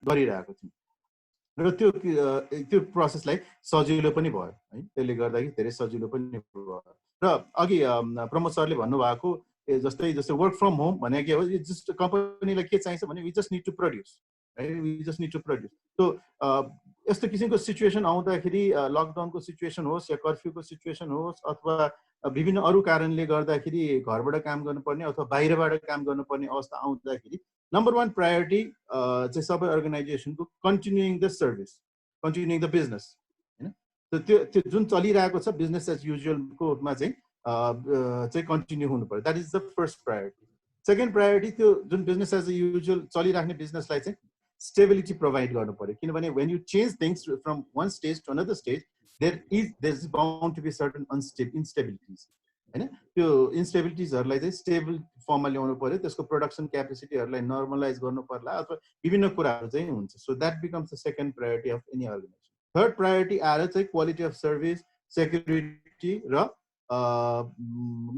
गरिरहेको थियौँ र त्यो प्रोसेसलाई सजिलो पनि भयो है, त्यसले गर्दाखेरि धेरै सजिलो पनि भयो। र अघि प्रमोद सरले भन्नुभएको जस्तै वर्क फ्रम होम भनेको के हो, जस्ट कम्पनीलाई के चाहिन्छ भने we just need to produce है, we just need to produce. So यस्तो किसिमको सिचुएसन आउँदाखेरि लकडाउनको सिचुएसन होस् या कर्फ्यूको सिचुएसन होस् अथवा विभिन्न अरू कारणले गर्दाखेरि घरबाट काम गर्नुपर्ने अथवा बाहिरबाट काम गर्नुपर्ने अवस्था आउँदाखेरि नम्बर 1 प्रायोरिटी चाहिँ सबै अर्गनाइजेसनको continuing the service, continuing the business हैन। त्यो जुन चलिरहेको छ बिजनेस एज युजुअलकोमा चाहिँ कन्टिन्यू हुनु पर्यो। That is the first priority. Second priority त्यो जुन बिजनेस एज युजुअल चलिराख्ने बिजनेसलाई चाहिँ स्टेबिलिटी प्रोभाइड गर्नु पर्यो, किनभने when you change things from one stage to another stage there is bound to be certain instabilities हैन। त्यो इन्स्टेबिलिटिजहरूलाई चाहिँ स्टेबल फर्ममा ल्याउनु पर्यो, त्यसको प्रोडक्सन क्यापेसिटीहरूलाई नर्मलाइज गर्नु पर्ला अथवा विभिन्न कुराहरू चाहिँ हुन्छ। So that becomes the second priority of any organisation. Third priority आएर चाहिँ क्वालिटी अफ सर्भिस, सेक्युरिटी र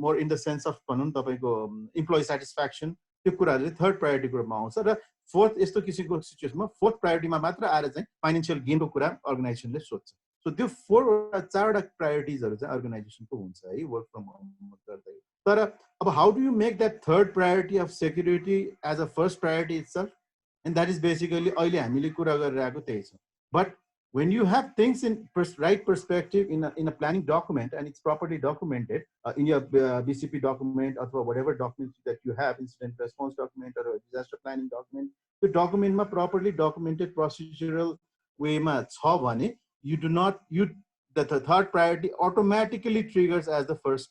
more in the sense of भनौँ न तपाईँको इम्प्लोइ सेटिस्फ्याक्सन, त्यो कुराहरू चाहिँ थर्ड प्रायोरिटीको रूपमा आउँछ। र फोर्थ यस्तो किसिमको सिचुएसनमा फोर्थ प्रायोरिटीमा मात्र आएर चाहिँ फाइनेन्सियल गेनको कुरा अर्गनाइजेसनले सोध्छ। सो त्यो 4-4वटा प्रायोरिटिजहरू चाहिँ अर्गनाइजेसनको हुन्छ है वर्क फ्रम होम गर्दै। तर अब how do you make that third priority of security as a first priority itself, and that is basically अहिले हामीले कुरा गरिरहेको त्यही छ। But when you have things in right perspective in a planning document and it's properly documented in your BCP document or whatever document that you have, incident response document or a disaster planning document, the document ma properly documented procedural way ma cha bhane you do not the third priority automatically triggers as the first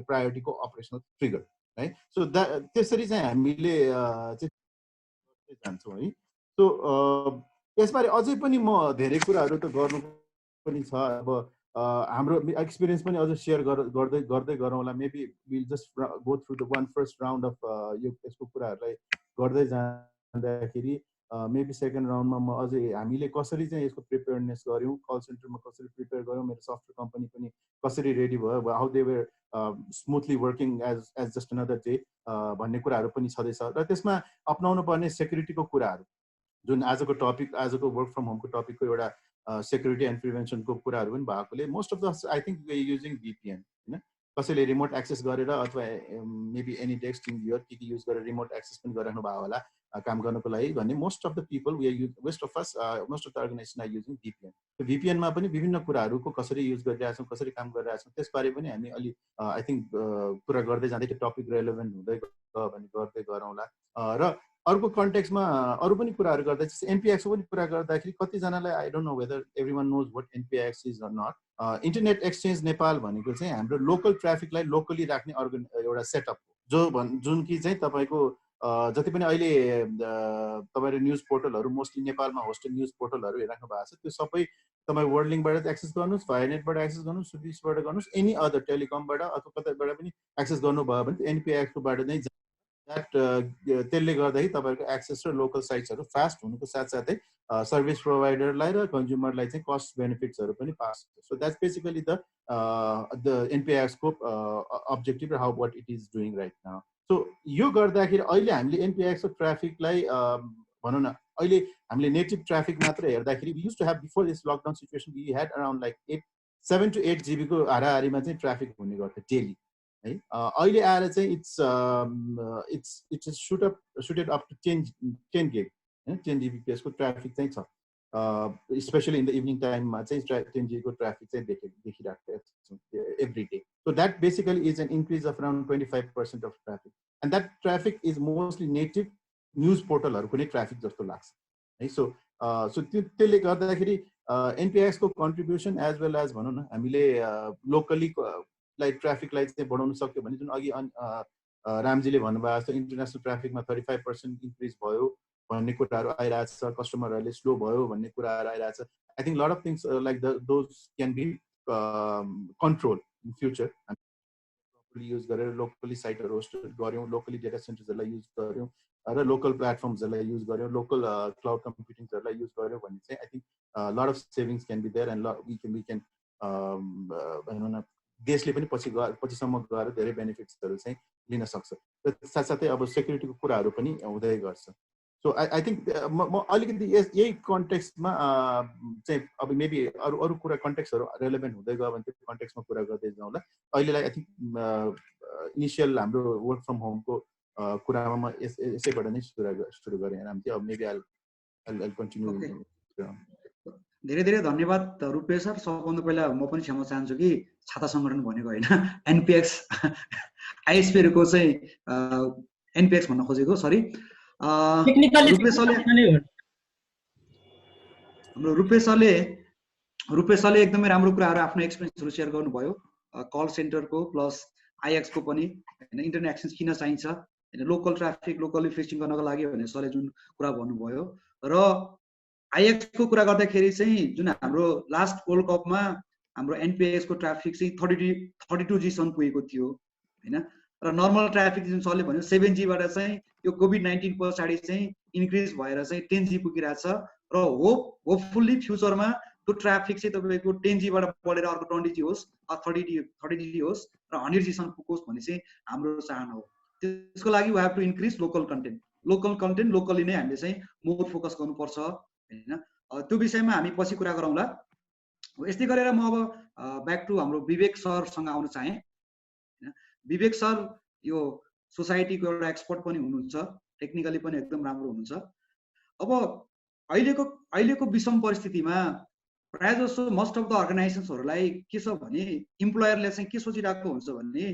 priority ko operational trigger, right? So that त्यसरी चाहिँ हामीले जान्छौँ है। So यसबारे अझै पनि म धेरै कुराहरू त गर्नु पनि छ। अब हाम्रो एक्सपिरियन्स पनि अझ सेयर गर्दै गरौँला। Maybe will just go through the one first round of यो यसको कुराहरूलाई गर्दै जाँदाखेरि मेबी सेकेन्ड राउन्डमा म अझै हामीले कसरी चाहिँ यसको प्रिपेयरनेस गऱ्यौँ, कल सेन्टरमा कसरी प्रिपेयर गऱ्यौँ, मेरो सफ्टवेयर कम्पनी पनि कसरी रेडी भयो, how they were smoothly working as just another day भन्ने कुराहरू पनि छँदैछ। र त्यसमा अपनाउनु पर्ने सेक्युरिटीको कुराहरू जुन आजको टपिक, आजको वर्क फ्रम होमको टपिकको एउटा सेक्युरिटी एन्ड प्रिभेन्सनको कुराहरू पनि भएकोले most of the I think we using VPN होइन। कसैले रिमोट एक्सेस गरेर अथवा मेबी एनी डेस्क यर के युज गरेर रिमोट एक्सेस पनि गरिराख्नु भयो होला काम गर्नको लागि भन्ने most of the people we are most of the organisation are using VPN। त्यो VPNमा पनि विभिन्न कुराहरूको कसरी युज गरिरहेछौँ, कसरी काम गरिरहेछौँ त्यसबारे पनि हामी अलि आई थिङ्क कुरा गर्दै जाँदै त्यो टपिक रेलेभेन्ट हुँदै गयो भने गर्दै गरौँला। र अर्को कन्टेक्समा अरू पनि कुराहरू गर्दा NPIX को पनि कुरा गर्दाखेरि कतिजनालाई I don't know whether everyone knows what NPIX is or not. Internet exchange Nepal भनेको चाहिँ हाम्रो लोकल ट्राफिकलाई लोकली राख्ने एउटा सेटअप हो जुन कि चाहिँ तपाईँको जति पनि अहिले तपाईँहरू न्युज पोर्टलहरू मोस्टली नेपालमा होस्टेड न्युज पोर्टलहरू हेरिराख्नु भएको छ त्यो सबै तपाईँ वर्ल्ड लिङ्कबाट एक्सेस गर्नुहोस्, फायरनेटबाट एक्सेस गर्नुहोस्, स्विचबाट गर्नुहोस्, एनी अदर टेलिकमबाट अथवा कतैबाट पनि एक्सेस गर्नुभयो भने NPIX कोबाट नै त्यसले गर्दाखेरि तपाईँहरूको एक्सेस र लोकल साइट्सहरू फास्ट हुनुको साथसाथै सर्भिस प्रोभाइडरलाई र कन्ज्युमरलाई चाहिँ कस्ट बेनिफिट्सहरू पनि पास हुन्छ। So that's basically the NPIX को अब्जेक्टिभ र how what it is doing right now. So यो गर्दाखेरि अहिले हामीले NPIX को ट्राफिकलाई भनौँ न अहिले हामीले नेटिभ ट्राफिक मात्र हेर्दाखेरि we use to have before this lockdown situation we had around like 7 to 8 GB को हाराहारीमा चाहिँ ट्राफिक हुने गर्थ्यो डेली है। अहिले आएर चाहिँ it's suited up to 10 GB हैन, 10 Gbps को ट्राफिक चाहिँ छ। स्पेशली इन द इभिनिङ टाइममा चाहिँ 10 GB को ट्राफिक चाहिँ देखिरहेको छ every day. So that basically is an increase of around 25% of traffic and that traffic is mostly native news पोर्टलहरूको नै ट्राफिक जस्तो लाग्छ है। सो त्यसले गर्दाखेरि NPIX को कन्ट्रिब्युसन एज वेल एज भनौँ न हामीले लोकली ट्राफिकलाई चाहिँ बढाउन सक्यो भने जुन अघि रामजीले भन्नुभएको छ इन्टरनेसनल ट्राफिकमा 35% इन्क्रिज भयो भन्ने कुराहरू आइरहेछ, कस्टमरहरूले स्लो भयो भन्ने कुराहरू आइरहेछ। I think lot of things like those can be control in future. Use गरेर लोकली साइटहरू होस्ट गऱ्यौँ, लोकली डेटा सेन्टर्सहरूलाई युज गऱ्यौँ र लोकल प्लेटफर्म्सहरूलाई युज गऱ्यौँ, लोकल क्लाउड कम्प्युटिङहरूलाई युज गऱ्यौँ भने चाहिँ I think lot of savings can be there and we can भनौँ न देशले पनि पछिसम्म गएर धेरै बेनिफिट्सहरू चाहिँ लिन सक्छ। र साथसाथै अब सेक्युरिटीको कुराहरू पनि हुँदै गर्छ। सो आई थिङ्क म अलिकति यही कन्टेक्स्टमा चाहिँ अब मेबी अरू कुरा कन्टेक्स्टहरू रेलेभेन्ट हुँदै गयो भने त्यो कन्टेक्स्टमा कुरा गर्दै जाउँला। अहिलेलाई आई थिङ्क इनिसियल हाम्रो वर्क फ्रम होमको कुरामा म यसैबाट नै सुरु गरेँ हामी चाहिँ। अब मेबी आई कन्टिन्यू। धेरै धेरै धन्यवाद रुपेश सर। सबभन्दा पहिला म पनि क्षमा चाहन्छु कि छाता सङ्गठन भनेको होइन, एनपिएक्स आइएसपीहरूको चाहिँ एनपिएक्स भन्न खोजेको, सरी। रुपेश सरले एकदमै राम्रो कुराहरू आफ्नो एक्सपिरियन्सहरू सेयर गर्नुभयो, कल सेन्टरको प्लस आइएक्सको पनि होइन, इन्टरनेट एक्सेस किन चाहिन्छ होइन, लोकल ट्राफिक लोकली फेसिङ गर्नको लागि भने सरले जुन कुरा भन्नुभयो। र आइएक्सको कुरा गर्दाखेरि चाहिँ जुन हाम्रो लास्ट वर्ल्ड कपमा हाम्रो एनपिएक्सको ट्राफिक चाहिँ 32Gसम्म पुगेको थियो होइन। र नर्मल ट्राफिक जुन सरले भन्यो 7Gबाट चाहिँ यो कोभिड-19 पछाडि चाहिँ इन्क्रिज भएर चाहिँ 10G पुगिरहेछ। र होपफुल्ली फ्युचरमा त्यो ट्राफिक चाहिँ तपाईँको 10Gबाट बढेर अर्को 20G होस्, 30G होस् र 100Gसम्म पुगोस् भन्ने चाहिँ हाम्रो चाहना हो। त्यसको लागि we have to increase local content locally नै हामीले चाहिँ मोर फोकस गर्नुपर्छ होइन। त्यो विषयमा हामी पछि कुरा गरौँला। यस्तै गरेर म अब ब्याक टु हाम्रो विवेक सरसँग आउन चाहेँ होइन। विवेक सर यो सोसाइटीको एउटा एक्सपर्ट पनि हुनुहुन्छ, टेक्निकली पनि एकदम राम्रो हुनुहुन्छ। अब अहिलेको विषम परिस्थितिमा प्रायः जसो मोस्ट अफ द अर्गनाइजेसन्सहरूलाई के छ भने इम्प्लोयरले चाहिँ के सोचिरहेको हुन्छ भने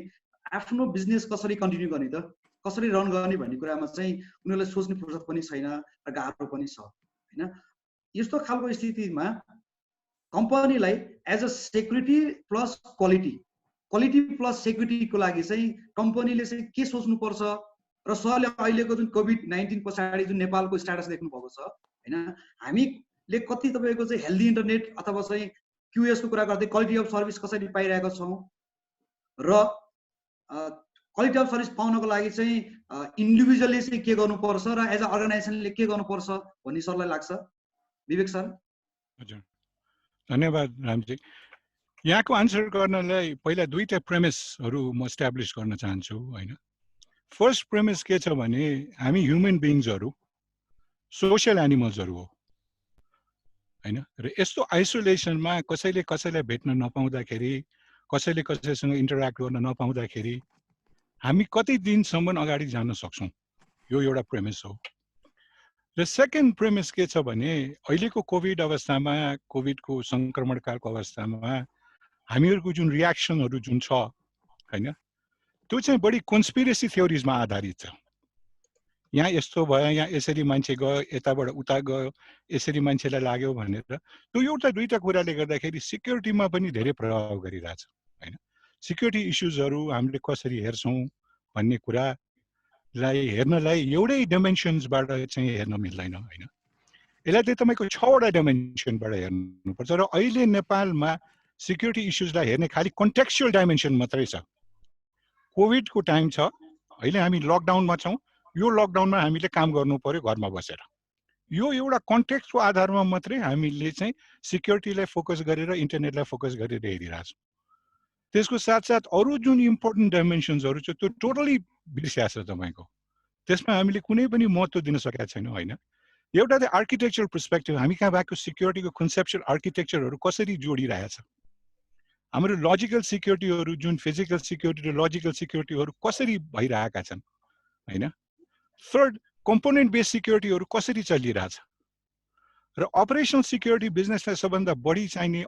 आफ्नो बिजनेस कसरी कन्टिन्यू गर्ने त, कसरी रन गर्ने भन्ने कुरामा चाहिँ उनीहरूलाई सोच्ने फुर्सद पनि छैन र गाह्रो पनि छ होइन। यस्तो खालको स्थितिमा कम्पनीलाई as a security plus quality plus सेक्युरिटीको लागि चाहिँ कम्पनीले चाहिँ के सोच्नुपर्छ र सरले अहिलेको जुन कोभिड-19 पछाडि जुन नेपालको स्ट्याटस देख्नु भएको छ होइन, हामीले कति तपाईँको चाहिँ हेल्दी इन्टरनेट अथवा चाहिँ क्युएसको कुरा गर्दै क्वालिटी अफ सर्भिस कसरी पाइरहेका छौँ र क्वालिटी अफ सर्भिस पाउनको लागि चाहिँ इन्डिभिजुअली चाहिँ के गर्नुपर्छ र एज अ अर्गनाइजेसनले के गर्नुपर्छ भन्ने सरलाई लाग्छ। विवेक सर। हजुर धन्यवाद रामजी। यहाँको आन्सर गर्नलाई पहिला दुईटा प्रेमिसहरू म इस्टाब्लिस गर्न चाहन्छु होइन। फर्स्ट प्रेमिस के छ भने हामी ह्युमन बिइङ्सहरू सोसियल एनिमल्सहरू हो होइन। र यस्तो आइसोलेसनमा कसैले कसैलाई भेट्न नपाउँदाखेरि, कसैले कसैसँग इन्टरेक्ट गर्न नपाउँदाखेरि हामी कति दिनसम्म अगाडि जान सक्छौँ, यो एउटा प्रेमिस हो। र सेकेन्ड प्रेमिस के छ भने अहिलेको कोभिड अवस्थामा, कोभिडको सङ्क्रमणकालको अवस्थामा हामीहरूको जुन रियाक्सनहरू जुन छ होइन, त्यो चाहिँ बढी कन्स्पिरेसी थ्योरिजमा आधारित छ। यहाँ यस्तो भयो, यहाँ यसरी मान्छे गयो, यताबाट उता गयो, यसरी मान्छेलाई लाग्यो भनेर त्यो एउटा दुईटा कुराले गर्दाखेरि सिक्युरिटीमा पनि धेरै प्रभाव गरिरहेछ होइन। सिक्युरिटी इस्युजहरू हामीले कसरी हेर्छौँ भन्ने कुरालाई हेर्नलाई एउटै डाइमेन्सन्सबाट चाहिँ हेर्न मिल्दैन होइन। यसलाई चाहिँ तपाईँको 6वटा डाइमेन्सनबाट हेर्नुपर्छ। र अहिले नेपालमा सिक्युरिटी इस्युजलाई हेर्ने खालि कन्टेक्चुअल डाइमेन्सन मात्रै छ। कोभिडको टाइम छ, अहिले हामी लकडाउनमा छौँ, यो लकडाउनमा हामीले काम गर्नु पर्यो घरमा बसेर, यो एउटा कन्टेक्स्टको आधारमा मात्रै हामीले चाहिँ सिक्युरिटीलाई फोकस गरेर इन्टरनेटलाई फोकस गरेर हेरिरहेछौँ। त्यसको साथसाथ अरू जुन इम्पोर्टेन्ट डाइमेन्सन्सहरू छ त्यो टोटली बिर्सिया छ तपाईँको, त्यसमा हामीले कुनै पनि महत्त्व दिन सकेका छैनौँ होइन। एउटा चाहिँ आर्किटेक्चर पर्सपेक्टिभ, हामी कहाँ भएको सिक्युरिटीको कन्सेप्चुअल आर्किटेक्चरहरू कसरी जोडिरहेछ, हाम्रो लजिकल सिक्युरिटीहरू जुन फिजिकल सिक्युरिटी र लजिकल सिक्युरिटीहरू कसरी भइरहेका छन् होइन। थर्ड, कम्पोनेन्ट बेस्ड सिक्युरिटीहरू कसरी चलिरहेछ र अपरेसनल सिक्युरिटी बिजनेसलाई सबभन्दा बढी चाहिने,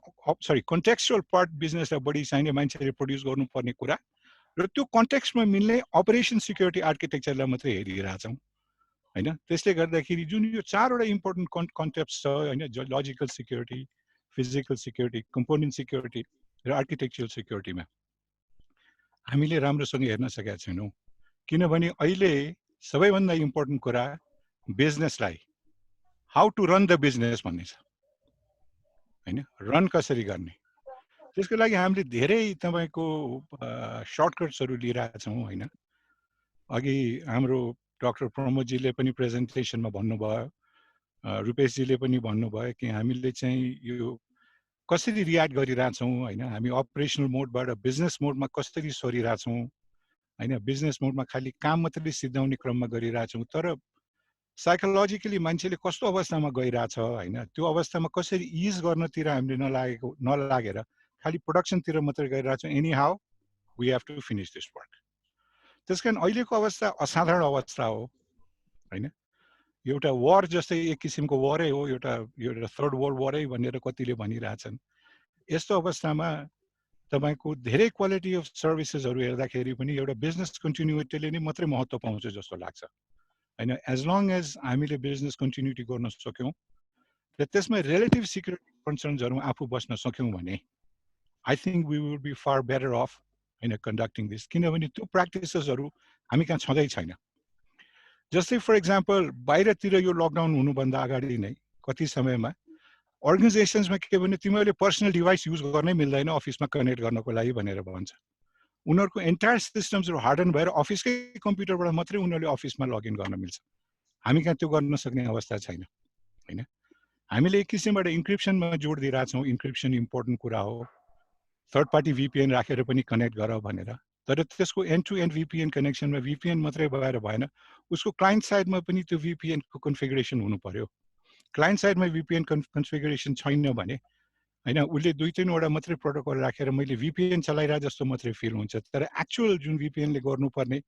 कन्टेक्चुअल पार्ट बिजनेसलाई बढी चाहिने मान्छेले प्रड्युस गर्नुपर्ने कुरा र त्यो कन्टेक्स्टमा मिल्ने अपरेसन सिक्युरिटी आर्किटेक्चरलाई मात्रै हेरिरहेछौँ होइन। त्यसले गर्दाखेरि जुन यो 4वटा इम्पोर्टेन्ट कन्सेप्ट छ होइन, logical security, physical security, component security र आर्किटेक्चरल सिक्युरिटीमा हामीले राम्रोसँग हेर्न सकेका छैनौँ। किनभने अहिले सबैभन्दा इम्पोर्टेन्ट कुरा बिजनेसलाई how to run the business भन्ने छ होइन, रन कसरी गर्ने। त्यसको लागि हामीले धेरै तपाईँको सर्टकट्सहरू लिइरहेछौँ होइन। अघि हाम्रो डाक्टर प्रमोदजीले पनि प्रेजेन्टेसनमा भन्नुभयो, रुपेशजीले पनि भन्नुभयो कि हामीले चाहिँ यो कसरी रियाक्ट गरिरहेछौँ होइन, हामी अपरेसनल मोडबाट बिजनेस मोडमा कसरी सरिरहेछौँ होइन। बिजनेस मोडमा खालि काम मात्रै सिद्ध्याउने क्रममा गरिरहेछौँ, तर साइकोलोजिकली मान्छेले कस्तो अवस्थामा गइरहेछ हैन, त्यो अवस्थामा कसरी इज गर्नतिर हामीले नलागेर खालि प्रोडक्सनतिर मात्रै गइरहेछौँ। Anyhow we have to finish this work. त्यसकारण अहिलेको अवस्था असाधारण अवस्था हो हैन। एउटा वार जस्तै एक किसिमको वारै हो, एउटा थर्ड वर्ल्ड वारै भनेर कतिले भनिरहेछन्। यस्तो अवस्थामा तपाईको धेरै क्वालिटी अफ सर्भिसेसहरू हेर्दाखेरि पनि एउटा बिजनेस कन्टिन्युटीले नै मात्रै महत्त्व पाउँछ जस्तो लाग्छ हैन। एज लङ एज हामीले बिजनेस कन्टिन्युटी गर्न सक्यौँ र त्यसमा रिलेटिभ सिक्युरिटी कन्सर्न्सहरू आफू बस्न सक्यौँ भने I think we will be far better off हैन कन्डक्टिङ दिस। किनभने त्यो प्र्याक्टिसेसहरू हामी कहाँ छँदै छैन। जस्तै फर इक्जाम्पल बाहिरतिर यो लकडाउन हुनुभन्दा अगाडि नै कति समयमा अर्गनाइजेसन्समा के भने तिमीहरूले पर्सनल डिभाइस युज गर्नै मिल्दैन अफिसमा कनेक्ट गर्नको लागि भनेर भन्छ। उनीहरूको एन्टायर सिस्टम्सहरू हार्डन भएर अफिसकै कम्प्युटरबाट मात्रै उनीहरूले अफिसमा लगइन गर्न मिल्छ। हामी कहाँ त्यो गर्न सक्ने अवस्था छैन हैन। हामीले एक किसिमबाट इन्क्रिप्सनमा जोड दिइरहेछौँ। इन्क्रिप्सन इम्पोर्टेन्ट कुरा हो, थर्ड पार्टी VPN राखेर पनि कनेक्ट गर भनेर। तर त्यसको एन्ड टु एन्ड VPN कनेक्सनमा VPN मात्रै भएर भएन, उसको क्लाइन्ट साइडमा पनि त्यो VPN को कन्फिगरेसन हुनु पर्यो। क्लाइन्ट साइडमा VPN कन्फिगरेसन छैन भने हैन उसले 2-3वटा मात्रै प्रोटोकल राखेर मैले VPN चलाइरा जस्तो मात्रै फिल हुन्छ। तर एक्चुअल जुन VPN ले गर्नुपर्ने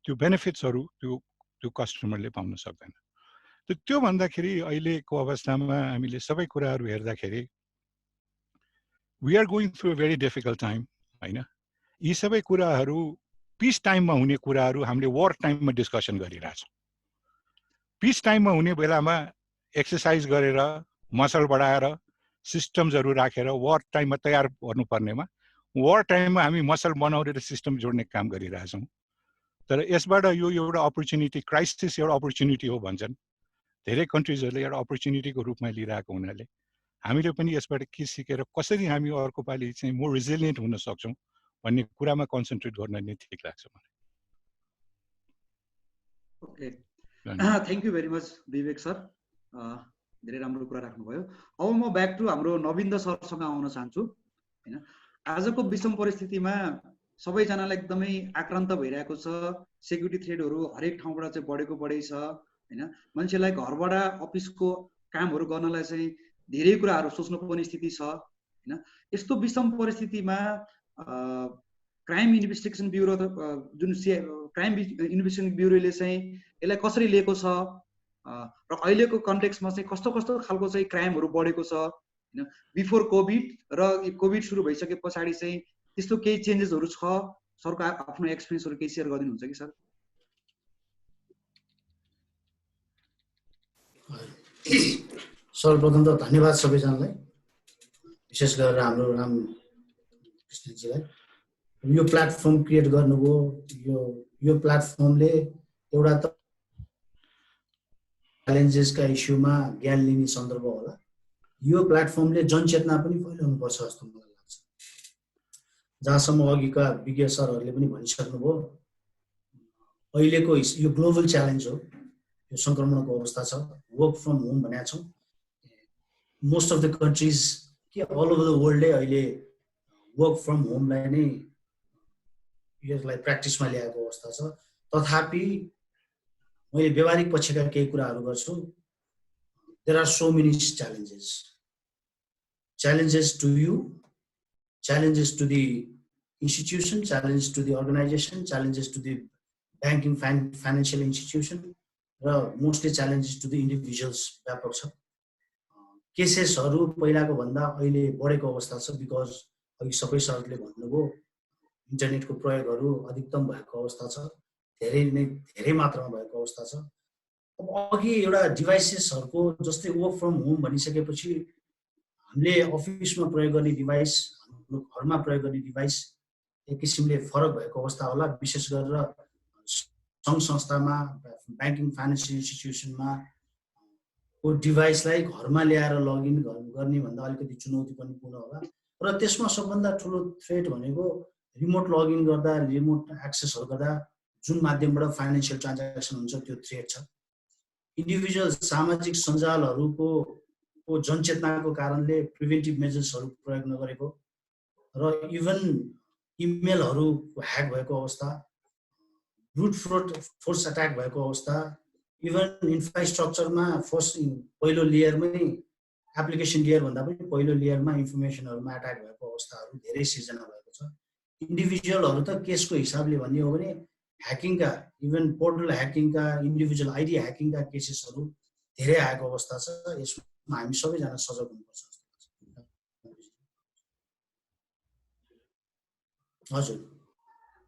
त्यो बेनिफिट्सहरू त्यो कस्टमरले पाउन सक्दैन। त्यो भन्दाखेरि अहिलेको अवस्थामा हामीले सबै कुराहरू हेर्दाखेरि we are going through a very difficult time हैन। यी सबै कुराहरू पिस टाइममा हुने कुराहरू हामीले वार टाइममा डिस्कसन गरिरहेछौँ। पिस टाइममा हुने बेलामा एक्सर्साइज गरेर मसल बढाएर सिस्टम्सहरू राखेर वार टाइममा तयार गर्नुपर्नेमा वार टाइममा हामी मसल बनाउने र सिस्टम जोड्ने काम गरिरहेछौँ। तर यसबाट यो एउटा अपर्च्युनिटी, क्राइसिस एउटा अपर्च्युनिटी हो भन्छन्। धेरै कन्ट्रिजहरूले एउटा अपर्च्युनिटीको रूपमा लिइरहेको हुनाले हामीले पनि यसबाट के सिकेर कसरी हामी अर्को पालि चाहिँ मोर रिजिलियन्ट हुन सक्छौँ भन्ने कुरामा कन्सन्ट्रेट गर्न नै ठिक लाग्छ मलाई। Okay, thank you very much Vivek sir, धेरै राम्रो कुरा राख्नुभयो। अब म ब्याक टु हाम्रो नविन्द सरसँग आउन चाहन्छु हैन। आजको विषम परिस्थितिमा सबैजनालाई एकदमै आक्रान्त भइरहेको छ। सेक्युरिटी थ्रेटहरू हरेक ठाउँबाट चाहिँ बढेकै छ हैन। मान्छेलाई घरबाट अफिसको कामहरू गर्नलाई चाहिँ धेरै कुराहरू सोच्नु पर्ने स्थिति छ हैन। यस्तो विषम परिस्थितिमा क्राइम इन्भेस्टिगेसन ब्युरो जुन क्राइम इन्भेस्टिगेसन ब्युरोले चाहिँ यसलाई कसरी लिएको छ र अहिलेको कन्टेक्स्टमा चाहिँ कस्तो कस्तो खालको चाहिँ क्राइमहरू बढेको छ हैन। बिफोर कोभिड र कोभिड सुरु भइसके पछाडि चाहिँ त्यस्तो केही चेन्जेसहरू छ? सरको आफ्नो एक्सपिरियन्सहरू केही सेयर गरिदिनुहुन्छ कि सर? सर्वप्रथम त धन्यवाद सबैजनालाई, विशेष गरेर हाम्रो राम कृष्णजीलाई। यो प्लेटफर्म क्रिएट गर्नुभयो। यो प्लेटफर्मले एउटा त च्यालेन्जेसका इस्युमा ज्ञान लिने सन्दर्भ होला। यो प्लेटफर्मले जनचेतना पनि फैलाउनु पर्छ जस्तो मलाई लाग्छ। जहाँसम्म अघिका विज्ञ सरहरूले पनि भनिसक्नुभयो, अहिलेको यो ग्लोबल च्यालेन्ज हो, यो सङ्क्रमणको अवस्था छ। वर्क फ्रम होम भनेका छौँ। मोस्ट अफ द कन्ट्रिज के अल ओभर द वर्ल्डले अहिले वर्क फ्रम होमलाई नै यसलाई प्र्याक्टिसमा ल्याएको अवस्था छ। तथापि मैले व्यवहारिक पक्षका केही कुराहरू गर्छु। There are so many challenges to you, challenges to the institution, challenges to the organization, challenges to the banking financial institution, र mostly challenges to the individuals व्यापक छ। केसेसहरू पहिलाको भन्दा अहिले बढेको अवस्था छ। बिकज अघि सबै सरले भन्नुभयो इन्टरनेटको प्रयोगहरू अधिकतम भएको अवस्था छ, धेरै मात्रामा भएको अवस्था छ। अब अघि एउटा डिभाइसेसहरूको जस्तै वर्क फ्रम होम भनिसकेपछि हामीले अफिसमा प्रयोग गर्ने डिभाइस, हाम्रो घरमा प्रयोग गर्ने डिभाइस एक किसिमले फरक भएको अवस्था होला। विशेष गरेर सङ्घ संस्थामा, ब्याङ्किङ फाइनेन्सियल इन्स्टिट्युसनमा को डिभाइसलाई घरमा ल्याएर लगइन गर्ने भन्दा अलिकति चुनौतीपूर्ण होला। र त्यसमा सबभन्दा ठुलो थ्रेट भनेको रिमोट लगइन गर्दा, रिमोट एक्सेसहरू गर्दा जुन माध्यमबाट फाइनेन्सियल ट्रान्ज्याक्सन हुन्छ त्यो थ्रेट छ। इन्डिभिजुअल सामाजिक सञ्जालहरूको जनचेतनाको कारणले प्रिभेन्टिभ मेजर्सहरू प्रयोग नगरेको र इभन इमेलहरू ह्याक भएको अवस्था, ब्रुट फोर्स अट्याक भएको अवस्था, इभन इन्फ्रास्ट्रक्चरमा फर्स्ट पहिलो लेयरमै एप्लिकेसन लेयर भन्दा पनि पहिलो लेयरमा इन्फर्मेसनहरूमा एट्याक भएको अवस्थाहरू धेरै सिर्जना भएको छ। इन्डिभिजुअलहरू त केसको हिसाबले भन्ने हो भने ह्याकिङका इभन पोर्टल ह्याकिङका इन्डिभिजुअल आइडी ह्याकिङका केसेसहरू धेरै आएको अवस्था छ। यसमा हामी सबैजना सजग हुनुपर्छ जस्तो लाग्छ। हजुर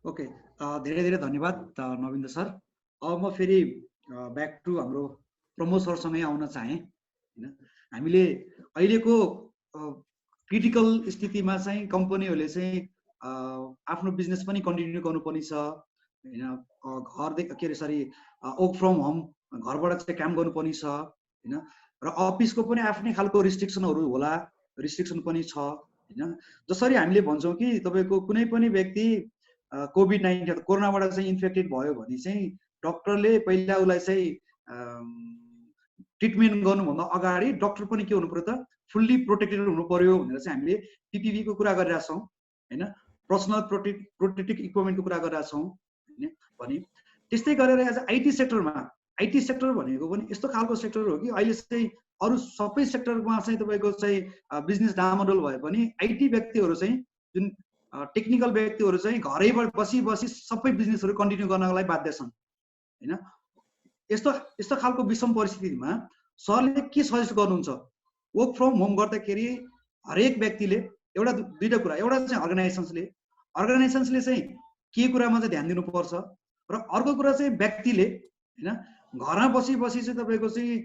ओके, धेरै धेरै धन्यवाद नविन्द्र सर। अब म फेरि ब्याक टु हाम्रो प्रमोद सरसँगै आउन चाहेँ होइन। हामीले अहिलेको क्रिटिकल स्थितिमा चाहिँ कम्पनीहरूले चाहिँ आफ्नो बिजनेस पनि कन्टिन्यू गर्नुपर्ने छ होइन। घरदेखि के अरे सरी वर्क फ्रम होम घरबाट चाहिँ काम गर्नुपर्ने छ होइन। र अफिसको पनि आफ्नै खालको रिस्ट्रिक्सनहरू होला, रिस्ट्रिक्सन पनि छ होइन। जसरी हामीले भन्छौँ कि तपाईँको कुनै पनि व्यक्ति कोभिड-19 कोरोनाबाट चाहिँ इन्फेक्टेड भयो भने चाहिँ डक्टरले पहिला उसलाई चाहिँ ट्रिटमेन्ट गर्नुभन्दा अगाडि डक्टर पनि के हुनु पर्यो त फुल्ली प्रोटेक्टेड हुनु पर्यो भनेर चाहिँ हामीले पिपिभीको कुरा गरिरहेका छौँ होइन। पर्सनल प्रोटेक्टिभ इक्विपमेन्टको कुरा गरिरहेका छौँ होइन। भने त्यस्तै गरेर एज आइटी सेक्टरमा, आइटी सेक्टर भनेको पनि यस्तो खालको सेक्टर हो कि अहिले चाहिँ अरू सबै सेक्टरमा चाहिँ तपाईँको चाहिँ बिजनेस डामाडोल भए पनि आइटी व्यक्तिहरू चाहिँ जुन टेक्निकल व्यक्तिहरू चाहिँ घरैबाट बसी बसी सबै बिजनेसहरू कन्टिन्यू गर्नको लागि बाध्य छन् होइन। यस्तो खालको विषम परिस्थितिमा सरले के सजेस्ट गर्नुहुन्छ? वर्क फ्रम होम गर्दाखेरि हरेक व्यक्तिले एउटा दुईवटा कुरा, एउटा चाहिँ अर्गनाइजेसन्सले चाहिँ के कुरामा चाहिँ ध्यान दिनुपर्छ र अर्को कुरा चाहिँ व्यक्तिले होइन घरमा बसी बसी चाहिँ तपाईँको चाहिँ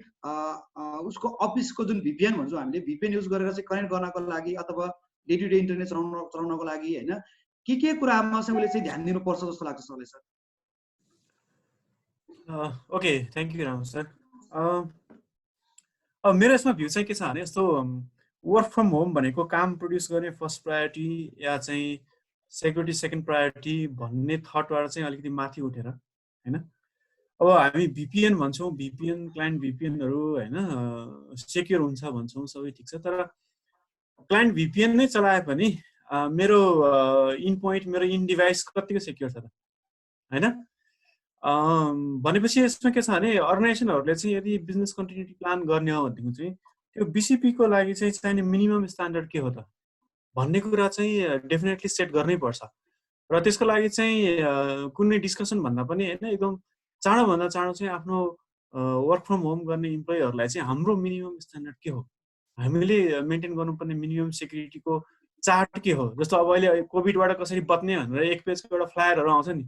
उसको अफिसको जुन भिपिएन भन्छौँ हामीले, भिपिएन युज गरेर चाहिँ कनेक्ट गर्नको लागि अथवा डे टु डे इन्टरनेट चलाउनको लागि होइन के कुरामा चाहिँ उसले चाहिँ ध्यान दिनुपर्छ जस्तो लाग्छ सरले? Sir okay, thank you Ram sir. अब मेरो यसमा भ्यू चाहिँ के छ भने यस्तो वर्क फ्रम होम भनेको काम प्रड्युस गर्ने फर्स्ट प्रायोरिटी या चाहिँ सेक्युरिटी सेकेन्ड प्रायोरिटी भन्ने थटबाट चाहिँ अलिकति माथि उठेर होइन। अब हामी भिपिएन भन्छौँ, भिपिएन क्लाइन्ट भिपिएनहरू होइन सेक्योर हुन्छ भन्छौँ, सबै ठिक छ। तर क्लाइन्ट भिपिएन नै चलाए पनि मेरो इन पोइन्ट मेरो इन डिभाइस कतिको सेक्योर छ त होइन। भनेपछि यसमा के छ भने अर्गनाइजेसनहरूले चाहिँ यदि बिजनेस कन्टिन्युटी प्लान गर्ने हो भनेदेखि चाहिँ त्यो बिसिपीको लागि चाहिँ चाहिने मिनिमम स्ट्यान्डर्ड के हो त भन्ने कुरा चाहिँ डेफिनेटली सेट गर्नै पर्छ। र त्यसको लागि चाहिँ कुनै डिस्कसन भन्दा पनि होइन एकदम चाँडोभन्दा चाँडो चाहिँ आफ्नो वर्क फ्रम होम गर्ने इम्प्लोइहरूलाई चाहिँ हाम्रो मिनिमम स्ट्यान्डर्ड के हो, हामीले मेन्टेन गर्नुपर्ने मिनिमम सेक्युरिटीको चार्ट के हो। जस्तो अब अहिले कोभिडबाट कसरी बच्ने भनेर एक पेजको एउटा फ्लायरहरू आउँछ नि,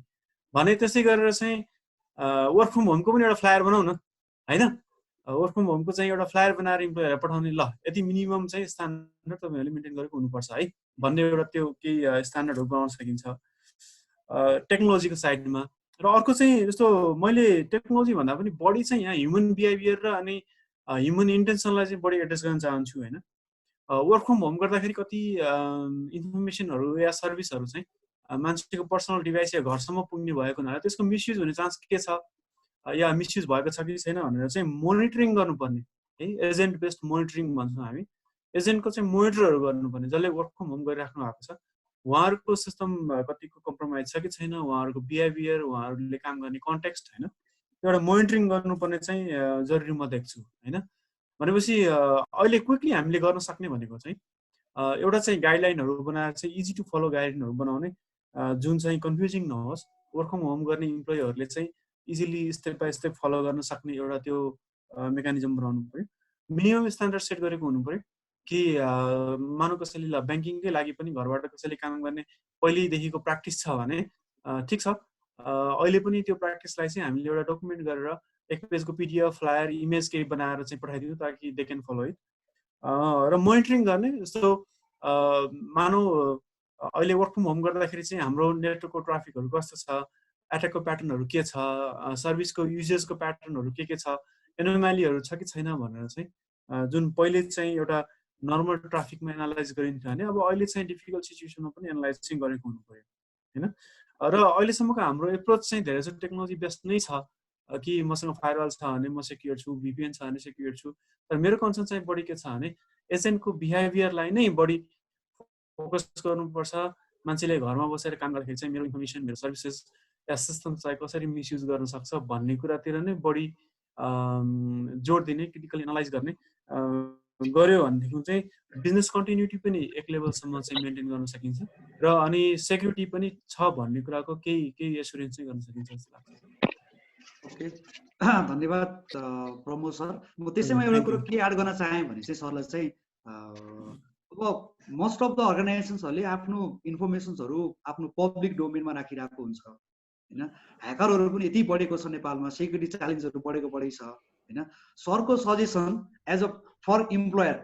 भने त्यस्तै गरेर चाहिँ वर्क फ्रम होमको पनि एउटा फ्लायर बनाऊ न होइन। वर्क फ्रम होमको चाहिँ एउटा फ्लायर बनाएर इम्प्लोइहरूलाई पठाउने, ल यति मिनिमम चाहिँ स्ट्यान्डर्ड तपाईँहरूले मेन्टेन गरेको हुनुपर्छ है भन्ने एउटा त्यो केही स्ट्यान्डर्डहरू बनाउन सकिन्छ टेक्नोलोजीको साइडमा। र अर्को चाहिँ जस्तो मैले टेक्नोलोजी भन्दा पनि बढी चाहिँ यहाँ ह्युमन बिहेभियर र अनि ह्युमन इन्टेन्सनलाई चाहिँ बढी एड्रेस गर्न चाहन्छु होइन। वर्क फ्रम होम गर्दाखेरि कति इन्फर्मेसनहरू या सर्भिसहरू चाहिँ मान्छेको पर्सनल डिभाइस या घरसम्म पुग्ने भएको हुनाले त्यसको मिसयुज हुने चान्स के छ या मिसयुज भएको छ कि छैन भनेर चाहिँ मोनिटरिङ गर्नुपर्ने है। एजेन्ट बेस्ड मोनिटरिङ भन्छौँ हामी। एजेन्टको चाहिँ मोनिटरहरू गर्नुपर्ने, जसले वर्क फ्रम होम गरिराख्नु भएको छ उहाँहरूको सिस्टम कतिको कम्प्रोमाइज छ कि छैन, उहाँहरूको बिहेभियर, उहाँहरूले काम गर्ने कन्टेक्स्ट होइन, एउटा मोनिटरिङ गर्नुपर्ने चाहिँ जरुरी म देख्छु होइन। भनेपछि अहिले क्विकली हामीले गर्न सक्ने भनेको चाहिँ एउटा चाहिँ गाइडलाइनहरू बनाएर चाहिँ इजी टु फलो गाइडलाइनहरू बनाउने जुन चाहिँ कन्फ्युजिङ नहोस्, वर्क फ्रम होम गर्ने इम्प्लोइहरूले चाहिँ easily step by step follow गर्न सक्ने एउटा त्यो मेकानिजम बनाउनु पऱ्यो। मिनिमम स्ट्यान्डर्ड सेट गरेको हुनु पऱ्यो कि मानव कसैले ल ब्याङ्किङकै लागि पनि घरबाट कसैले काम गर्ने पहिल्यैदेखिको प्र्याक्टिस छ भने ठिक छ। अहिले पनि त्यो प्र्याक्टिसलाई चाहिँ हामीले एउटा डकुमेन्ट गरेर एक पेजको पिडिएफ फ्लायर इमेज केही बनाएर चाहिँ पठाइदिनु ताकि दे क्यान फलो इट। र मोनिटरिङ गर्ने जस्तो मानव अहिले वर्क फ्रम होम गर्दाखेरि चाहिँ हाम्रो नेटवर्कको ट्राफिकहरू कस्तो छ, एट्याकको प्याटर्नहरू के छ, सर्भिसको युजेसको प्याटर्नहरू के छ, एनोमालीहरू छ कि छैन भनेर चाहिँ जुन पहिले चाहिँ एउटा नर्मल ट्राफिकमा एनालाइज गरिन्थ्यो भने अब अहिले चाहिँ डिफिकल्ट सिचुएसनमा पनि एनालाइज चाहिँ गरेको हुनु पऱ्यो होइन। र अहिलेसम्मको हाम्रो एप्रोच चाहिँ धेरै जस्तो टेक्नोलोजी बेस्ड नै छ कि मसँग फायरवाल छ भने म सेक्युर छु, भिपिएन छ भने सेक्युर छु। तर मेरो कन्सर्न चाहिँ बढी के छ भने एजेन्टको बिहेभियरलाई नै बढी फोकस गर्नुपर्छ। मान्छेले घरमा बसेर काम गर्दाखेरि चाहिँ मेरो इन्फर्मेसन, मेरो सर्भिसेस या सिस्टम चाहिँ कसरी मिसयुज गर्न सक्छ भन्ने कुरातिर नै बढी जोड दिने, क्रिटिकली एनालाइज गर्ने गर्यो भनेदेखि चाहिँ बिजनेस कन्टिन्युटी पनि एक लेभलसम्म चाहिँ मेन्टेन गर्न सकिन्छ र अनि सेक्युरिटी पनि छ भन्ने कुराको केही एस्युरेन्स चाहिँ गर्न सकिन्छ जस्तो लाग्छ। ओके, धन्यवाद प्रमोद सर। म त्यसैमा एउटा कुरो के एड गर्न चाहेँ भने चाहिँ सरलाई चाहिँ अब मोस्ट अफ द अर्गनाइजेसन्सहरूले आफ्नो इन्फर्मेसन्सहरू आफ्नो पब्लिक डोमेनमा राखिरहेको हुन्छ होइन। ह्याकरहरू पनि यति बढेको छ नेपालमा, सेक्युरिटी च्यालेन्जहरू बढेको छ होइन। सरको suggestion as a for employer,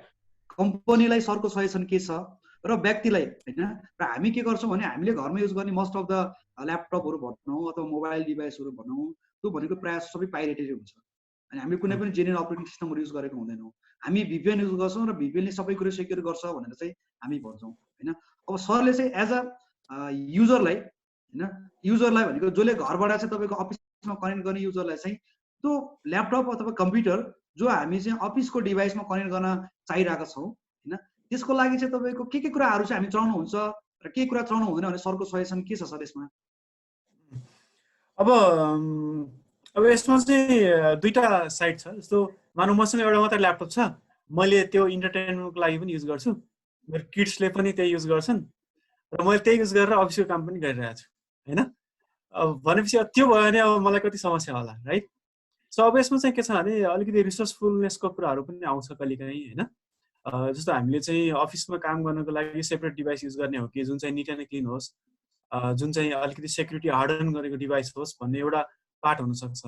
कम्पनीलाई सरको सजेसन के छ र व्यक्तिलाई होइन। र हामी के गर्छौँ भने हामीले घरमा युज गर्ने मोस्ट अफ द ल्यापटपहरू भनौँ अथवा मोबाइल डिभाइसहरू भनौँ, त्यो भनेको प्रायः सबै पाइरेटेड हुन्छ अनि हामीले कुनै पनि जेन्युन अपरेटिङ सिस्टमहरू युज गरेको हुँदैनौँ। हामी VPN युज गर्छौँ र VPNले सबै कुरो सेक्युर गर्छ भनेर चाहिँ हामी भन्छौँ होइन। अब सरले चाहिँ एज अ युजरलाई होइन, युजरलाई भनेको जसले घरबाट चाहिँ तपाईँको अफिसमा कनेक्ट गर्ने युजरलाई चाहिँ त्यो ल्यापटप अथवा कम्प्युटर जो हामी चाहिँ अफिसको डिभाइसमा कनेक्ट गर्न चाहिरहेका छौँ होइन, त्यसको लागि चाहिँ तपाईँको के कुराहरू चाहिँ हामी चलाउनुहुन्छ र के कुरा चलाउनु हुँदैन भने सरको सजेसन के छ सर यसमा? अब यसमा चाहिँ दुईटा साइड छ। जस्तो मानौँ मसँग एउटा मात्रै ल्यापटप छ, मैले त्यो इन्टरटेनमेन्टको लागि पनि युज गर्छु, मेरो किड्सले पनि त्यही युज गर्छन् र मैले त्यही युज गरेर अफिसको काम पनि गरिरहेको छु होइन। अब भनेपछि त्यो भयो भने अब मलाई कति समस्या होला, राइट? सो अब यसमा चाहिँ के छ भने अलिकति रिसोर्सफुलनेसको कुराहरू पनि आउँछ कहिलेकाहीँ होइन। जस्तो हामीले चाहिँ अफिसमा काम गर्नको लागि सेपरेट डिभाइस युज गर्ने हो कि जुन चाहिँ निट एन्ड क्लिन होस्, जुन चाहिँ अलिकति सेक्युरिटी हार्डन गरेको डिभाइस होस् भन्ने एउटा पार्ट हुनसक्छ।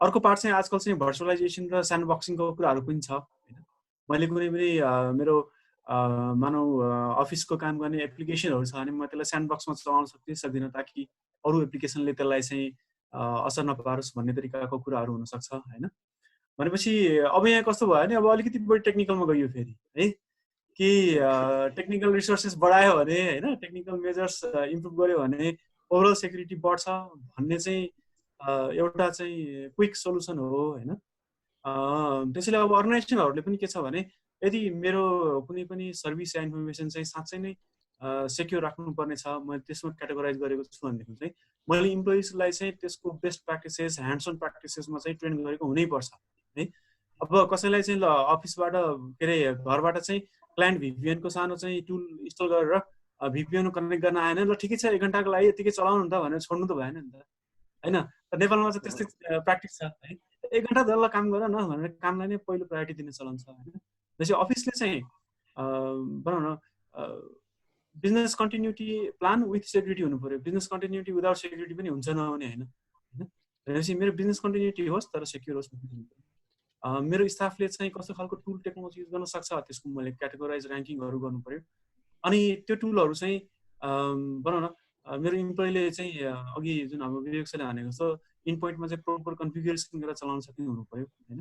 अर्को पार्ट चाहिँ आजकल चाहिँ भर्चुअलाइजेसन र स्यान्डबक्सिङको कुराहरू पनि छ होइन। मैले कुनै पनि मेरो मानौ अफिसको काम गर्ने एप्लिकेसनहरू छ भने म त्यसलाई स्यान्डबक्समा चलाउन सक्दिनँ ताकि अरू एप्लिकेसनले त्यसलाई चाहिँ असर नपारोस् भन्ने तरिकाको कुराहरू हुनसक्छ होइन। भनेपछि अब यहाँ कस्तो भयो भने अब अलिकति बढी टेक्निकलमा गइयो फेरि है, कि टेक्निकल रिसोर्सेस बढायो भने होइन, टेक्निकल मेजर्स इम्प्रुभ गर्यो भने ओभरअल सेक्युरिटी बढ्छ भन्ने चाहिँ एउटा चाहिँ क्विक सोल्युसन हो होइन। त्यसैले अब अर्गनाइजेसनहरूले पनि के छ भने यदि मेरो कुनै पनि सर्भिस या इन्फर्मेसन चाहिँ साँच्चै नै सेक्युर राख्नुपर्ने छ, मैले त्यसमा क्याटेगोराइज गरेको छु भनेदेखि चाहिँ मैले इम्प्लोइजलाई चाहिँ त्यसको बेस्ट प्र्याक्टिसेस, ह्यान्ड्स अन प्र्याक्टिसेसमा चाहिँ ट्रेन गरेको हुनैपर्छ है। अब कसैलाई चाहिँ ल अफिसबाट के अरे घरबाट चाहिँ क्लाइन्ट VPNको सानो चाहिँ टुल इन्स्टल गरेर VPN कनेक्ट गर्न आएन, ल ठिकै छ 1 घन्टाको लागि यतिकै चलाउनु नि त भनेर छोड्नु त भएन नि त होइन। नेपालमा चाहिँ त्यस्तै प्र्याक्टिस छ है, 1 घन्टा डल्ला काम गर न भनेर कामलाई नै पहिलो प्रायोरिटी दिन चलन छ होइन। त्यसै अफिसले चाहिँ भनौँ न business continuity plan with security हुनु पर्यो। बिजनेस कन्टिन्युटी विदाउट सेक्युरिटी पनि हुन्छ नहुने होइन होइन। भनेपछि मेरो बिजनेस कन्टिन्युटी होस् तर सेक्युर होस्। मेरो स्टाफले चाहिँ कस्तो खालको टुल टेक्नोलोजी युज गर्न सक्छ त्यसको मैले क्याटेगोराइज ऱ्याङ्किङहरू गर्नु पर्यो। अनि त्यो टुलहरू चाहिँ भनौँ न मेरो इम्प्लोइले चाहिँ अघि जुन हाम्रो विवेक सरले भनेको जस्तो इन पोइन्टमा चाहिँ प्रोपर कन्फिगरेसन गरेर चलाउन सक्ने हुनु पर्यो होइन।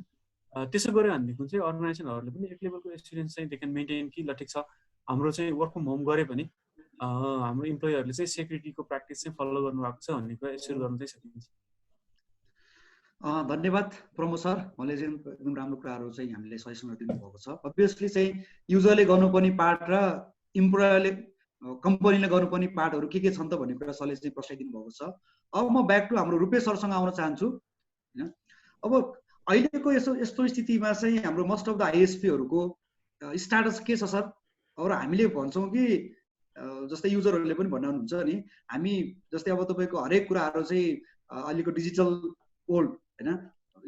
त्यसो गऱ्यो भनेदेखि चाहिँ अर्गनाइजेसनहरूले पनि एक लेभलको एक्सपिरियन्स चाहिँ दे क्यान मेन्टेन कि ल ठिक छ हाम्रो चाहिँ वर्क फ्रम होम गरे पनि हाम्रो इम्प्लोइहरूले चाहिँ सेक्युरिटीको प्र्याक्टिस चाहिँ फलो गर्नुभएको छ भन्ने कुरा एस्योर गर्न चाहिँ सकिन्छ। धन्यवाद प्रमोद सर, मैले चाहिँ एकदम राम्रो कुराहरू चाहिँ हामीले सजेसनहरू दिनुभएको छ। अभियसली चाहिँ युजरले गर्नुपर्ने पार्ट र इम्प्लोयरले कम्पनीले गर्नुपर्ने पार्टहरू के छन् त भन्ने कुरा सरले चाहिँ प्रस्ताइदिनु भएको छ। अब म ब्याक टु हाम्रो रुपेश सरसँग आउन चाहन्छु होइन। अब अहिलेको यस्तो स्थितिमा चाहिँ हाम्रो मोस्ट अफ द ISPहरूको स्ट्याटस के छ सर? और हामीले भन्छौँ कि जस्तै युजरहरूले पनि भन्नुहुन्छ नि, हामी जस्तै अब तपाईँको हरेक कुराहरू चाहिँ अहिलेको डिजिटल वर्ल्ड होइन,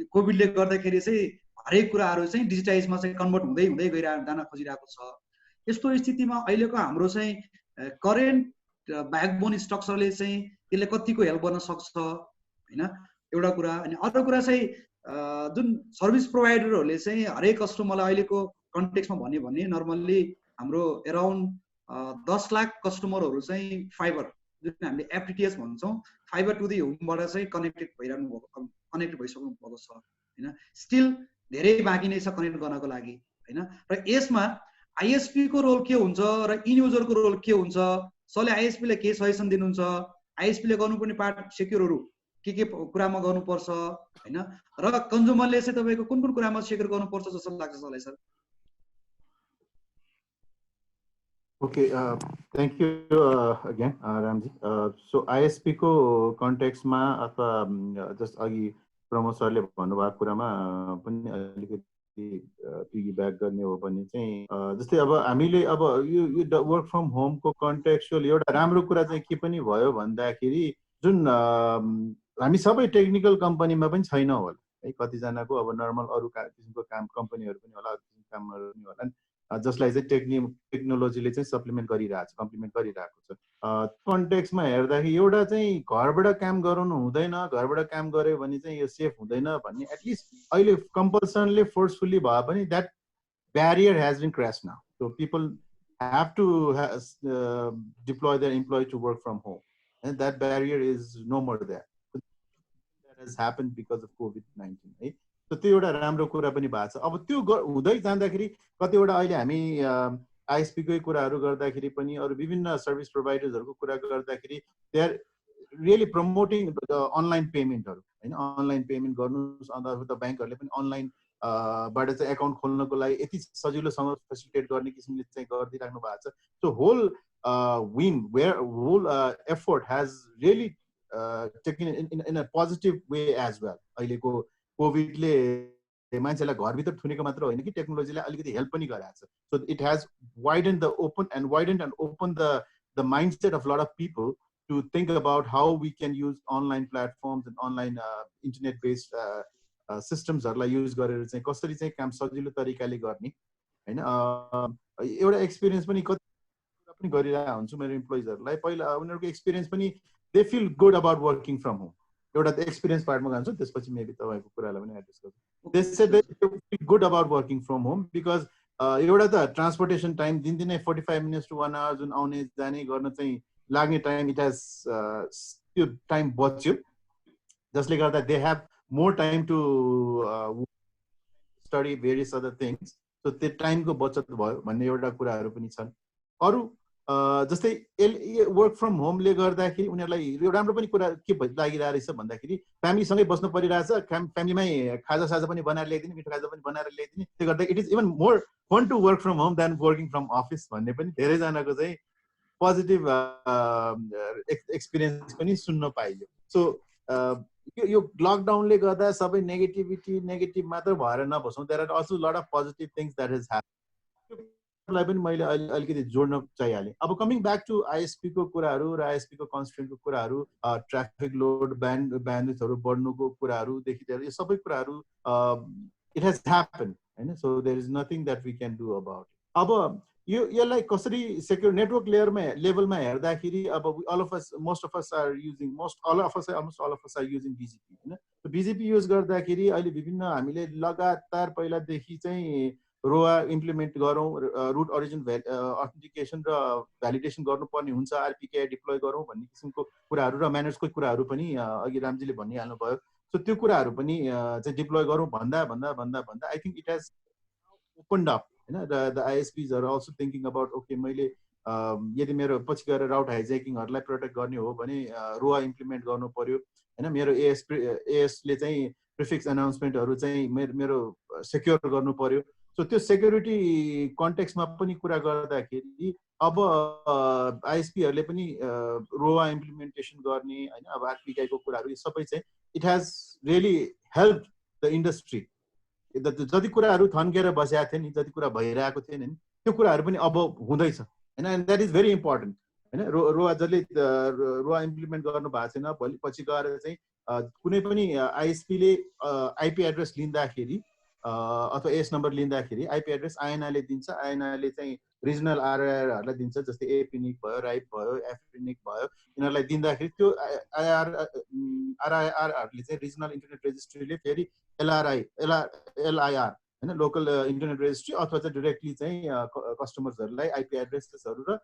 कोभिडले गर्दाखेरि चाहिँ हरेक कुराहरू चाहिँ डिजिटाइजमा चाहिँ कन्भर्ट हुँदै जान खोजिरहेको छ। यस्तो स्थितिमा अहिलेको हाम्रो चाहिँ करेन्ट ब्याकबोन स्ट्रक्चरले चाहिँ त्यसले कतिको हेल्प गर्न सक्छ होइन, एउटा कुरा। अनि अर्को कुरा चाहिँ जुन सर्भिस प्रोभाइडरहरूले चाहिँ हरेक कस्टमरलाई अहिलेको कन्टेक्समा भन्यो भने नर्मल्ली हाम्रो एराउन्ड 10 लाख कस्टमरहरू चाहिँ फाइबर जुन हामीले FTTH भन्छौँ, फाइबर टु दी होमबाट चाहिँ कनेक्टेड भइसक्नु भएको छ होइन। स्टिल धेरै बाँकी नै छ कनेक्ट गर्नको लागि होइन। र यसमा ISP को रोल के हुन्छ र इन युजरको रोल के हुन्छ? सरले ISP लाई के सजेसन दिनुहुन्छ? ISP ले गर्नुपर्ने पार्ट सेक्युरहरू के कुरामा गर्नुपर्छ होइन, र कन्ज्युमरले चाहिँ तपाईँको कुन कुरामा सेक्युर गर्नुपर्छ जस्तो लाग्छ सरलाई sir? Okay, thank you again, Ramji. So ISP को context मा अथवा just अघि प्रमोद सरले भन्नुभएको कुरामा पनि अलिकति पिगी ब्याक गर्ने हो भने चाहिँ जस्तै अब हामीले अब यो वर्क फ्रम होमको कन्टेक्चुअल एउटा राम्रो कुरा चाहिँ के पनि भयो भन्दाखेरि जुन हामी सबै टेक्निकल कम्पनीमा पनि छैनौँ होला है, कतिजनाको अब नर्मल अरू किसिमको काम कम्पनीहरू पनि होला, अरू किसिमको कामहरू पनि होला, जसलाई चाहिँ टेक्नोलोजीले चाहिँ सप्लिमेन्ट गरिरहेको छ, कम्प्लिमेन्ट गरिरहेको छ। कन्टेक्समा हेर्दाखेरि एउटा चाहिँ घरबाट काम गराउनु हुँदैन, घरबाट काम गर्यो भने चाहिँ यो सेफ हुँदैन भन्ने एटलिस्ट अहिले कम्पल्सनले फोर्सफुल्ली भए पनि that barrier has been crash now. So people have to deploy their employee to work from home, and that barrier is no more there. That has happened because of COVID-19, है। So त्यो एउटा राम्रो कुरा पनि भएको छ। अब त्यो हुँदै जाँदाखेरि कतिवटा अहिले हामी आइएसपीकै कुराहरू गर्दाखेरि पनि अरू विभिन्न सर्भिस प्रोभाइडर्सहरूको कुरा गर्दाखेरि they are really promoting online पेमेन्टहरू हैन, अनलाइन पेमेन्ट गर्नुस्, अन्त ब्याङ्कहरूले पनि अनलाइन बाट चाहिँ एकाउन्ट खोल्नको लागि यति सजिलोसँग फेसिलिटेट गर्ने किसिमले चाहिँ गरिदिइराख्नु भएको छ। So whole effort has really taken in a positive way as well. अहिलेको कोभिडले मान्छेलाई घरभित्र थुनेको मात्र होइन कि टेक्नोलोजीलाई अलिकति हेल्प पनि गराएको छ। So it has widen and open the mindset of lot of people to think about how we can use online platforms and online internet based systems हरुलाई युज गरेर चाहिँ कसरी चाहिँ काम सजिलो तरिकाले गर्ने हैन। एउटा एक्सपिरियन्स पनि कति गरिरहेको हुन्छु मेरो इम्प्लोइजहरुलाई। पहिला उनीहरुको एक्सपिरियन्स पनि they feel good about working from home. एउटा त एक्सपिरियन्स पार्टमा जान्छु, त्यसपछि मेबी तपाईको कुरालाई पनि एड्रेस गर्छु। They said they feel good about working from home because एउटा त ट्रान्सपोर्टेसन टाइम दिनदिनै 45 मिनट्स टु 1 आवर जुन आउने जाने गर्न चाहिँ लाग्ने टाइम इट हेज त्यो टाइम बच्यो, जसले गर्दा they have more time to study various other things. So त्यो टाइमको बचत भयो भन्ने एउटा कुराहरू पनि छन्। अरू जस्तै वर्क फ्रम होमले गर्दाखेरि उनीहरूलाई राम्रो पनि कुरा के लागिरहेको रहेछ भन्दाखेरि फ्यामिलीसँगै बस्नु परिरहेछ, फ्यामिलीमै खाजा साजा पनि बनाएर ल्याइदिने, मिठो खाजा पनि बनाएर ल्याइदिने। त्यसले गर्दा it is even more fun to work from home than working from office भन्ने पनि धेरैजनाको चाहिँ पोजिटिभ एक्सपिरियन्स पनि सुन्न पाइयो। सो यो लकडाउनले गर्दा सबै नेगेटिभ मात्र भएर नबसौँ, there are also lot of positive things that has happen पनि मैले अलिकति जोड्न चाहिहालेँ। अब कमिङ ब्याक टु आइएसपी को कुराहरू र आइएसपी को कन्स्ट्रेन्टको कुराहरू, ट्राफिक लोड ब्यान्डविड्थहरू बढ्नुको कुराहरूदेखि लिएर यो सबै कुराहरू इट हेज ह्यापन हैन। So there is nothing that we can do about it. अब यसलाई कसरी सेक्युर नेटवर्क लेभलमा हेर्दाखेरि अब almost all of us are using BGP हैन। बिजिपी युज गर्दाखेरि अहिले विभिन्न हामीले लगातार पहिलादेखि चाहिँ रोआ इम्प्लिमेन्ट गरौँ, रुट ओरिजिन अथेन्टिकेसन र भ्यालिडेसन गर्नुपर्ने हुन्छ, आरपीके डिप्लोय गरौँ भन्ने किसिमको कुराहरू र म्यानेजको कुराहरू पनि अघि रामजीले भनिहाल्नु भयो। सो त्यो कुराहरू पनि चाहिँ डिप्लोय गरौँ भन्दा I think it has opened up हैन। The ISPs are also thinking about okay मैले यदि मेरो पछि गएर राउट हाइजेकिङहरूलाई प्रोटेक्ट गर्ने हो भने रोआ इम्प्लिमेन्ट गर्नु पर्यो हैन। मेरो एएसले चाहिँ प्रिफिक्स एनाउन्समेन्टहरू चाहिँ मेरो सेक्योर गर्नु पर्यो। सो त्यो सेक्युरिटी कन्टेक्समा पनि कुरा गर्दाखेरि अब आइएसपीहरूले पनि रोआ इम्प्लिमेन्टेसन गर्ने हैन, अब आरपीआईको कुराहरू यो सबै चाहिँ it has really help the industry. जति कुराहरू थन्केर बसेका थिए नि, जति कुरा भइरहेको थिएन नि, त्यो कुराहरू पनि अब हुँदैछ हैन। And that is very important हैन। रोआ जसले रोआ इम्प्लिमेन्ट गर्नु भएको छैन, भोलि पछि गएर चाहिँ कुनै पनि आइएसपीले आइपी एड्रेस लिँदाखेरि अथवा एस नम्बर लिँदाखेरि आइपी एड्रेस आइएनआईले दिन्छ, आइएनआईले चाहिँ रिजनल आरआईआरहरूलाई दिन्छ, जस्तै एपिनिक भयो, राइप भयो, एफिनिक भयो, यिनीहरूलाई दिँदाखेरि त्यो आरआईआरहरूले चाहिँ रिजनल इन्टरनेट रेजिस्ट्रीले फेरि एलआइआर हैन, लोकल इन्टरनेट रेजिस्ट्री अथवा चाहिँ डिरेक्टली चाहिँ कस्टमर्सहरूलाई आइपी एड्रेसेसहरू र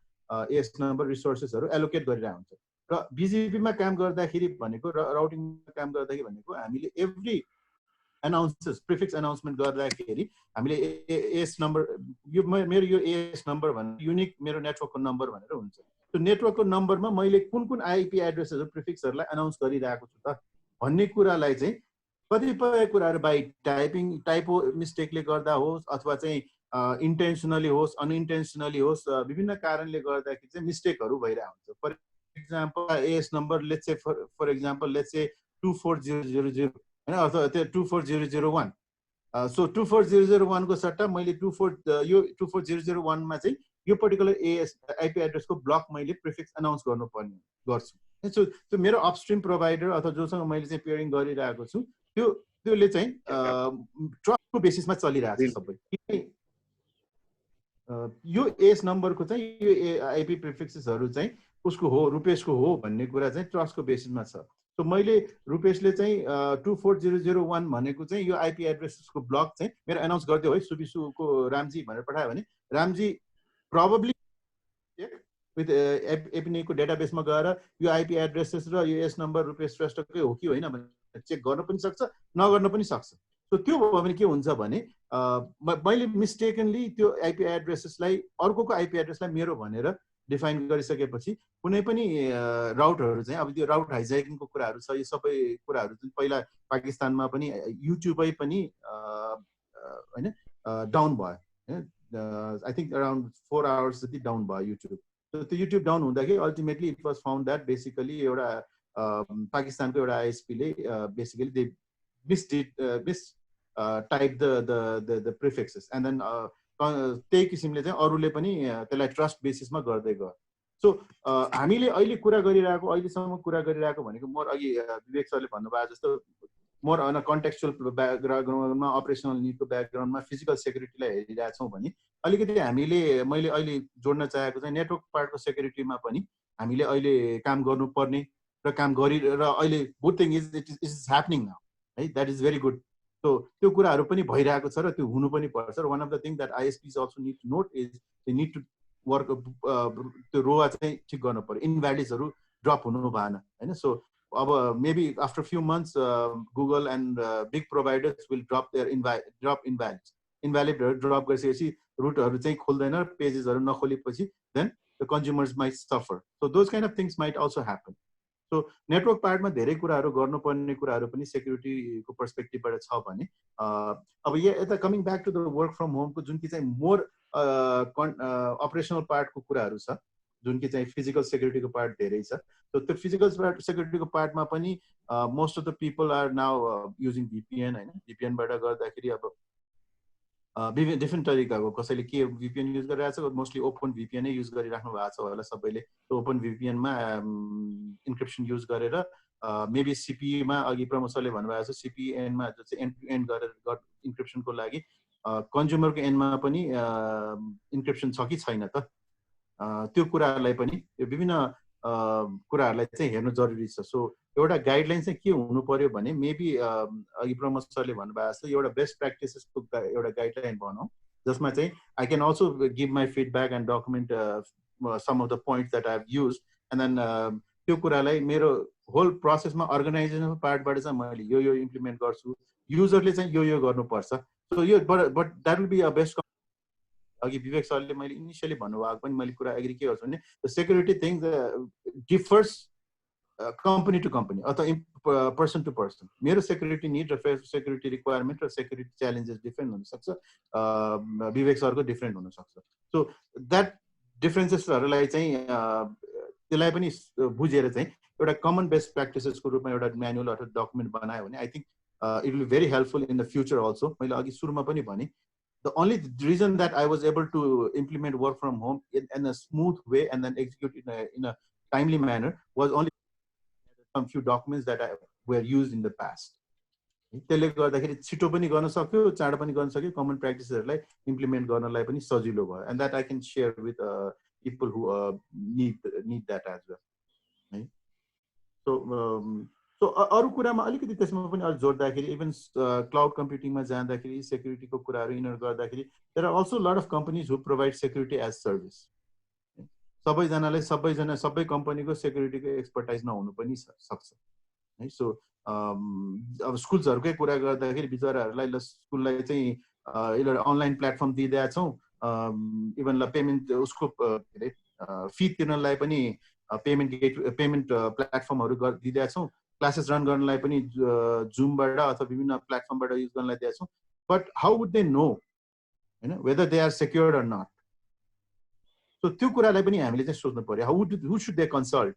एस नम्बर रिसोर्सेसहरू एलोकेट गरिरहेको हुन्छ। र बिजिपीमा काम गर्दाखेरि भनेको र राउटिङमा काम गर्दाखेरि भनेको हामीले एभ्री एनाउन्सेस प्रिफिक्स एनाउन्समेन्ट गर्दाखेरि हामीले एस नम्बर, यो मेरो यो एस नम्बर भनेर युनिक मेरो नेटवर्कको नम्बर भनेर हुन्छ। त्यो नेटवर्कको नम्बरमा मैले कुन आइपी एड्रेसहरू प्रिफिक्सहरूलाई एनाउन्स गरिरहेको छु त भन्ने कुरालाई चाहिँ कतिपय कुराहरू बाई टाइपो मिस्टेकले गर्दा होस् अथवा चाहिँ इन्टेन्सनली होस् अनइन्टेन्सनली होस्, विभिन्न कारणले गर्दाखेरि चाहिँ मिस्टेकहरू भइरहेको हुन्छ। For example AS number let's say for example let's say 24000 हैन अथवा त्यो 24001 सो 24001 को सट्टा मैले 24001 मा चाहिँ यो पर्टिकुलर आइपी एड्रेसको ब्लक मैले प्रिफिक्स अनाउन्स गर्नुपर्ने गर्छु। सो त्यो मेरो अपस्ट्रिम प्रोभाइडर अथवा जोसँग मैले चाहिँ पेयरिङ गरिरहेको छु त्योले चाहिँ ट्रस्टको बेसिसमा चलिरहेको छ सबै। यो एस नम्बरको चाहिँ यो आइपी प्रिफिक्सेसहरू चाहिँ उसको हो, रुपेशको हो भन्ने कुरा चाहिँ ट्रस्टको बेसिसमा छ। सो मैले रुपेशले चाहिँ 24001 भनेको चाहिँ यो आइपी एड्रेसको ब्लक चाहिँ मेरो एनाउन्स गरिदियो है सुबिसुको रामजी भनेर पठायो भने रामजी प्रोबब्ली विथ एपिनेको डेटाबेसमा गएर यो आइपी एड्रेसेस र यो एस नम्बर रुपेश श्रेष्ठकै हो कि होइन भनेर चेक गर्न पनि सक्छ, नगर्न पनि सक्छ। सो त्यो भयो भने के हुन्छ भने मैले मिस्टेकनली त्यो आइपी एड्रेसेसलाई अर्कोको आइपी एड्रेसलाई मेरो भनेर डिफाइन गरिसकेपछि कुनै पनि राउटहरू चाहिँ अब त्यो राउट हाइज्याकिङको कुराहरू छ, यो सबै कुराहरू चाहिँ पहिला पाकिस्तानमा पनि युट्युबै पनि होइन डाउन भयो होइन, आई थिङ्क अराउन्ड 4 आवर्स जति डाउन भयो युट्युब। त्यो युट्युब डाउन हुँदाखेरि ultimately it was found that basically एउटा पाकिस्तानको एउटा आइएसपीले basically they mistype the prefixes and then त्यही किसिमले चाहिँ अरूले पनि त्यसलाई ट्रस्ट बेसिसमा गर्दै गयो। सो हामीले अहिलेसम्म कुरा गरिरहेको भनेको मोर अघि विवेक सरले भन्नुभयो जस्तो मोर अन कन्टेक्चुअल ब्याकग्राउन्डमा अपरेसनल निडको ब्याकग्राउन्डमा फिजिकल सेक्युरिटीलाई हेरिरहेछौँ भने अलिकति मैले अहिले जोड्न चाहेको चाहिँ नेटवर्क पार्टको सेक्युरिटीमा पनि हामीले अहिले काम गर्नुपर्ने र काम र अहिले good thing is it is happening now है, that is very good. So त्यो कुराहरू पनि भइरहेको छ र त्यो हुनु पनि पर्छ। र one of the thing that ISPs also need to note is they need to work त्यो रोवा चाहिँ ठिक गर्नु पर्यो, इनभ्यालिड्सहरू ड्रप हुनु भएन होइन। सो अब maybe after few months Google and big providers will drop their इनभ्यालिडहरू ड्रप गरिसकेपछि रुटहरू चाहिँ खोल्दैन, पेजेसहरू नखोलेपछि then the consumers might suffer. So those kind of things might also happen. So network पार्टमा धेरै कुराहरू गर्नुपर्ने कुराहरू पनि सेक्युरिटीको पर्सपेक्टिभबाट छ भने अब यता coming back to the work from होमको जुन कि चाहिँ मोर अपरेसनल पार्टको कुराहरू छ, जुन कि चाहिँ फिजिकल सेक्युरिटीको पार्ट धेरै छ। सो त्यो फिजिकल सेक्युरिटीको पार्टमा पनि most of the people are now using VPN होइन। भिपिएनबाट गर्दाखेरि अब डिफ्रेन्ट तरिकाको कसैले के भिपिएन युज गरिरहेको छ, मोस्टली ओपन भिपिएनै युज गरिराख्नु भएको छ होला सबैले। ओपन भिपिएनमा इन्क्रिप्सन युज गरेर मेबी सिपिईमा अघि प्रमोद सरले भन्नुभएको छ सिपिएनमा जो चाहिँ एन्ड टु एन्ड गरेर इन्क्रिप्सनको लागि कन्ज्युमरको एन्डमा पनि इन्क्रिप्सन छ कि छैन त, त्यो कुराहरूलाई पनि यो विभिन्न कुराहरूलाई चाहिँ हेर्नु जरुरी छ। सो एउटा गाइडलाइन चाहिँ के हुनु पर्यो भने मेबी अघि प्रमोद सरले भन्नुभएको छ एउटा बेस्ट प्र्याक्टिसेसको एउटा गाइडलाइन बनाऊ जसमा चाहिँ I can also give my feedback and document some of the points that I have use and then त्यो कुरालाई मेरो होल प्रोसेसमा अर्गनाइजेसनल पार्टबाट चाहिँ मैले यो इम्प्लिमेन्ट गर्छु, युजरले चाहिँ यो गर्नुपर्छ। सो यो but that will be a best. अघि विवेक सरले मैले इनिसियली भन्नुभएको पनि मैले कुरा एग्री के गर्छु भने the security thing differs company to company or person to person. मेरो सेक्युरिटी निड र सेक्युरिटी रिक्वायरमेन्ट र सेक्युरिटी च्यालेन्जेस डिफ्रेन्ट हुनसक्छ, विवेक सरको डिफ्रेन्ट हुनसक्छ। सो द्याट डिफ्रेन्सेसहरूलाई चाहिँ त्यसलाई पनि बुझेर चाहिँ एउटा कमन बेस्ट प्र्याक्टिसेसको रूपमा एउटा म्यानुअल अथवा डकुमेन्ट बनायो भने I think it will very helpful in the future also. मैले अघि सुरुमा पनि भने the only reason that I was able to implement work from home in a smooth way and then execute in a timely manner was only some few documents that were used in the past. त्यसले गर्दाखेरि छिटो पनि गर्न सक्यो, चाँडो पनि गर्न सक्यो, कमन प्र्याक्टिसहरूलाई इम्प्लिमेन्ट गर्नलाई पनि सजिलो भयो and that I can share with people who need that as well है। सो अरू कुरामा अलिकति त्यसमा पनि अझ जोड्दाखेरि इभन क्लाउड कम्प्युटिङमा जाँदाखेरि सेक्युरिटीको कुराहरू यिनीहरू गर्दाखेरि there are also lot of companies who provide security as service. सबै कम्पनीको सेक्युरिटीको एक्सपर्टाइज नहुनु पनि सक्छ है। सो अब स्कुल्सहरूकै कुरा गर्दाखेरि बिचराहरूलाई ल स्कुललाई चाहिँ एउटा अनलाइन प्लेटफर्म दिइदिएका छौँ, इभन ल पेमेन्ट उसको के अरे फी तिर्नलाई पनि पेमेन्ट प्लेटफर्महरू दिइदिएका छौँ, क्लासेस रन गर्नलाई पनि जुमबाट अथवा विभिन्न प्लेटफर्मबाट युज गर्नलाई दिएका छौँ। But how would they know होइन whether they are secured or not. So त्यो कुरालाई पनि हामीले चाहिँ सोच्नु पर्यो, हु सुड दे कन्सल्ट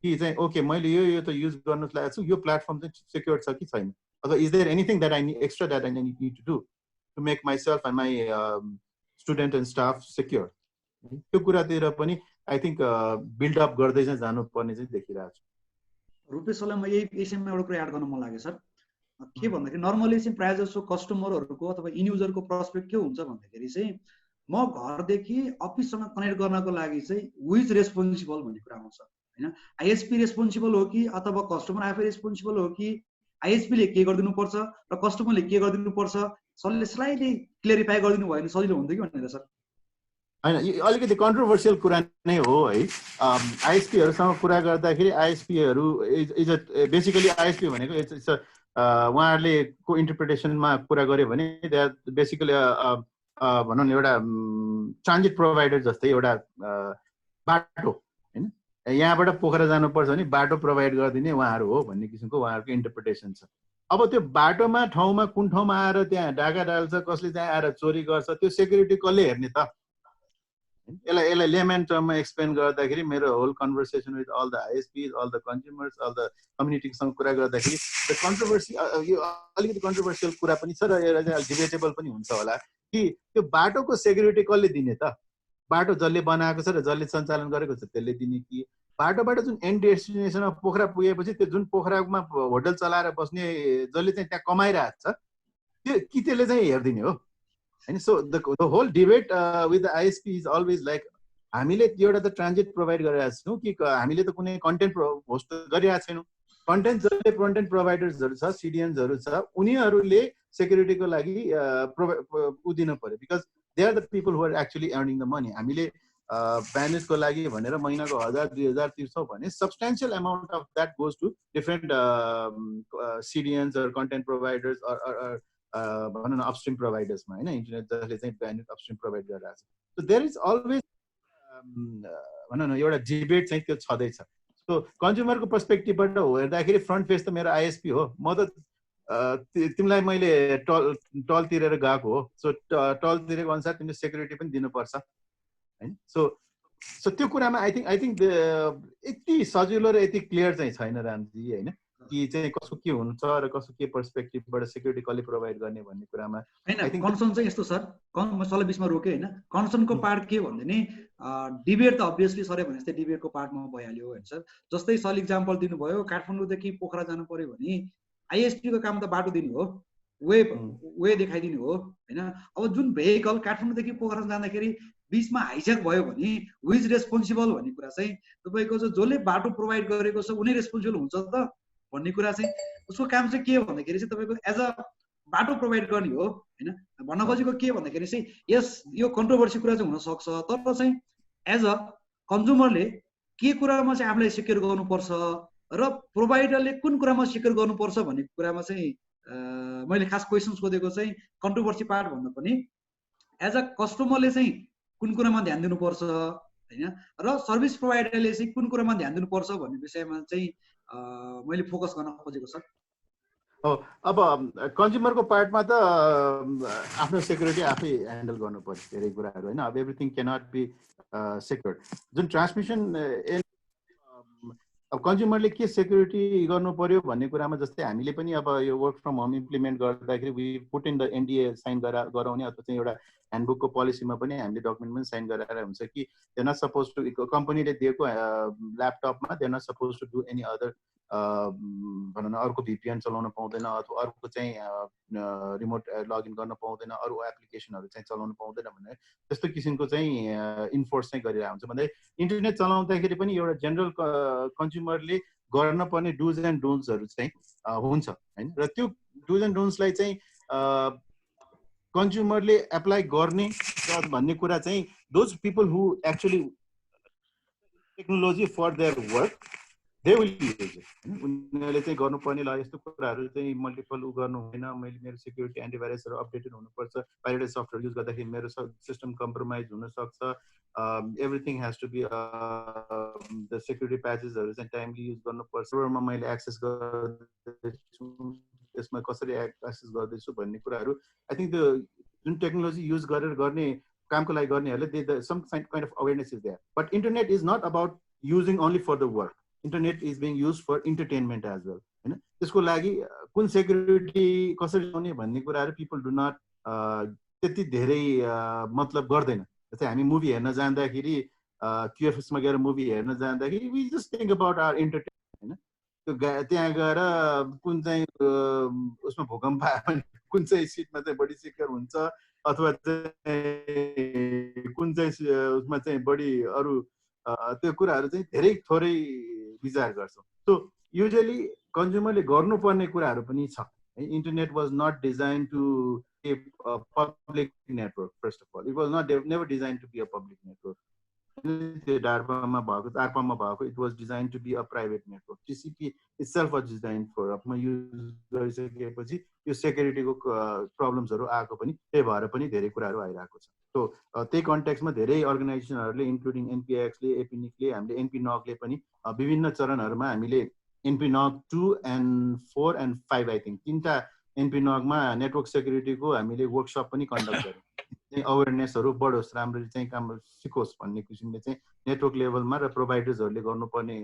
कि चाहिँ ओके मैले यो त युज गर्न लागेको छु, यो प्लेटफर्म चाहिँ सेक्योर्ड छ कि छैन। अथवा is there anything that I need extra that I need to do to make myself and my student and staff secure, त्यो कुरातिर पनि आई थिङ्क बिल्डअप गर्दै चाहिँ जानुपर्ने चाहिँ देखिरहेको छु। रुपेशलाई म यही विषयमा एउटा कुरा एड गर्न मन लाग्यो सर। के भन्दाखेरि नर्मली चाहिँ प्रायः जसो कस्टमरहरूको अथवा इन युजरको पर्सपेक्ट के हुन्छ भन्दाखेरि चाहिँ म घरदेखि अफिससँग कनेक्ट गर्नको लागि चाहिँ हु इज रेस्पोन्सिबल भन्ने कुरा आउँछ होइन। आइएसपी रेस्पोन्सिबल हो कि अथवा कस्टमर आफै रेस्पोन्सिबल हो कि आइएसपीले के गरिदिनु पर्छ र कस्टमरले के गरिदिनु पर्छ, सरले स्लाइटली क्लियरिफाई गरिदिनु भयो भने सजिलो हुन्थ्यो कि भनेर सर। होइन, यो अलिकति कन्ट्रोभर्सियल कुरा नै हो है। आइएसपीहरूसँग कुरा गर्दाखेरि आइएसपीहरू इज अ बेसिकली आइएसपी भनेको इट्स उहाँहरूले को इन्टरप्रिटेसनमा कुरा गऱ्यो भने दे आर बेसिकली भनौँ न एउटा ट्रान्जिट प्रोभाइडर जस्तै एउटा बाटो होइन, यहाँबाट पोखरा जानुपर्छ भने बाटो प्रोभाइड गरिदिने उहाँहरू हो भन्ने किसिमको उहाँहरूको इन्टरप्रिटेसन छ। अब त्यो बाटोमा ठाउँमा कुन ठाउँमा आएर त्यहाँ डाका डाल्छ, कसले त्यहाँ आएर चोरी गर्छ, त्यो सेक्युरिटी कसले हेर्ने त? यसलाई लेमन टर्ममा एक्सप्लेन गर्दाखेरि मेरो whole conversation with all the ISPs, all the consumers, all the कम्युनिटीसँग कुरा गर्दाखेरि त्यो कन्ट्रोभर्सी यो अलिकति कन्ट्रोभर्सियल कुरा पनि छ र एउटा चाहिँ डिबेटेबल पनि हुन्छ होला कि त्यो बाटोको सेक्युरिटी कसले दिने त? बाटो जसले बनाएको छ र जसले सञ्चालन गरेको छ त्यसले दिने कि बाटोबाट जुन एन्ड डेस्टिनेसनमा पोखरा पुगेपछि त्यो जुन पोखरामा होटल चलाएर बस्ने जसले चाहिँ त्यहाँ कमाइरहेको छ त्यो कि त्यसले चाहिँ हेरिदिने हो होइन? So the whole debate with the ISP is always like हामीले एउटा त ट्रान्जिट प्रोभाइड गरिरहेको छौँ कि हामीले त कुनै कन्टेन्ट होस्ट गरिरहेको छैनौँ। कन्टेन्ट जसले कन्टेन्ट प्रोभाइडर्सहरू छ, सिडिएन्सहरू छ, उनीहरूले सेक्युरिटीको लागि उ दिनु पऱ्यो because they are the people who are actually earning the money. हामीले ब्यान्डविड्थको लागि भनेर महिनाको 1000-2000 तिर्छौँ भने substantial amount of that goes to different CDNs or content providers भनौँ न अपस्ट्रिम प्रोभाइडर्समा होइन, इन्टरनेट जसले चाहिँ ब्यान्डविड्थ अपस्ट्रिम प्रोभाइड गरिरहेको छ। सो देयर इज अलवेज भनौँ न एउटा डिबेट चाहिँ त्यो छँदैछ। सो कन्ज्युमरको पर्सपेक्टिभबाट हेर्दाखेरि फ्रन्ट फेस त मेरो आइएसपी हो, म त तिमीलाई मैले टल तिरेर गएको हो, सो टल तिरेको अनुसार तिमीले सेक्युरिटी पनि दिनुपर्छ होइन। सो त्यो कुरामा आई थिङ्क यति सजिलो र यति क्लियर चाहिँ छैन रामजी होइन कि चाहिँ कसको के हुन्छ र कसको के पर्सपेक्टिभबाट सेक्युरिटी कसले प्रोभाइड गर्ने भन्ने कुरामा होइन। कन्सर्न चाहिँ यस्तो सर, म सल्लाह बिचमा रोकेँ होइन, कन्सर्नको पार्ट के भन्दा नि डिबेट त अभियसली सरले भने जस्तै डिबेटको पार्टमा भइहाल्यो होइन सर। जस्तै सर इक्जाम्पल दिनुभयो, काठमाडौँदेखि पोखरा जानु पर्यो भने आइएसपीको काम त बाटो दिनु हो, वे देखाइदिनु हो होइन। अब जुन भेहिकल काठमाडौँदेखि पोखरा जाँदाखेरि बिचमा हाइज्याक भयो भने हु इज रेस्पोन्सिबल भन्ने कुरा चाहिँ तपाईँको जसले बाटो प्रोभाइड गरेको छ उनी रेस्पोन्सिबल हुन्छ त भन्ने कुरा चाहिँ उसको काम चाहिँ के भन्दाखेरि चाहिँ तपाईँको एज अ बाटो प्रोभाइड गर्ने हो होइन। भन्न खोजेको के भन्दाखेरि चाहिँ यस यो कन्ट्रोभर्सी कुरा चाहिँ हुनसक्छ, तर चाहिँ एज अ कन्ज्युमरले के कुरामा चाहिँ आफूलाई सेक्योर गर्नुपर्छ र प्रोभाइडरले कुन कुरामा सेक्योर गर्नुपर्छ भन्ने कुरामा चाहिँ मैले खास क्वेसन्स सोधेको चाहिँ कन्ट्रोभर्सी पार्ट भन्दा पनि एज अ कस्टमरले चाहिँ कुन कुरामा ध्यान दिनुपर्छ होइन र सर्भिस प्रोभाइडरले चाहिँ कुन कुरामा ध्यान दिनुपर्छ भन्ने विषयमा चाहिँ मैले फोकस गर्न खोजेको छ। अब कन्ज्युमरको पार्टमा त आफ्नो सेक्युरिटी आफै ह्यान्डल गर्नु पर्यो धेरै कुराहरू होइन। अब एभ्रिथिङ क्यानट बी सेक्योर्ड। जुन ट्रान्समिसन अब कन्ज्युमरले के सेक्युरिटी गर्नु पर्यो भन्ने कुरामा जस्तै हामीले पनि अब यो वर्क फ्रम होम इम्प्लिमेन्ट गर्दाखेरि we put in the NDA sign गराउने अथवा चाहिँ एउटा ह्यान्डबुकको पोलिसीमा पनि हामीले डकुमेन्ट पनि साइन गराएर हुन्छ कि दे नट सपोज टु कम्पनीले दिएको ल्यापटपमा they not suppose to do any other भनौँ न अर्को भिपिएन चलाउन पाउँदैन अथवा अर्को चाहिँ रिमोट लगइन गर्न पाउँदैन, अरू एप्लिकेसनहरू चाहिँ चलाउनु पाउँदैन भनेर त्यस्तो किसिमको चाहिँ इन्फोर्स चाहिँ गरिरहेको हुन्छ। भन्दै इन्टरनेट चलाउँदाखेरि पनि एउटा जेनरल कन्ज्युमरले गर्न पर्ने डुज एन्ड डोन्ट्सहरू चाहिँ हुन्छ होइन। र त्यो डुज एन्ड डोन्ट्सलाई चाहिँ कन्ज्युमरले एप्लाई गर्ने भन्ने कुरा चाहिँ those people who actually technology for their work they will use it. उनीहरूले चाहिँ गर्नुपर्ने ल यस्तो कुराहरू चाहिँ मल्टिपल उ गर्नु हुँदैन, मैले मेरो सेक्युरिटी एन्टिभाइरसहरू अपडेटेड हुनुपर्छ, पाइरेटेड सफ्टवेयर युज गर्दाखेरि मेरो सिस्टम कम्प्रोमाइज हुनसक्छ, everything has to be the security प्याचेसहरू चाहिँ टाइमली युज गर्नुपर्छ, सर्भरमा मैले एक्सेस गर्दैछु त्यसमा कसरी एक्सेस गर्दैछु भन्ने कुराहरू आई थिङ्क त्यो जुन टेक्नोलोजी युज गरेर गर्ने कामको लागि गर्नेहरूले some kind of awareness is there. But internet is not about using only for the work. Internet is being use for entertainment as well होइन। त्यसको लागि कुन सेक्युरिटी कसरी ल्याउने भन्ने कुराहरू पिपल डु नट त्यति धेरै मतलब गर्दैन। जस्तै हामी मुभी हेर्न जाँदाखेरि QFX मा गएर मुभी हेर्न जाँदाखेरि we just think about our entertainment होइन। त्यो त्यहाँ गएर कुन चाहिँ उसमा भूकम्प आयो भने कुन चाहिँ सिटमा चाहिँ बढी सिक्योर हुन्छ अथवा चाहिँ कुन चाहिँ उसमा चाहिँ बढी अरू त्यो कुराहरू चाहिँ धेरै थोरै विचार गर्छौँ। सो युजली कन्ज्युमरले गर्नुपर्ने कुराहरू पनि छ। Internet was not design to a public network. First of all it was not never design to be a public network. त्यो डार्पामा भएको आरपामा भएको it was design to be a private network. TCP itself was design for अपमा use गरिसकेपछि यो सेक्युरिटीको प्रब्लम्सहरू आएको पनि त्यही भएर पनि धेरै कुराहरू आइरहेको छ। सो त्यही कन्टेक्स्टमा धेरै अर्गनाइजेसनहरूले इन्क्लुडिङ NPIX ले एपिनिकले हामीले NPNOG ले पनि विभिन्न चरणहरूमा हामीले NPNOG 2 and 4 and 5 I think 3टा NPNOG मा नेटवर्क सेक्युरिटीको हामीले वर्कसप पनि कन्डक्ट गऱ्यौँ। अवेरनेसहरू बढोस्, राम्ररी चाहिँ काम सिकोस् भन्ने किसिमले चाहिँ नेटवर्क लेभलमा र प्रोभाइडर्सहरूले गर्नुपर्ने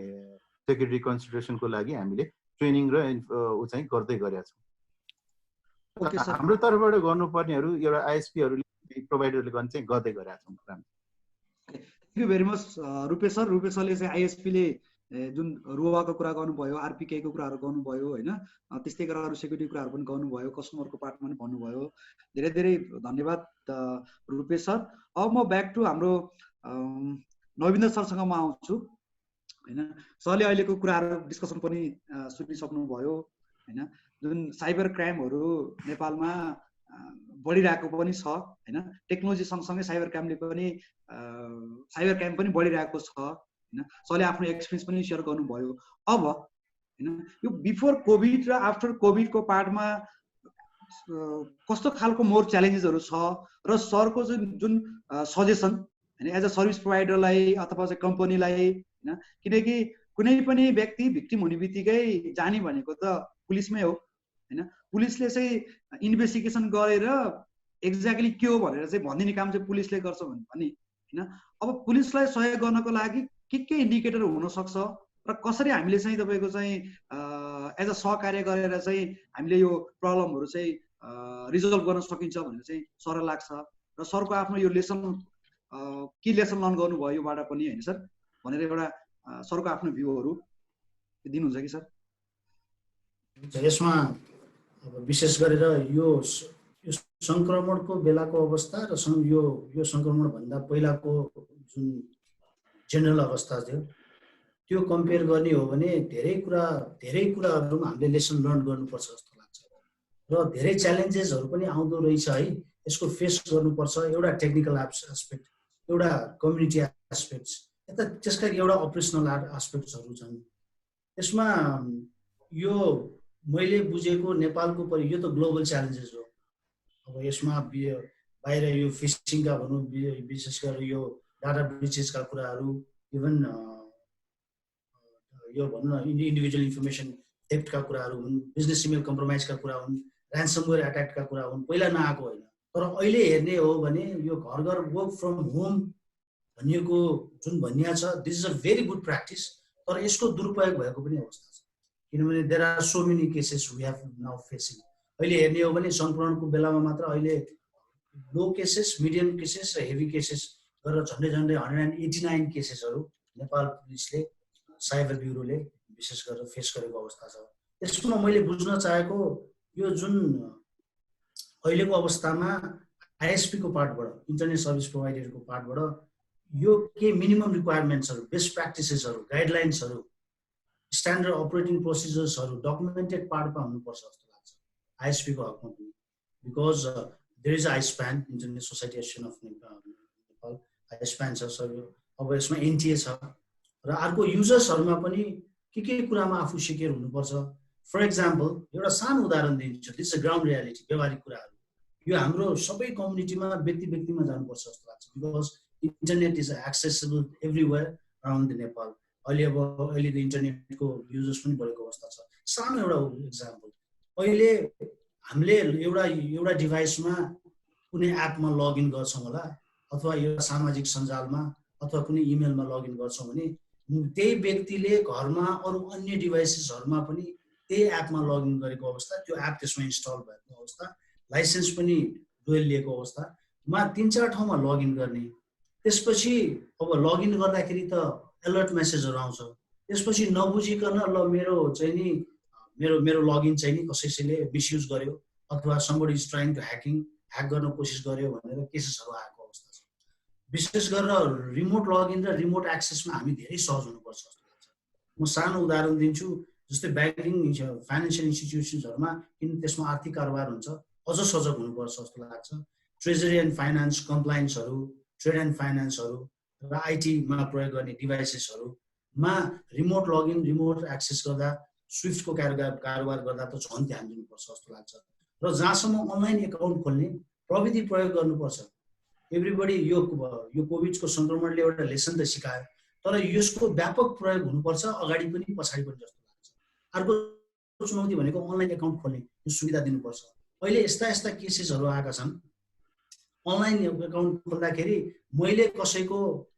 सेक्युरिटी कन्सिडरेसनको लागि हामीले ट्रेनिङ र चाहिँ गर्दै गरेका छौँ। हाम्रो तर्फबाट गर्नुपर्नेहरू एउटा ISPहरूले प्रोभाइडरले गर्ने चाहिँ गर्दै गरेका छौँ। Thank you very much Rupesh sir. Rupesh सरले चाहिँ ISPले जुन रुवाको कुरा गर्नुभयो, RPK को कुराहरू गर्नुभयो होइन, त्यस्तै गरेर अरू सेक्युरिटी कुराहरू पनि गर्नुभयो, कस्टमरको पार्टमा पनि भन्नुभयो। धेरै धेरै धन्यवाद रुपेश सर। अब म ब्याक टु हाम्रो नविन्द्र सरसँग म आउँछु होइन। सरले अहिलेको कुराहरू डिस्कसन पनि सुनिसक्नुभयो होइन। जुन साइबर क्राइमहरू नेपालमा बढिरहेको पनि छ होइन। टेक्नोलोजी सँगसँगै साइबर क्राइम पनि बढिरहेको छ होइन। सरले आफ्नो एक्सपिरियन्स पनि सेयर गर्नुभयो। अब होइन यो बिफोर कोभिड र आफ्टर कोभिडको पार्टमा कस्तो खालको मोर च्यालेन्जेसहरू छ र सरको जुन सजेसन होइन एज अ सर्भिस प्रोभाइडरलाई अथवा चाहिँ कम्पनीलाई होइन, किनकि कुनै पनि व्यक्ति भिक्टिम हुने बित्तिकै जाने भनेको त पुलिसमै हो होइन। पुलिसले चाहिँ इन्भेस्टिगेसन गरेर एक्ज्याक्टली के हो भनेर चाहिँ भनिदिने काम चाहिँ पुलिसले गर्छ भने होइन। अब पुलिसलाई सहयोग गर्नको लागि के इन्डिकेटर हुनसक्छ र कसरी हामीले चाहिँ तपाईँको चाहिँ एज अ सहकार्य गरेर चाहिँ हामीले यो प्रब्लमहरू चाहिँ रिजल्भ गर्न सकिन्छ भनेर चाहिँ सरलाई लाग्छ र सरको आफ्नो यो लेसन के लेसन लर्न गर्नुभयो योबाट पनि होइन सर भनेर एउटा सरको आफ्नो भ्यूहरू दिनुहुन्छ कि सर? यसमा अब विशेष गरेर यो संक्रमणको बेलाको अवस्था र यो संक्रमण भन्दा पहिलाको जुन जेनरल अवस्था थियो त्यो कम्पेयर गर्ने हो भने धेरै कुराहरूमा हामीले लेसन लर्न गर्नुपर्छ जस्तो लाग्छ र धेरै च्यालेन्जेसहरू पनि आउँदो रहेछ है। यसको फेस गर्नुपर्छ। एउटा टेक्निकल एस्पेक्ट, एउटा कम्युनिटी एस्पेक्ट्स, यता त्यसका एउटा अपरेसनल एस्पेक्ट्सहरू छन्। यसमा यो मैले बुझेको नेपालको यो त ग्लोबल च्यालेन्जेस हो। अब यसमा बाहिर यो फिसिङका भनौँ, विशेष गरेर यो डाटा ब्रिचेसका कुराहरू, इभन यो भनौँ न इन्डिभिजुअल इन्फर्मेसन थेफ्टका कुराहरू हुन्, बिजनेस इमेल कम्प्रोमाइजका कुरा हुन्, ऱ्यान्समवेयर एट्याकका कुरा हुन्, पहिला नआएको होइन। तर अहिले हेर्ने हो भने यो घर घर वर्क फ्रम होम भनिएको जुन भनिया छ, this is a very good practice. तर यसको दुरुपयोग भएको पनि अवस्था छ, किनभने there are so many cases we have now facing. अहिले हेर्ने हो भने संक्रमणको बेलामा मात्र अहिले लो केसेस, मिडियम केसेस र हेभी केसेस गरेर झन्डै 189 केसेसहरू नेपाल पुलिसले साइबर ब्युरोले विशेष गरेर फेस गरेको अवस्था छ। यसमा मैले बुझ्न चाहेको यो जुन अहिलेको अवस्थामा ISP को पार्टबाट, इन्टरनेट सर्भिस प्रोभाइडरको पार्टबाट यो के मिनिमम रिक्वायरमेन्ट्सहरू, बेस्ट प्र्याक्टिसेसहरू, गाइडलाइन्सहरू, स्ट्यान्डर्ड अपरेटिङ प्रोसिजर्सहरू डकुमेन्टेड पार्टमा हुनुपर्छ जस्तो लाग्छ ISP को हकमा पनि। Because there is ISPAN, internet society association of Nepal, ISPAN छ सर। अब यसमा NTA छ र अर्को युजर्सहरूमा पनि के कुरामा आफू सिकेर हुनुपर्छ। फर एक्जाम्पल एउटा सानो उदाहरण दिन्छु, दिस इज ग्राउन्ड रियालिटी, व्यवहारिक कुराहरू। यो हाम्रो सबै कम्युनिटीमा व्यक्तिमा जानुपर्छ जस्तो लाग्छ। Because internet is accessible everywhere around the Nepal. अहिले त इन्टरनेटको युजर्स पनि बढेको अवस्था छ। सानो एउटा इक्जाम्पल, अहिले हामीले एउटा डिभाइसमा कुनै एपमा लगइन गर्छौँ होला, अथवा एउटा सामाजिक सञ्जालमा अथवा कुनै इमेलमा लगइन गर्छौँ भने त्यही व्यक्तिले घरमा अरू अन्य डिभाइसेसहरूमा पनि त्यही एपमा लगइन गरेको अवस्था, त्यो एप त्यसमा इन्स्टल भएको अवस्था, लाइसेन्स पनि डुवेल लिएको अवस्थामा 3-4 ठाउँमा लगइन गर्ने। त्यसपछि अब लगइन गर्दाखेरि त अलर्ट मेसेजहरू आउँछ, त्यसपछि नबुझिकन ल मेरो चाहिँ नि मेरो लगइन चाहिँ नि कसैले मिसयुज गर्यो अथवा somebody is trying to hack गर्न कोसिस गर्यो भनेर केसेसहरू आएको अवस्था छ। विशेष गरेर रिमोट लगइन र रिमोट एक्सेसमा हामी धेरै सहज हुनुपर्छ जस्तो लाग्छ। म सानो उदाहरण दिन्छु, जस्तै ब्याङ्किङ फाइनेन्सियल इन्स्टिट्युसन्सहरूमा किन त्यसमा आर्थिक कारोबार हुन्छ, अझ सजग हुनुपर्छ जस्तो लाग्छ। ट्रेजरी एन्ड फाइनान्स कम्प्लायन्सहरू, ट्रेड एन्ड फाइनान्सहरू र आइटीमा प्रयोग गर्ने डिभाइसेसहरूमा रिमोट लगइन रिमोट एक्सेस गर्दा स्विफ्टको कारोबार गर्दा त झन् ध्यान दिनुपर्छ जस्तो लाग्छ। र जहाँसम्म अनलाइन एकाउन्ट खोल्ने प्रविधि प्रयोग गर्नुपर्छ। एभ्रिबडी यो कोभिडको सङ्क्रमणले एउटा लेसन त सिकायो, तर यसको व्यापक प्रयोग हुनुपर्छ, अगाडि पनि पछाडि पनि जस्तो लाग्छ। अर्को चुनौती भनेको अनलाइन एकाउन्ट खोल्ने यो सुविधा दिनुपर्छ। अहिले यस्ता केसेसहरू आएका छन्, अनलाइन एकाउन्ट खोल्दाखेरि मैले कसैको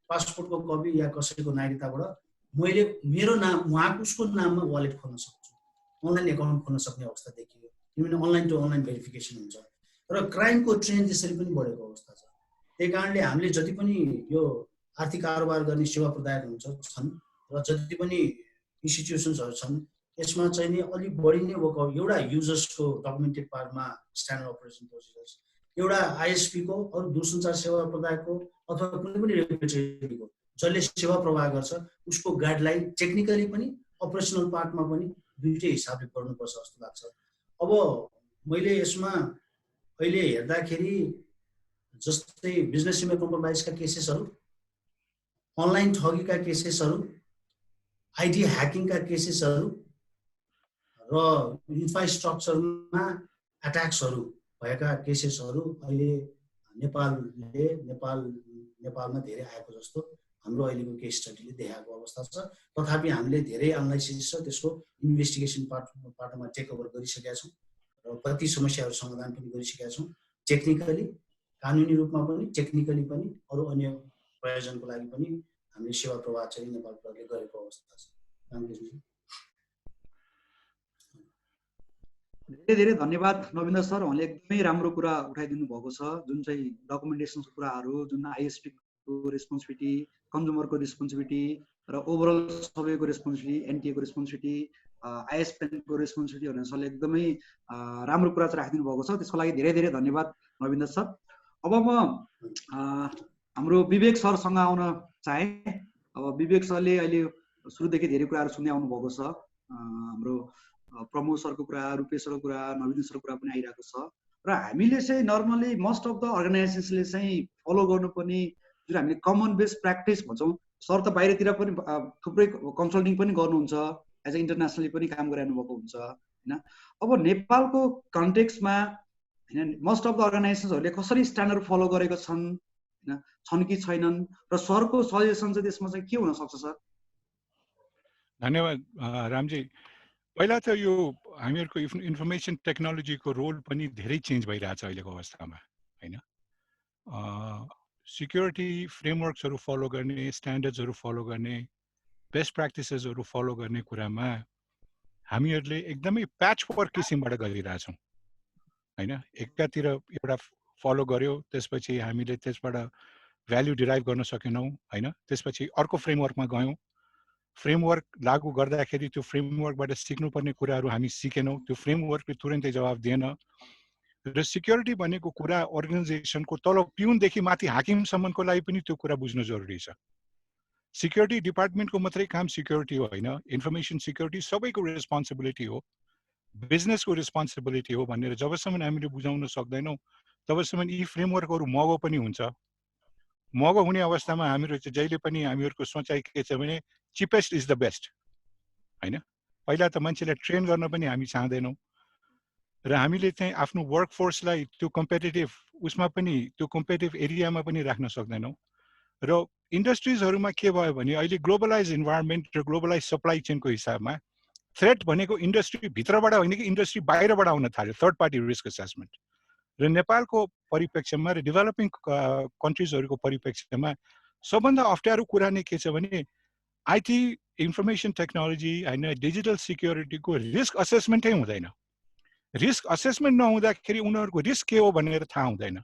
पासपोर्टको कपी या कसैको नागरिकताबाट मैले मेरो नाम उसको नाममा वालेट खोल्न सक्छु, अनलाइन एकाउन्ट खोल्न सक्ने अवस्था देखियो, किनभने अनलाइन टु अनलाइन भेरिफिकेसन हुन्छ। र क्राइमको ट्रेन्ड त्यसरी पनि बढेको अवस्था छ। त्यही कारणले हामीले जति पनि यो आर्थिक कारोबार गर्ने सेवा प्रदायक छन् र जति पनि इन्स्टिट्युसन्सहरू छन्, यसमा चाहिँ नि अलिक बढी नै वर्कआउट, एउटा युजर्सको डकुमेन्टेड पार्टमा स्ट्यान्डर्ड अपरेसन प्रोसिजर्स, एउटा आइएसपीको अरू दूरसञ्चार सेवा प्रदायकको अथवा कुनै पनि रेगुलेटरीको जसले सेवा प्रवाह गर्छ उसको गाइडलाइन टेक्निकली पनि अपरेसनल पार्टमा पनि दुईटै हिसाबले गर्नुपर्छ जस्तो लाग्छ। अब मैले यसमा अहिले हेर्दाखेरि जस्तै बिजनेस इमेज कम्प्रोमाइजका केसेसहरू, अनलाइन ठगीका केसेसहरू, आइटी ह्याकिङका केसेसहरू र इन्फ्रास्ट्रक्चरमा एट्याक्सहरू भएका केसेसहरू अहिले नेपालमा धेरै आएको जस्तो हाम्रो अहिलेको केस स्टडीले देखाएको अवस्था छ। तथापि हामीले धेरै एनालाइसिस र त्यसको इन्भेस्टिगेसन पार्टमा टेक ओभर गरिसकेका छौँ र कति समस्याहरू समाधान पनि गरिसकेका छौँ, टेक्निकली कानुनी रूपमा पनि टेक्निकली पनि अरू अन्य प्रयोजनको लागि पनि हामीले सेवा प्रवाह चाहिँ नेपाल प्रहरीले गरेको अवस्था छ। धेरै धेरै धन्यवाद नवीन्द्र सर, उहाँले एकदमै राम्रो कुरा उठाइदिनु भएको छ, जुन चाहिँ डकुमेन्टेसनको कुराहरू, जुन आइएसपीको रेस्पोन्सिबिलिटी, कन्ज्युमरको रेस्पोन्सिबिलिटी र ओभरअल सबैको रेस्पोन्सिबिलिटी, एनटिएको रेस्पोन्सिबिलिटी, आइएसपीको रेस्पोन्सिबिलिटी भनेर सरले एकदमै राम्रो कुरा चाहिँ राखिदिनु भएको छ। त्यसको लागि धेरै धेरै धन्यवाद नवीन्द्र सर। अब म हाम्रो विवेक सरसँग आउन चाहे। अब विवेक सरले अहिले सुरुदेखि धेरै कुराहरू सुन्दै आउनु भएको छ, हाम्रो प्रमोद सरको कुरा, रूपेश सरको कुरा, नवीन सरको कुरा पनि आइरहेको छ। र हामीले चाहिँ नर्मली मोस्ट अफ द अर्गनाइजेसन्सले चाहिँ फलो गर्नुपर्ने जुन हामीले कमन बेस्ट प्र्याक्टिस भन्छौँ, सर त बाहिरतिर पनि थुप्रै कन्सल्टिङ पनि गर्नुहुन्छ, एज अ इन्टरनेसनली पनि काम गरिरहनु भएको हुन्छ होइन। अब नेपालको कन्टेक्स्टमा होइन मोस्ट अफ द अर्गनाइजेसन्सहरूले कसरी स्ट्यान्डर्ड फलो गरेको छन् कि छैनन्, र सरको सजेसन चाहिँ त्यसमा चाहिँ के हुनसक्छ सर? धन्यवाद रामजी। पहिला त यो हामीहरूको इन्फर्मेसन टेक्नोलोजीको रोल पनि धेरै चेन्ज भइरहेछ अहिलेको अवस्थामा होइन। सिक्युरिटी फ्रेमवर्क्सहरू फलो गर्ने, स्ट्यान्डर्ड्सहरू फलो गर्ने, बेस्ट प्र्याक्टिसेसहरू फलो गर्ने कुरामा हामीहरूले एकदमै प्याचवर्क किसिमबाट गरिरहेछौँ होइन। एकातिर एउटा फलो गर्यो, त्यसपछि हामीले त्यसबाट भ्याल्यु डिराइभ गर्न सकेनौँ होइन, त्यसपछि अर्को फ्रेमवर्कमा गयौँ, फ्रेमवर्क लागू गर्दाखेरि त्यो फ्रेमवर्कबाट सिक्नुपर्ने कुराहरू हामी सिकेनौँ, त्यो फ्रेमवर्कले तुरन्तै जवाब दिएन। र सिक्युरिटी भनेको कुरा अर्गनाइजेसनको तल पिउनदेखि माथि हाकिमसम्मको लागि पनि त्यो कुरा बुझ्नु जरुरी छ। सिक्युरिटी डिपार्टमेन्टको मात्रै काम सिक्युरिटी हो होइन, इन्फर्मेसन सिक्युरिटी सबैको रेस्पोन्सिबिलिटी हो, बिजनेसको रेस्पोन्सिबिलिटी हो भनेर जबसम्म हामीले बुझाउन सक्दैनौँ तबसम्म यी फ्रेमवर्कहरू महँगो पनि हुन्छ। महँगो हुने अवस्थामा हामीहरू चाहिँ जहिले पनि हामीहरूको सोचाइ के छ भने चिपेस्ट इज द बेस्ट होइन। पहिला त मान्छेलाई ट्रेन गर्न पनि हामी चाहँदैनौँ र हामीले चाहिँ आफ्नो वर्कफोर्सलाई त्यो कम्पिटेटिभ उसमा पनि त्यो कम्पिटेटिभ एरियामा पनि राख्न सक्दैनौँ। र इन्डस्ट्रिजहरूमा के भयो भने अहिले ग्लोबलाइज इन्भाइरोमेन्ट र ग्लोबलाइज सप्लाई चेनको हिसाबमा थ्रेट भनेको इन्डस्ट्री भित्रबाट होइन कि इन्डस्ट्री बाहिरबाट आउन थाल्यो, थर्ड पार्टी रिस्क एसेसमेन्ट। र नेपालको परिप्रेक्ष्यमा र डेभलपिङ कन्ट्रिजहरूको परिप्रेक्ष्यमा सबभन्दा अप्ठ्यारो कुरा नै के छ भने आइटी इन्फर्मेसन टेक्नोलोजी होइन डिजिटल सिक्योरिटीको रिस्क असेसमेन्टै हुँदैन। रिस्क असेसमेन्ट नहुँदाखेरि उनीहरूको रिस्क के हो भनेर थाहा हुँदैन।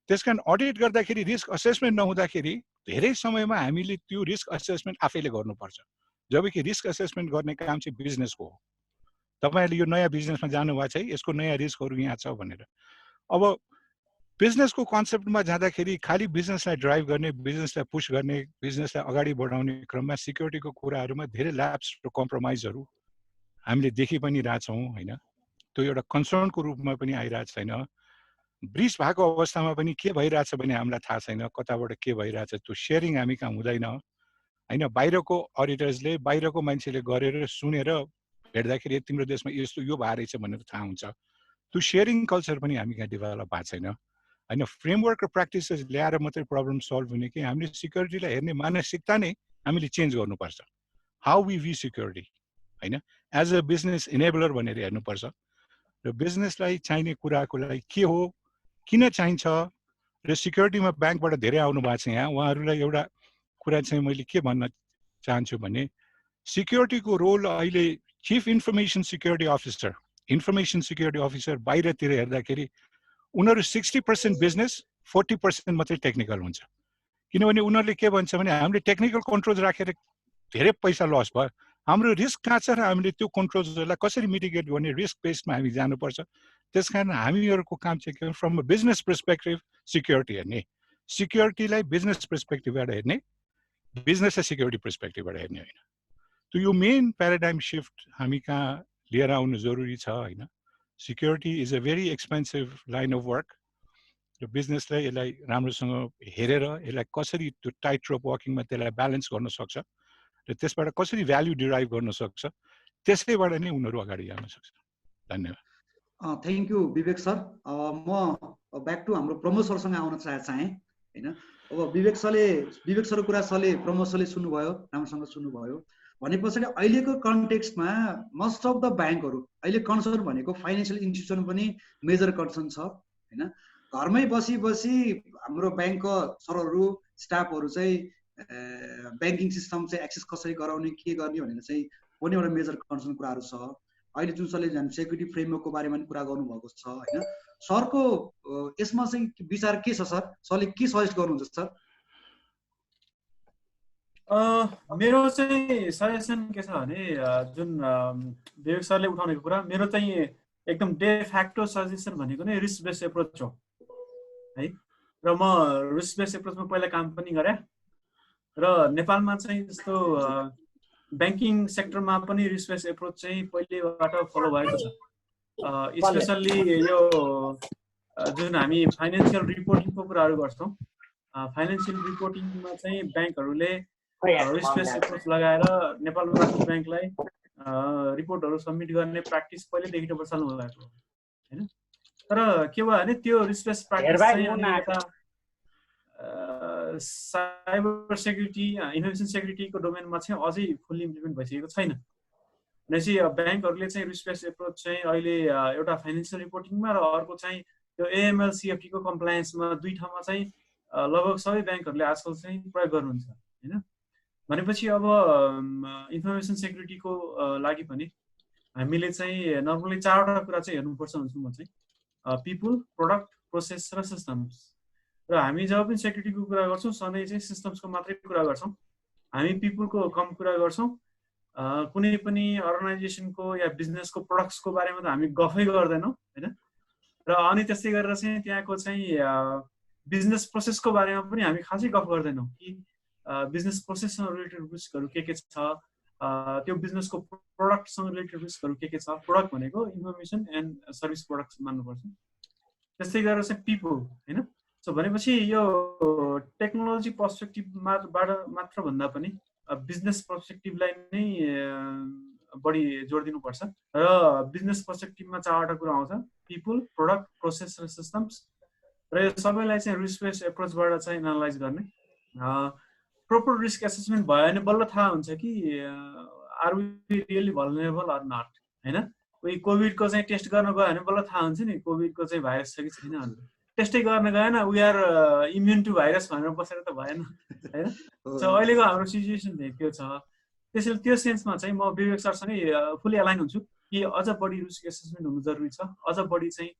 त्यसकारण अडिट गर्दाखेरि रिस्क असेसमेन्ट नहुँदाखेरि धेरै समयमा हामीले त्यो रिस्क असेसमेन्ट आफैले गर्नुपर्छ, जबकि रिस्क असेसमेन्ट गर्ने काम चाहिँ बिजनेसको हो। तपाईहरुले यो नयाँ बिजनेसमा जानुभएको छ है, यसको नयाँ रिस्कहरू यहाँ छ भनेर। अब बिजनेसको कन्सेप्टमा जाँदाखेरि खालि बिजनेसलाई ड्राइभ गर्ने, बिजनेसलाई पुश गर्ने, बिजनेसलाई अगाडि बढाउने क्रममा सिक्युरिटीको कुराहरूमा धेरै ल्याप्स र कम्प्रोमाइजहरू हामीले देखि पनि रहेछौँ हैन। त्यो एउटा कन्सर्नको रूपमा पनि आइरहेको छैन। ब्रिज भएको अवस्थामा पनि के भइरहेछ भने हामीलाई थाहा छैन, कताबाट के भइरहेछ त्यो सेयरिङ हामी कहाँ हुँदैन हैन। बाहिरको अडिटर्सले, बाहिरको मान्छेले गरेर सुनेर हेर्दाखेरि तिम्रो देशमा यस्तो यो भएर छ भनेर थाहा हुन्छ। त्यो सेयरिङ कल्चर पनि हामी कहाँ डेभलप भएको छैन हैन। फ्रेमवर्क र प्र्याक्टिसेस ल्याएर मात्रै प्रब्लम सल्भ हुने कि हामीले सिक्युरिटीलाई हेर्ने मानसिकता नै हामीले चेन्ज गर्नुपर्छ। हाउ वी वी सिक्युरिटी हैन, एज अ बिजनेस इनेबलर भनेर हेर्नुपर्छ र बिजनेसलाई चाहिने कुराको लागि के हो, किन चाहिन्छ र सिक्युरिटीमा ब्याङ्कबाट धेरै आउनु भएको छ यहाँ। उहाँहरूलाई एउटा कुरा चाहिँ मैले के भन्न चाहन्छु भने सिक्युरिटीको रोल अहिले chief information security officer, information security officer बाहिरतिर हेर्दाखेरि उनीहरू 60% बिजनेस 40% मात्रै टेक्निकल हुन्छ। किनभने उनीहरूले के भन्छ भने हामीले टेक्निकल कन्ट्रोल राखेर धेरै पैसा लस भयो, हाम्रो रिस्क कहाँ छ र हामीले त्यो कन्ट्रोल्सहरूलाई कसरी मिटिगेट गर्ने रिस्क बेस्डमा हामी जानुपर्छ। त्यसकारण हामीहरूको काम चाहिँ के from a business perspective security हेर्ने, सिक्युरिटीलाई बिजनेस पर्सपेक्टिभबाट हेर्ने, बिजनेसलाई सिक्युरिटी पर्सपेक्टिभबाट हेर्ने होइन। त्यो यो मेन प्याराडाइम शिफ्ट हामी कहाँ लिएर आउनु जरुरी छ हैन। Security is a very expensive line of work र बिजनेसलाई यसलाई राम्रोसँग हेरेर यसलाई कसरी त्यो टाइट रोप वकिङमा त्यसलाई ब्यालेन्स गर्न सक्छ र त्यसबाट कसरी भ्याल्यु डिराइभ गर्न सक्छ, त्यसैबाट नै उनीहरू अगाडि जान सक्छ। धन्यवाद। Thank you Vivek sir. म ब्याक टु हाम्रो प्रमोद सरसँग आउन चाहे हैन। अब विवेक सरको कुरा प्रमोद सरले सुन्नुभयो, राम्रोसँग सुन्नुभयो। भनेपछि अहिलेको कन्टेक्स्टमा मोस्ट अफ द ब्याङ्कहरू अहिले कन्सर्न भनेको फाइनेन्सियल इन्स्टिट्युसन पनि मेजर कन्सर्न छ हैन। घरमै बसी हाम्रो ब्याङ्कको सरहरू स्टाफहरू चाहिँ ब्याङ्किङ सिस्टम चाहिँ एक्सेस कसरी गराउने, के गर्ने भनेर चाहिँ पनि एउटा मेजर कन्सर्न कुराहरू छ। अहिले जुन सरले सेक्युरिटी फ्रेमवर्कको बारेमा पनि कुरा गर्नुभएको छ हैन। सरको यसमा चाहिँ विचार के छ सर? सरले के सजेस्ट गर्नुहुन्छ सर? मेरो चाहिँ सजेसन के छ भने जुन विवेक सरले उठाउनेको कुरा, मेरो चाहिँ एकदम डे फ्याक्टो सजेसन भनेको नै रिस्क बेस्ड एप्रोच हो है। र म रिस्क बेस्ड एप्रोचमा पहिला काम पनि गरेँ र नेपालमा चाहिँ जस्तो ब्याङ्किङ सेक्टरमा पनि रिस्क बेस्ड एप्रोच चाहिँ पहिलेबाट फलो भएको छ। स्पेसल्ली यो जुन हामी फाइनेन्सियल रिपोर्टिङको कुराहरू गर्छौँ, फाइनेन्सियल रिपोर्टिङमा चाहिँ ब्याङ्कहरूले रिस्क बेस्ड एप्रोच लगाएर नेपाल राष्ट्रिय ब्याङ्कलाई रिपोर्टहरू सबमिट गर्ने प्र्याक्टिस पहिलेदेखि बसाल्नु भएको होइन। तर के भयो भने त्यो रिस्क बेस्ड प्र्याक्टिस चाहिँ साइबर सेक्युरिटी, इन्फर्मेसन सेक्युरिटीको डोमेनमा चाहिँ अझै फुल्ली इम्प्लिमेन्ट भइसकेको छैन। भनेपछि ब्याङ्कहरूले चाहिँ रिस्क बेस्ड एप्रोच चाहिँ अहिले एउटा फाइनेन्सियल रिपोर्टिङमा र अर्को चाहिँ त्यो एएमएल सिएफटीको कम्प्लायन्समा दुई ठाउँमा चाहिँ लगभग सबै ब्याङ्कहरूले आजकल चाहिँ प्रयोग गर्नुहुन्छ होइन। भनेपछि अब इन्फर्मेसन सेक्युरिटीको लागि पनि हामीले चाहिँ नर्मली 4वटा कुरा चाहिँ हेर्नुपर्छ भन्छु म चाहिँ, पिपुल, प्रोडक्ट, प्रोसेस र सिस्टम्स। र हामी जब पनि सेक्युरिटीको कुरा गर्छौँ सधैँ चाहिँ सिस्टम्सको मात्रै कुरा गर्छौँ, हामी पिपुलको कम कुरा गर्छौँ। कुनै पनि अर्गनाइजेसनको या बिजनेसको प्रोडक्ट्सको बारेमा त हामी गफै गर्दैनौँ होइन। र अनि त्यस्तै गरेर चाहिँ त्यहाँको चाहिँ बिजनेस प्रोसेसको बारेमा पनि हामी खासै गफ गर्दैनौँ कि बिजनेस प्रोसेससँग रिलेटेड रिस्कहरू के छ, त्यो बिजनेसको प्रोडक्टसँग रिलेटेड रिस्कहरू के छ। प्रोडक्ट भनेको इन्फर्मेसन एन्ड सर्भिस प्रोडक्ट्स मान्नुपर्छ। त्यस्तै गरेर चाहिँ पिपुल होइन। सो भनेपछि यो टेक्नोलोजी पर्सपेक्टिभबाट मात्र भन्दा पनि बिजनेस पर्सपेक्टिभलाई नै बढी जोड दिनुपर्छ। र बिजनेस पर्सपेक्टिभमा 4वटा कुरा आउँछ, पिपुल, प्रोडक्ट, प्रोसेस र सिस्टम्स। र यो सबैलाई चाहिँ रिस्क बेस्ड एप्रोचबाट चाहिँ एनालाइज गर्ने। प्रोपर रिस्क एसेसमेन्ट भयो भने बल्ल थाहा हुन्छ कि are we really vulnerable or not होइन। कोही कोभिडको चाहिँ टेस्ट गर्न गयो भने बल्ल थाहा हुन्छ नि कोभिडको चाहिँ भाइरस छ कि छैन भनेर। टेस्टै गर्न गएन we are immune to virus भनेर बसेर त भएन होइन। सो अहिलेको हाम्रो सिचुएसन त्यो छ। त्यसैले त्यो सेन्समा चाहिँ म विवेक सरसँगै फुल्ली एलाइन हुन्छु कि अझ बढी रिस्क एसेसमेन्ट हुनु जरुरी छ, अझ बढी चाहिँ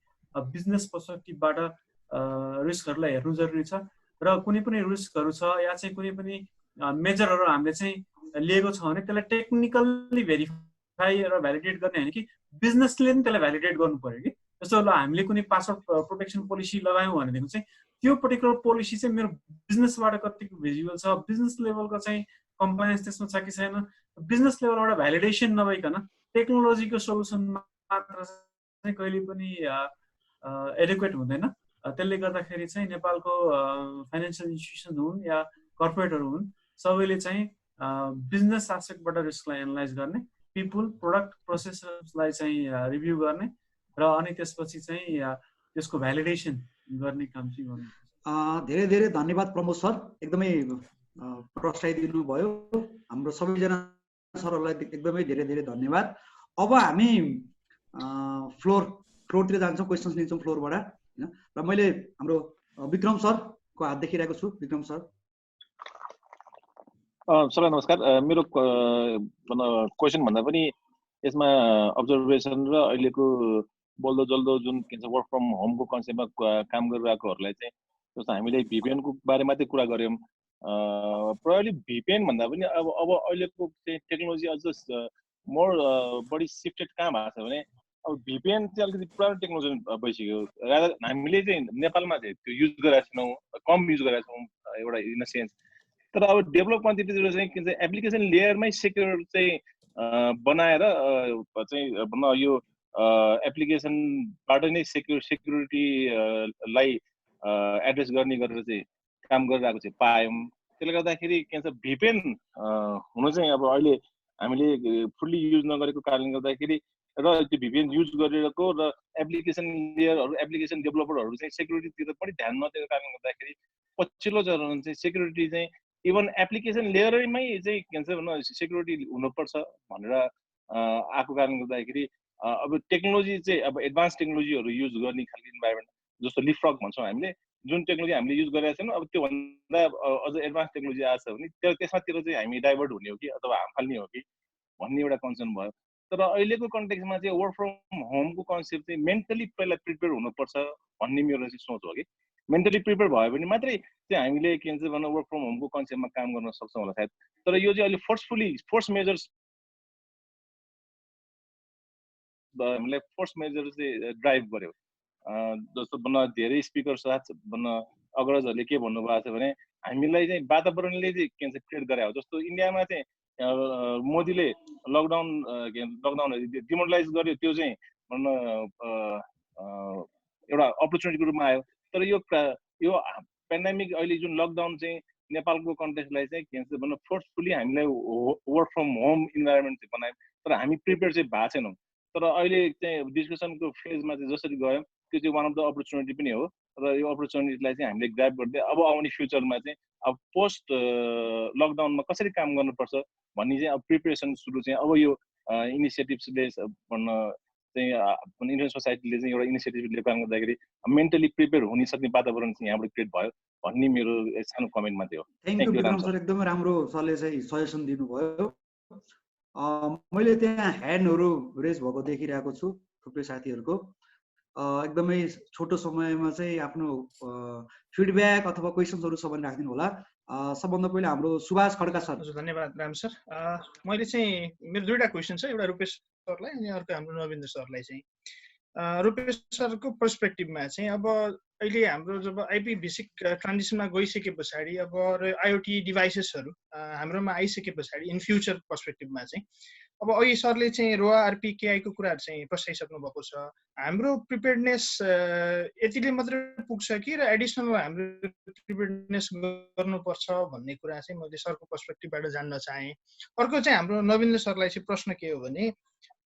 बिजनेस पर्सपेक्टिभबाट रिस्कहरूलाई हेर्नु जरुरी छ र कुनै पनि रिस्कहरू छ या चाहिँ कुनै पनि मेजरहरू हामीले चाहिँ लिएको छ भने त्यसलाई टेक्निकल्ली भेरिफाई र भ्यालिडेट गर्ने होइन कि बिजनेसले पनि त्यसलाई भ्यालिडेट गर्नु पर्यो कि जस्तो ल हामीले कुनै पासवर्ड प्रोटेक्सन पोलिसी लगायौँ भनेदेखि चाहिँ त्यो पर्टिकुलर पोलिसी चाहिँ मेरो बिजनेसबाट कतिको भिजिबल छ, बिजनेस लेभलको चाहिँ कम्प्लायन्स त्यसमा छ कि छैन, बिजनेस लेभलबाट भ्यालिडेसन नभइकन टेक्नोलोजीको सोल्युसन मात्र चाहिँ कहिले पनि एडुकेट हुँदैन। त्यसले गर्दाखेरि चाहिँ नेपालको फाइनेन्सियल इन्स्टिट्युसन हुन् या कर्पोरेटहरू हुन् सबैले चाहिँ बिजनेस एस्पेक्टबाट रिस्कलाई एनालाइज गर्ने, पिपुल प्रोडक्ट प्रोसेसलाई चाहिँ रिभ्यू गर्ने र अनि त्यसपछि चाहिँ त्यसको भ्यालिडेसन गर्ने काम चाहिँ गर्नु। धेरै धेरै धन्यवाद प्रमोद सर, एकदमै प्रस्ताइदिनु भयो। हाम्रो सबैजना सरहरूलाई एकदमै धेरै धेरै धन्यवाद। अब हामी फ्लोरतिर जान्छौँ, क्वेसन्स लिन्छौँ फ्लोरबाट होइन। र मैले हाम्रो विक्रम सरको हात देखिरहेको छु। विक्रम सर। सबैलाई नमस्कार। मेरो क्वेसन भन्दा पनि यसमा अब्जर्भेसन र अहिलेको बल्दो जल्दो जुन के भन्छ वर्क फ्रम होमको कन्सेप्टमा काम गरिरहेकोहरूलाई चाहिँ जस्तो हामीले भिपिएनको बारेमा चाहिँ कुरा गऱ्यौँ। प्रब्लली भिपिएन भन्दा पनि अब अहिलेको चाहिँ टेक्नोलोजी अझ मोर बढी सिफ्टेड कहाँ भएको छ भने अब भिपिएन चाहिँ अलिकति पुरानो टेक्नोलोजी भइसक्यो। रादर हामीले चाहिँ नेपालमा चाहिँ त्यो युज गरेका छैनौँ, कम युज गरेका छौँ एउटा इन अ सेन्स। तर अब डेभलप कन्ट्रीतिर चाहिँ के भन्छ एप्लिकेसन लेयरमै सेक्युर चाहिँ बनाएर चाहिँ भन्न यो एप्लिकेसनबाट नै सेक्युरिटीलाई एड्रेस गर्ने गरेर चाहिँ काम गरिरहेको चाहिँ पायौँ। त्यसले गर्दाखेरि के भन्छ भिपिएन हुनु चाहिँ अब अहिले हामीले फुल्ली युज नगरेको कारणले गर्दाखेरि र त्यो भिपिएन युज गरिरहेको र एप्लिकेसन लेयरहरू एप्लिकेसन डेभलपरहरू चाहिँ सेक्युरिटीतिर पनि ध्यान नदिएको कारणले गर्दाखेरि पछिल्लो चरण चाहिँ सेक्युरिटी चाहिँ इभन एप्लिकेसन लेयरमै चाहिँ के भन्छ भन्न सेक्युरिटी हुनुपर्छ भनेर आएको कारणले गर्दाखेरि अब टेक्नोलोजी चाहिँ अब एडभान्स टेक्नोलोजीहरू युज गर्ने खालको इन्भाइरोमेन्ट जस्तो लिपफ्रग भन्छौँ हामीले, जुन टेक्नोलोजी हामीले युज गरेका छैनौँ अब त्योभन्दा अझ एडभान्स टेक्नोलोजी आएको छ भने त्यसमातिर चाहिँ हामी डाइभर्ट हुने हो कि अथवा हार्म फाल्ने हो कि भन्ने एउटा कन्सर्न भयो। तर अहिलेको कन्टेक्समा चाहिँ वर्क फ्रम होमको कन्सेप्ट चाहिँ मेन्टली पहिला प्रिपेयर हुनुपर्छ भन्ने मेरो चाहिँ सोच हो कि मेन्टली प्रिपेयर भयो भने मात्रै चाहिँ हामीले के भन्छ भन्नु वर्क फ्रम होमको कन्सेप्टमा काम गर्न सक्छौँ होला सायद। तर यो चाहिँ अहिले फोर्स मेजर्स हामीलाई फोर्स मेजर चाहिँ ड्राइभ गर्यो। जस्तो भन्न धेरै स्पिकर साथ भन्न अग्रजहरूले के भन्नुभएको छ भने हामीलाई चाहिँ वातावरणले चाहिँ के भन्छ क्रिएट गरायो। जस्तो इन्डियामा चाहिँ मोदीले लकडाउन डिमोरलाइज गर्यो, त्यो चाहिँ भन्न एउटा अपर्च्युनिटीको रूपमा आयो। तर यो पेन्डेमिक अहिले जुन लकडाउन चाहिँ नेपालको कन्टेक्सलाई चाहिँ के भन्छ भन्नु फोर्सफुली हामीलाई वर्क फ्रम होम इन्भाइरोमेन्ट चाहिँ बनायौँ, तर हामी प्रिपेयर चाहिँ भएको छैनौँ। तर अहिले चाहिँ डिस्कसनको फेजमा चाहिँ जसरी गयौँ त्यो चाहिँ वान अफ द अपर्च्युनिटी पनि हो र यो अपर्च्युनिटीलाई चाहिँ हामीले ग्राब गर्दै अब आउने फ्युचरमा चाहिँ अब पोस्ट लकडाउनमा कसरी काम गर्नुपर्छ भन्ने चाहिँ अब प्रिपेरेसन सुरु चाहिँ अब यो इनिसिएटिभ्सले भन्न चाहिँ इन्डियन सोसाइटीले चाहिँ एउटा इनिसिएटिभ लिएको कारणले गर्दाखेरि मेन्टली प्रिपेयर हुन सक्ने वातावरण चाहिँ यहाँबाट क्रिएट भयो भन्ने मेरो सानो कमेन्टमा थियो। थ्याङ्क यू विक्रम सर, एकदमै राम्रो सरले चाहिँ सजेसन दिनुभयो। मैले त्यहाँ ह्यान्डहरू रेज भएको देखिरहेको छु थुप्रै साथीहरूको। एकदमै छोटो समयमा चाहिँ आफ्नो फिडब्याक अथवा क्वेसन्सहरू सबैले राखिदिनु होला। सबभन्दा पहिला हाम्रो सुभाष खड्का सर। हजुर धन्यवाद राम सर। मैले चाहिँ मेरो दुईवटा क्वेसन छ, एउटा रुपेश सरलाई अनि अर्को हाम्रो नवीन्द्र सरलाई चाहिँ। रुपेश सरको पर्सपेक्टिभमा चाहिँ अब अहिले हाम्रो जब आइपी बेसिक ट्रान्जिसनमा गइसके पछाडि अब आइओटी डिभाइसेसहरू हाम्रोमा आइसके पछाडि इन फ्युचर पर्सपेक्टिभमा चाहिँ अब अहिले सरले चाहिँ रोआ आरपीकेआईको कुराहरू चाहिँ प्रस्ताइसक्नु भएको छ। हाम्रो प्रिपेयर्डनेस यतिले मात्रै पुग्छ कि र एडिसनल हाम्रो प्रिपेयर्डनेस गर्नुपर्छ भन्ने कुरा चाहिँ मैले सरको पर्सपेक्टिभबाट जान्न चाहेँ। अर्को चाहिँ हाम्रो नवीन्द्र सरलाई चाहिँ प्रश्न के हो भने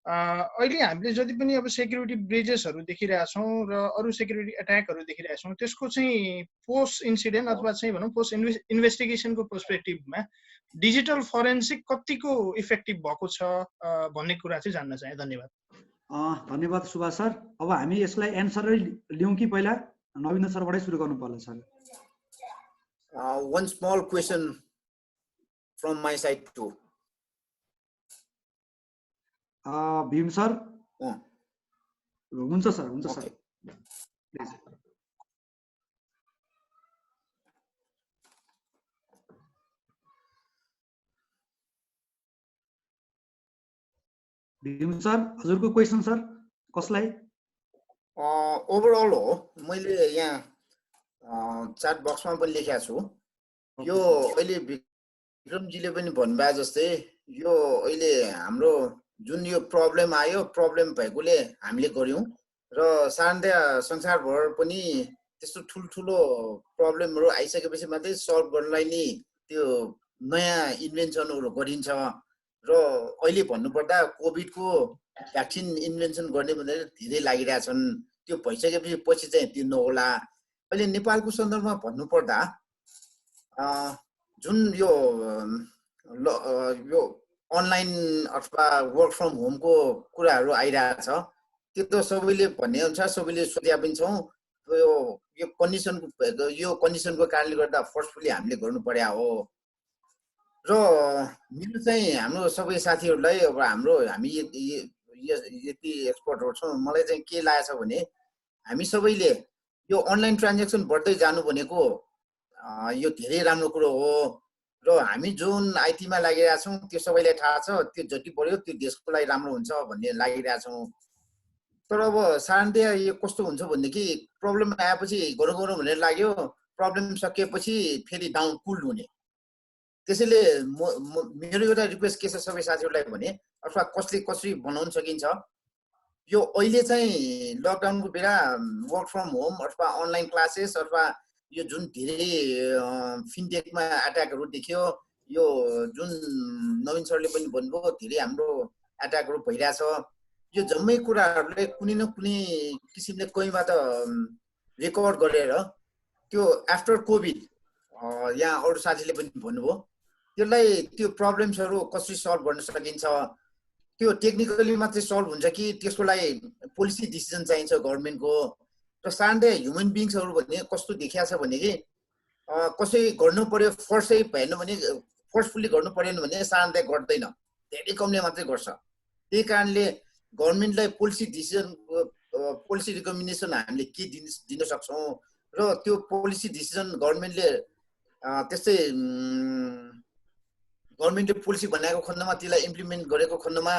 अहिले हामीले जति पनि अब सेक्युरिटी ब्रिजेसहरू देखिरहेछौँ र अरू सेक्युरिटी एट्याकहरू देखिरहेछौँ त्यसको चाहिँ पोस्ट इन्सिडेन्ट अथवा चाहिँ भनौँ पोस्ट इन्भेस्टिगेसनको पर्सपेक्टिभमा डिजिटल फोरेन्सिक कतिको इफेक्टिभ भएको छ भन्ने कुरा चाहिँ जान्न चाहे। धन्यवाद। धन्यवाद सुभाष सर। अब हामी यसलाई एन्सरै लियौँ कि पहिला नवीन्द्र सरबाटै सुरु गर्नु पर्ला sir? One small question from my side too. Bhim sir अँ, हुन्छ सर, हुन्छ सर। प्लिज। भीम सर हजुरको क्वेसन सर कसलाई? ओभरअल हो, मैले यहाँ च्याट बक्समा पनि लेखेको छु। यो अहिले विक्रमजीले पनि भन्नुभयो जस्तै यो अहिले हाम्रो जुन यो प्रब्लम आयो, प्रब्लम भएकोले हामीले गऱ्यौँ र साधारणतया संसारभर पनि त्यस्तो ठुल्ठुलो प्रब्लमहरू आइसकेपछि मात्रै सल्भ गर्नलाई नि त्यो नयाँ इन्भेन्सनहरू गरिन्छ र अहिले भन्नुपर्दा कोभिडको भ्याक्सिन इन्भेन्सन गर्ने भनेर धेरै लागिरहेछन्। त्यो भइसकेपछि पछि चाहिँ त्यो नहोला। अहिले नेपालको सन्दर्भमा भन्नुपर्दा जुन यो अनलाइन अथवा वर्क फ्रम होमको कुराहरू आइरहेछ, त्यो त सबैले भनेअनुसार सबैले सोचेका पनि छौँ। यो कन्डिसनको कारणले गर्दा फोर्सफुली हामीले गर्नु पर्या हो र मेरो चाहिँ हाम्रो सबै साथीहरूलाई अब हामी यति एक्सपर्टहरू छौँ, मलाई चाहिँ के लागेको छ भने हामी सबैले यो अनलाइन ट्रान्जेक्सन बढ्दै जानु भनेको यो धेरै राम्रो कुरो हो र हामी जुन आइटीमा लागिरहेका छौँ त्यो सबैलाई थाहा छ, त्यो जति बढ्यो त्यो देशको लागि राम्रो हुन्छ भन्ने लागिरहेका छौँ। तर अब साधारणतया यो कस्तो हुन्छ भनेदेखि प्रब्लम आएपछि गरौँ भनेर लाग्यो, प्रब्लम सकिएपछि फेरि डाउन कुल हुने। त्यसैले मेरो एउटा रिक्वेस्ट के छ सबै साथीहरूलाई भने अथवा कसरी बनाउन सकिन्छ, यो अहिले चाहिँ लकडाउनको बेला वर्क फ्रम होम अथवा अनलाइन क्लासेस अथवा यो जुन धेरै फिनटेकमा एट्याकहरू देखियो, यो जुन नवीन सरले पनि भन्नुभयो धेरै हाम्रो एट्याकहरू भइरहेछ, यो जम्मै कुराहरूले कुनै न कुनै किसिमले कहीँबाट रेकर्ड गरेर त्यो आफ्टर कोभिड यहाँ अरू साथीले पनि भन्नुभयो त्यसलाई त्यो प्रब्लम्सहरू कसरी सल्भ गर्न सकिन्छ, त्यो टेक्निकली मात्रै सल्भ हुन्छ कि त्यसको लागि पोलिसी डिसिजन चाहिन्छ गभर्मेन्टको। र साधारणतया ह्युमन बिङ्सहरू भन्ने कस्तो देखिया छ भनेदेखि कसै गर्नु पर्यो फोर्सै भएन भने फोर्सफुल्ली गर्नु परेन भने साधारणतया गर्दैन, धेरै कमले मात्रै गर्छ। त्यही कारणले गभर्मेन्टलाई पोलिसी डिसिजन पोलिसी रिकमेन्डेसन हामीले के दिन सक्छौँ र त्यो पोलिसी डिसिजन गभर्मेन्टले त्यस्तै गभर्मेन्टले पोलिसी बनाएको खण्डमा त्यसलाई इम्प्लिमेन्ट गरेको खण्डमा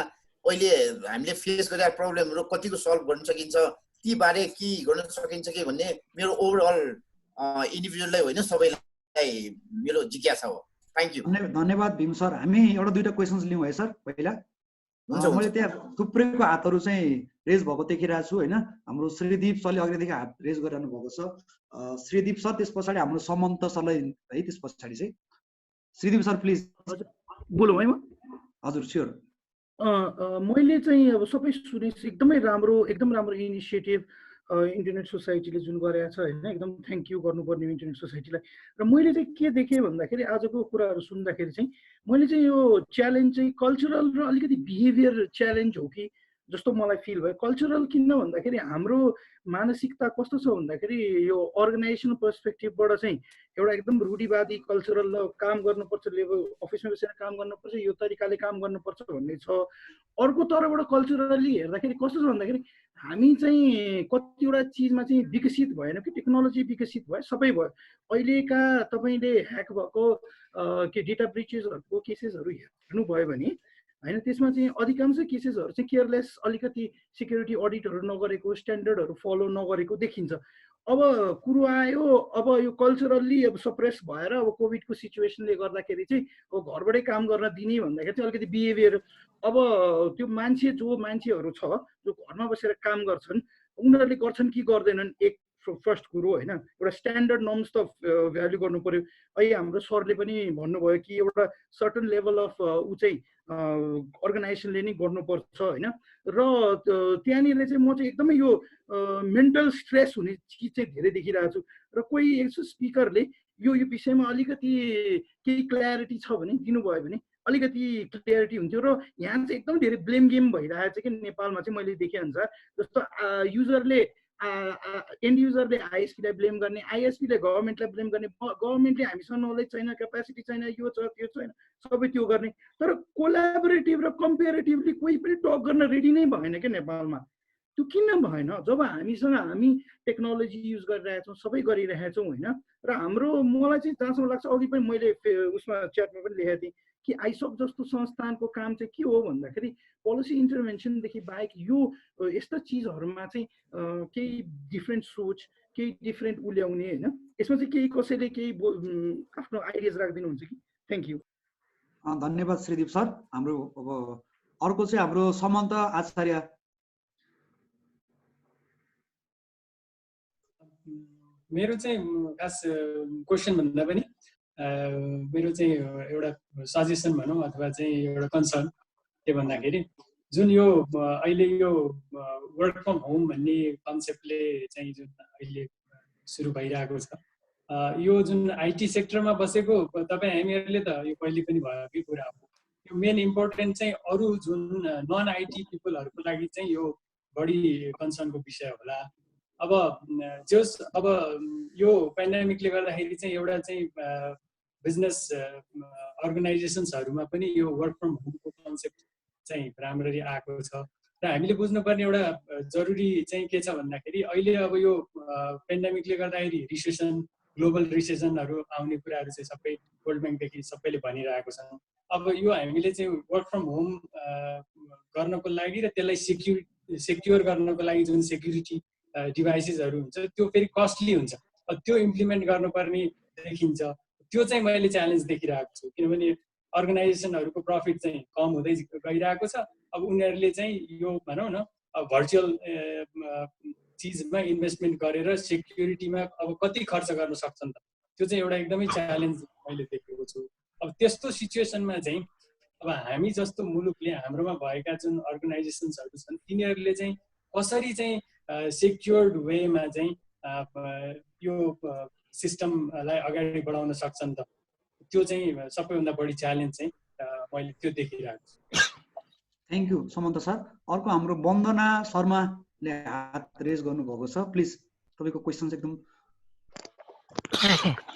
अहिले हामीले फेस गरेका प्रब्लमहरू कतिको सल्भ गर्न सकिन्छ, ती बारे के गर्न सकिन्छ कि भन्ने मेरो ओभरअल इन्डिभिजुअललाई होइन सबैलाई मेरो जिज्ञासा हो। Thank you. धन्यवाद भीम सर। हामी एउटा दुईटा क्वेसन्स लिउँ है सर। पहिला मैले त्यहाँ थुप्रैको हातहरू चाहिँ रेज भएको देखिरहेको छु होइन। हाम्रो श्रीदीप सरले अघिदेखि हात रेज गरिरहनु भएको छ। श्रीदीप सर, त्यस पछाडि हाम्रो समन्त सरलाई है, त्यस पछाडि चाहिँ श्रीदीप सर प्लिज। बोलौँ है म? हजुर स्योर। मैले चाहिँ अब सबै सुने एकदम राम्रो इनिसिएटिभ इन्टरनेट सोसाइटीले जुन गरेको छ होइन, एकदम थ्याङ्क यू गर्नुपर्ने इन्टरनेट सोसाइटीलाई। र मैले चाहिँ के देखेँ भन्दाखेरि आजको कुराहरू सुन्दाखेरि चाहिँ मैले चाहिँ यो च्यालेन्ज चाहिँ कल्चरल र अलिकति बिहेभियर च्यालेन्ज हो कि जस्तो मलाई फिल भयो। कल्चरल किन भन्दाखेरि हाम्रो मानसिकता कस्तो छ भन्दाखेरि यो अर्गनाइजेसनल पर्सपेक्टिभबाट चाहिँ एउटा एकदम रूढिवादी कल्चरल काम गर्नुपर्छ, लेभल अफिसमा बसेर काम गर्नुपर्छ, यो तरिकाले काम गर्नुपर्छ भन्ने छ। अर्को तर्फबाट कल्चरली हेर्दाखेरि कस्तो छ भन्दाखेरि हामी चाहिँ कतिवटा चिजमा चाहिँ विकसित भएन कि, टेक्नोलोजी विकसित भयो, सबै भयो। अहिलेका तपाईँले ह्याक भएको के डेटा ब्रिचेसहरूको केसेसहरू हेर्नुभयो भने होइन, त्यसमा चाहिँ अधिकांश केसेसहरू चाहिँ केयरलेस, अलिकति सिक्युरिटी अडिटहरू नगरेको, स्ट्यान्डर्डहरू फलो नगरेको देखिन्छ। अब कुरो आयो, अब यो कल्चरल्ली अब सप्रेस भएर अब कोभिडको सिचुएसनले गर्दाखेरि चाहिँ अब घरबाटै काम गर्न दिने भन्दाखेरि चाहिँ अलिकति बिहेभियर, अब त्यो मान्छेहरू छ जो घरमा बसेर काम गर्छन्, उनीहरूले गर्छन् कि गर्दैनन्, एक फर्स्ट कुरो होइन। एउटा स्ट्यान्डर्ड नर्म्स त भ्यालु गर्नु पर्यो। अहिले हाम्रो सरले पनि भन्नुभयो कि एउटा सर्टन लेभल अफ ऊ चाहिँ अर्गनाइजेसनले नै गर्नुपर्छ होइन। र त्यहाँनिर चाहिँ म चाहिँ एकदमै यो मेन्टल स्ट्रेस हुने चिज चाहिँ धेरै देखिरहेको छु। र कोही यसो स्पिकरले यो विषयमा अलिकति केही क्ल्यारिटी छ भने दिनुभयो भने अलिकति क्लियरिटी हुन्थ्यो। र यहाँ चाहिँ एकदम धेरै ब्लेम गेम भइरहेको छ कि नेपालमा चाहिँ मैले देखेअनुसार। जस्तो युजरले एन्ड युजरले आइएसपीलाई ब्लेम गर्ने, आइएसपीले गभर्मेन्टलाई ब्लेम गर्ने, गभर्मेन्टले हामीसँग नलेज छैन, क्यापेसिटी छैन, यो छ त्यो छैन, सबै त्यो गर्ने। तर कोलाबोरेटिभ र कम्पेरेटिभली कोही पनि टक गर्न रेडी नै भएन क्या नेपालमा। त्यो किन भएन? जब हामी टेक्नोलोजी युज गरिरहेछौँ, सबै गरिरहेछौँ होइन। र हाम्रो मलाई चाहिँ जहाँसम्म लाग्छ, अघि पनि मैले उसमा च्याटमा पनि लेखेको थिएँ कि आइसप जस्तो संस्थानको काम चाहिँ के हो भन्दाखेरि पोलिसी इन्टरभेन्सनदेखि बाहेक यो यस्ता चिजहरूमा चाहिँ केही डिफ्रेन्ट सोच, केही डिफ्रेन्ट उल्याउने होइन, यसमा चाहिँ केही कसैले केही आफ्नो आइडियाज राखिदिनुहुन्छ कि? Thank you. धन्यवाद श्रीदीप सर। हाम्रो अब अर्को चाहिँ हाम्रो समन्त आचार्य। मेरो चाहिँ खास क्वेसन भन्दा पनि मेरो चाहिँ एउटा सजेसन भनौँ अथवा चाहिँ एउटा कन्सर्न के भन्दाखेरि जुन यो अहिले यो वर्क फ्रम होम भन्ने कन्सेप्टले चाहिँ जुन अहिले सुरु भइरहेको छ, यो जुन आइटी सेक्टरमा बसेको तपाईँ हामीहरूले त यो पहिले पनि भएकै कुरा हो। यो मेन इम्पोर्टेन्ट चाहिँ अरू जुन नन आइटी पिपलहरूको लागि चाहिँ यो बढी कन्सर्नको विषय होला। अब जस अब यो पेन्डेमिकले गर्दाखेरि चाहिँ एउटा चाहिँ बिजनेस अर्गनाइजेसन्सहरूमा पनि यो वर्क फ्रम होमको कन्सेप्ट चाहिँ राम्ररी आएको छ। र हामीले बुझ्नुपर्ने एउटा जरुरी चाहिँ के छ भन्दाखेरि अहिले अब यो पेन्डेमिकले गर्दाखेरि रिसेसन, ग्लोबल रिसेसनहरू आउने कुराहरू चाहिँ सबै वर्ल्ड ब्याङ्कदेखि सबैले भनिरहेको छ। अब यो हामीले चाहिँ वर्क फ्रम होम गर्नको लागि र त्यसलाई सेक्युर गर्नको लागि जुन सेक्युरिटी डिभाइसेसहरू हुन्छ त्यो फेरि कस्टली हुन्छ, त्यो इम्प्लिमेन्ट गर्नुपर्ने देखिन्छ। त्यो चाहिँ मैले च्यालेन्ज देखिरहेको छु, किनभने अर्गनाइजेसनहरूको प्रफिट चाहिँ कम हुँदै गइरहेको छ। अब उनीहरूले चाहिँ यो भनौँ न भर्चुअल चिजमा इन्भेस्टमेन्ट गरेर सेक्युरिटीमा अब कति खर्च गर्न सक्छन् त, त्यो चाहिँ एउटा एकदमै च्यालेन्ज मैले देखेको छु। अब त्यस्तो सिचुएसनमा चाहिँ अब हामी जस्तो मुलुकले हाम्रोमा भएका जुन अर्गनाइजेसन्सहरू छन् तिनीहरूले चाहिँ कसरी चाहिँ सेक्योर्ड वेमा चाहिँ यो सिस्टमलाई अगाडि बढाउन सक्छन् त, त्यो चाहिँ सबैभन्दा बढी च्यालेन्ज चाहिँ मैले त्यो देखिरहेको छु। Thank you Samanta sir. अर्को हाम्रो वन्दना शर्माले हात रेज गर्नुभएको छ, प्लिज तपाईँको क्वेसन एकदम।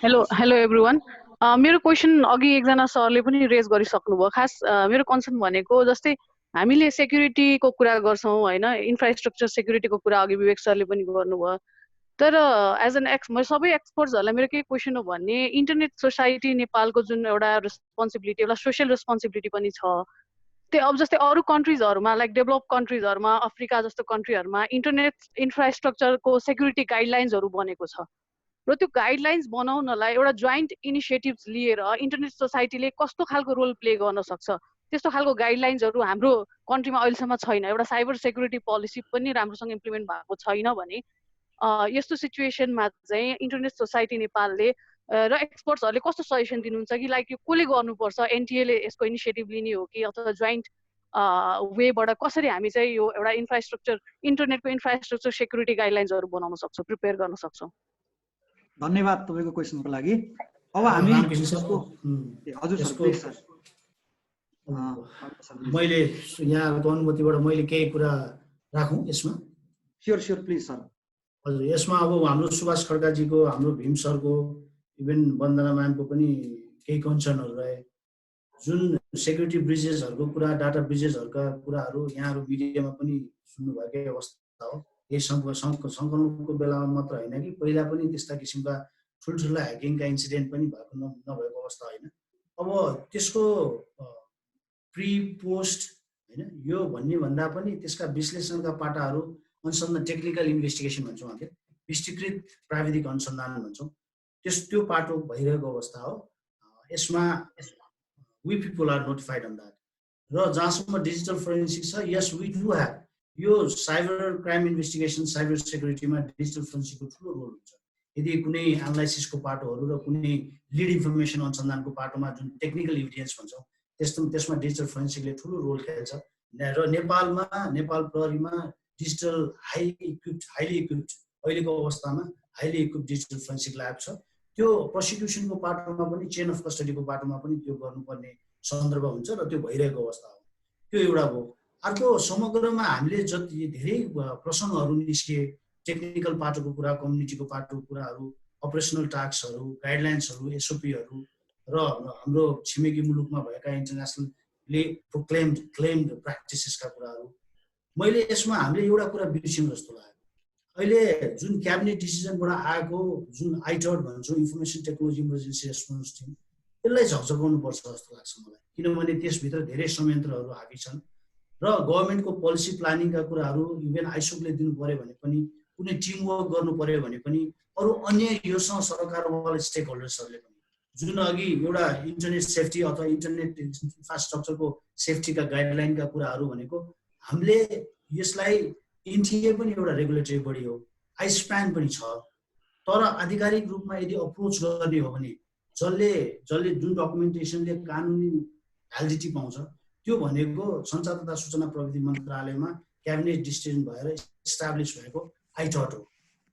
Hello everyone. मेरो क्वेसन अघि एकजना सरले पनि रेज गरिसक्नुभयो। खास मेरो कन्सर्न भनेको जस्तै हामीले सेक्युरिटीको कुरा गर्छौँ होइन, इन्फ्रास्ट्रक्चर सेक्युरिटीको कुरा अघि विवेक सरले पनि गर्नुभयो। तर एज एन सबै एक्सपर्ट्सहरूलाई मेरो के क्वेसन हो भने इन्टरनेट सोसाइटी नेपालको जुन एउटा रेस्पोन्सिबिलिटी, एउटा सोसियल रेस्पोन्सिबिलिटी पनि छ। त्यो अब जस्तै अरू कन्ट्रिजहरूमा लाइक डेभलप कन्ट्रिजहरूमा, अफ्रिका जस्तो कन्ट्रीहरूमा इन्टरनेट इन्फ्रास्ट्रक्चरको सेक्युरिटी गाइडलाइन्सहरू बनेको छ। र त्यो गाइडलाइन्स बनाउनलाई एउटा जोइन्ट इनिसिएटिभ्स लिएर इन्टरनेट सोसाइटीले कस्तो खालको रोल प्ले गर्न सक्छ, त्यस्तो खालको गाइडलाइन्सहरू हाम्रो कन्ट्रीमा अहिलेसम्म छैन। एउटा साइबर सेक्युरिटी पोलिसी पनि राम्रोसँग इम्प्लिमेन्ट भएको छैन भने यस्तो सिचुएसनमा चाहिँ इन्टरनेट सोसाइटी नेपालले र एक्सपर्ट्सहरूले कस्तो सजेसन दिनुहुन्छ कि लाइक यो कसले गर्नुपर्छ, एनटिएले यसको इनिसिएटिभ लिने हो कि अथवा जोइन्ट वेबाट कसरी हामी चाहिँ यो एउटा इन्टरनेटको इन्फ्रास्ट्रक्चर सेक्युरिटी गाइडलाइन्सहरू बनाउन सक्छौँ, प्रिपेयर गर्न सक्छौँ? धन्यवाद तपाईँको क्वेसनको लागि। अब हामी हजुर सर मैले यहाँको अनुमतिबाट मैले केही कुरा राखौँ यसमा? Sure please sir. हजुर, यसमा अब हाम्रो सुभाष खड्काजीको, हाम्रो भीम सरको, इभन वन्दना म्यामको पनि केही कन्सर्नहरू रहे। जुन सेक्युरिटी ब्रिजेसहरूको कुरा, डाटा ब्रिजेसहरूका कुराहरू यहाँहरू मिडियामा पनि सुन्नुभएकै अवस्था हो। यही सङ्क्रमणको बेलामा मात्र होइन कि पहिला पनि त्यस्ता किसिमका ठुल्ठुला ह्याकिङका इन्सिडेन्ट पनि भएको नभएको अवस्था होइन। अब त्यसको प्री पोस्ट होइन यो भन्ने भन्दा पनि त्यसका विश्लेषणका पाटाहरू, अनुसन्धान, टेक्निकल इन्भेस्टिगेसन भन्छौँ हामीले, विस्तृत प्राविधिक अनुसन्धान भन्छौँ, त्यो पाटो भइरहेको अवस्था हो। यसमा we people are notified on that. र जहाँसम्म डिजिटल फोरेन्सिक छ, यस वी डु ह्याभ यो साइबर क्राइम इन्भेस्टिगेसन, साइबर सेक्युरिटीमा डिजिटल फोरेन्सिकको ठुलो रोल हुन्छ। यदि कुनै एनालाइसिसको पाटोहरू र कुनै लिड इन्फर्मेसन अनुसन्धानको पाटोमा जुन टेक्निकल इभिडेन्स भन्छौँ त्यसमा डिजिटल फोरेन्सिकले ठुलो रोल खेल्छ। र नेपालमा, नेपाल प्रहरीमा डिजिटल हाइली इक्विप्ड अहिलेको अवस्थामा highly equipped digital forensic lab छ। त्यो प्रोसिक्युसनको पाटोमा पनि, चेन अफ कस्टडीको पाटोमा पनि त्यो गर्नुपर्ने सन्दर्भ हुन्छ र त्यो भइरहेको अवस्था हो। त्यो एउटा हो। अर्को, समग्रमा हामीले जति धेरै प्रश्नहरू निस्किए, टेक्निकल पार्टको कुरा, कम्युनिटीको पार्टको कुराहरू, अपरेसनल टास्कहरू, गाइडलाइन्सहरू, एसओपीहरू र हाम्रो छिमेकी मुलुकमा भएका इन्टरनेसनली क्लेम्ड प्र्याक्टिसेसका कुराहरू। मैले यसमा हामीले एउटा कुरा बिर्स्यौँ जस्तो लाग्यो। अहिले जुन क्याबिनेट डिसिजनबाट आएको जुन आइटर्ड भन्छौँ, information technology emergency response team, त्यसलाई झकझकाउनु पर्छ जस्तो लाग्छ मलाई, किनभने त्यसभित्र धेरै संयन्त्रहरू हाबी छन् र गभर्मेन्टको पोलिसी प्लानिङका कुराहरू इभन आइसोकले दिनु पर्यो भने पनि, कुनै टिम वर्क गर्नु पर्यो भने पनि, अरू अन्य योसँग सरकारवाला स्टेक होल्डर्सहरूले पनि, जुन अघि एउटा इन्टरनेट सेफ्टी अथवा इन्टरनेट इन्फ्रास्ट्रक्चरको सेफ्टीका गाइडलाइनका कुराहरू भनेको हामीले यसलाई एनटिए पनि एउटा रेगुलेटरी बडी हो, आइस्प्यान पनि छ, तर आधिकारिक रूपमा यदि अप्रोच गर्ने हो भने जसले जुन डकुमेन्टेसनले कानुनी भ्यालिडिटी पाउँछ त्यो भनेको सञ्चार तथा सूचना प्रविधि मन्त्रालयमा क्याबिनेट डिसिजन भएर इस्टाब्लिस भएको आइटट हो।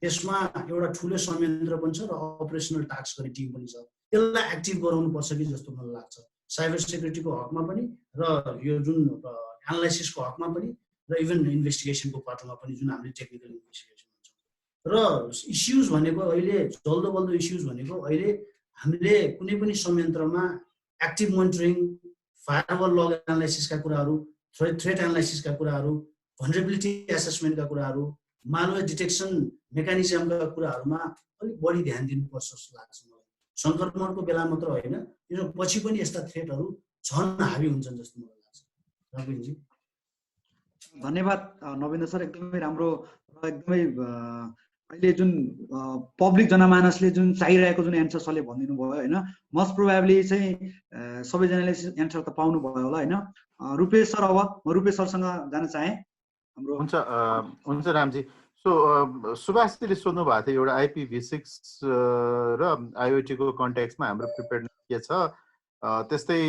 त्यसमा एउटा ठुलो संयन्त्र पनि छ र अपरेसनल टास्क गर्ने टिम पनि छ। त्यसलाई एक्टिभ गराउनु पर्छ कि जस्तो मलाई लाग्छ, साइबर सेक्युरिटीको हकमा पनि र यो जुन एनालाइसिसको हकमा पनि र इभन इन्भेस्टिगेसनको पाटोमा पनि, जुन हामीले टेक्निकल इन्भेस्टिगेसन भन्छौँ। र इस्युज भनेको अहिले जल्दो बल्दो इस्युज भनेको अहिले हामीले कुनै पनि संयन्त्रमा एक्टिभ मोनिटरिङ, फायरवल लग एनालाइसिसका कुराहरू, थ्रेट एनालाइसिसका कुराहरू, भनरेबिलिटी एसेसमेन्टका कुराहरू, मालवेयर डिटेक्सन मेकानिजमका कुराहरूमा अलिक बढी ध्यान दिनुपर्छ जस्तो लाग्छ मलाई। सङ्क्रमणको बेला मात्र होइन, यो पछि पनि यस्ता थ्रेटहरू झन् हाबी हुन्छन् जस्तो मलाई लाग्छ। रविनजी धन्यवाद नवीन सर, एकदमै राम्रो र एकदमै अहिले जुन पब्लिक जनमानसले जुन चाहिरहेको जुन एन्सर सरले भनिदिनु भयो होइन, मोस्ट प्रोबेबली चाहिँ सबैजनाले एन्सर त पाउनु भयो होला होइन। रूपेश सर, अब म रूपेश सरसँग जान चाहेँ। हाम्रो हुन्छ रामजी। सो सुभाषजीले सोध्नु भएको थियो एउटा IPv6 र IoT को कन्टेक्स्टमा हाम्रो प्रिपेयर्डनेस के छ, त्यस्तै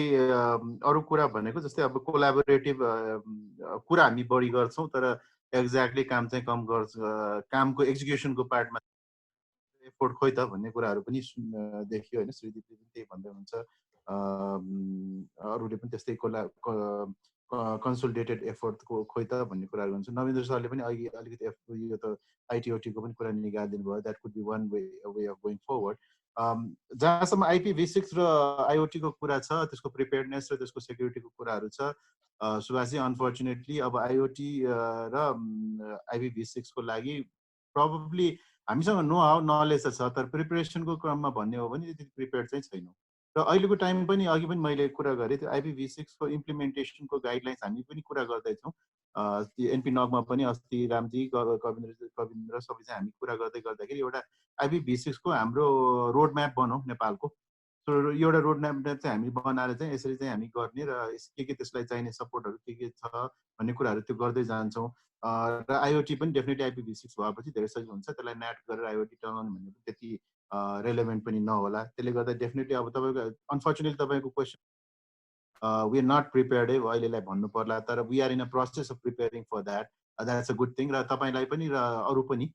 अरू कुरा भनेको जस्तै अब कोलाबोरेटिभ कुरा हामी बढी गर्छौँ, तर एक्ज्याक्टली काम चाहिँ कम गर्छ, कामको एक्जिक्युसनको पार्टमा एफोर्ट खोइ त भन्ने कुराहरू पनि देखियो होइन। श्रीदीपले पनि त्यही भन्दै हुनुहुन्छ, अरूले पनि त्यस्तै कन्सोलिडेटेड एफोर्टको खोइ त भन्ने कुराहरू हुन्छ। नवीन्द्र सरले पनि अघि अलिकति यो त ITOT को पनि कुरा निकालिदिनु भयो, that could be one way of going forward. जहाँसम्म IPv6 र IoT को कुरा छ, त्यसको प्रिपेयर्डनेस र त्यसको सेक्युरिटीको कुराहरू छ, सुभाषजी अनफर्चुनेटली अब IoT र IPv6 को लागि प्रोबेबली हामीसँग नो हाउ नलेज छ, तर प्रिपरेसनको क्रममा भन्ने हो भने त्यति प्रिपेयर्ड चाहिँ छैनौँ। र अहिलेको टाइम पनि अघि पनि मैले कुरा गरेँ, त्यो IPv6 को इम्प्लिमेन्टेसनको गाइडलाइन्स हामी पनि कुरा गर्दैछौँ। NP नगमा पनि अस्ति रामजी, कविन्द्र सबै चाहिँ हामी कुरा गर्दै गर्दाखेरि एउटा IPv6 को हाम्रो रोड म्याप बनाऊ नेपालको। सो एउटा रोड म्याप चाहिँ हामी बनाएर चाहिँ यसरी चाहिँ हामी गर्ने र के त्यसलाई चाहिने सपोर्टहरू के छ भन्ने कुराहरू त्यो गर्दै जान्छौँ। र IoT पनि डेफिनेटली IPv6 भएपछि धेरै सजिलो हुन्छ, त्यसलाई नेट गरेर IoT चलाउनु भन्ने पनि त्यति रेलेभेन्ट पनि नहोला। त्यसले गर्दा डेफिनेटली अब तपाईँको अनफर्चुनेटली तपाईँको question we are not prepared अहिलेलाई भन्नु पर्ला, तर we are in a process of preparing for that, that's a good thing. र तपाईँलाई पनि र अरू पनि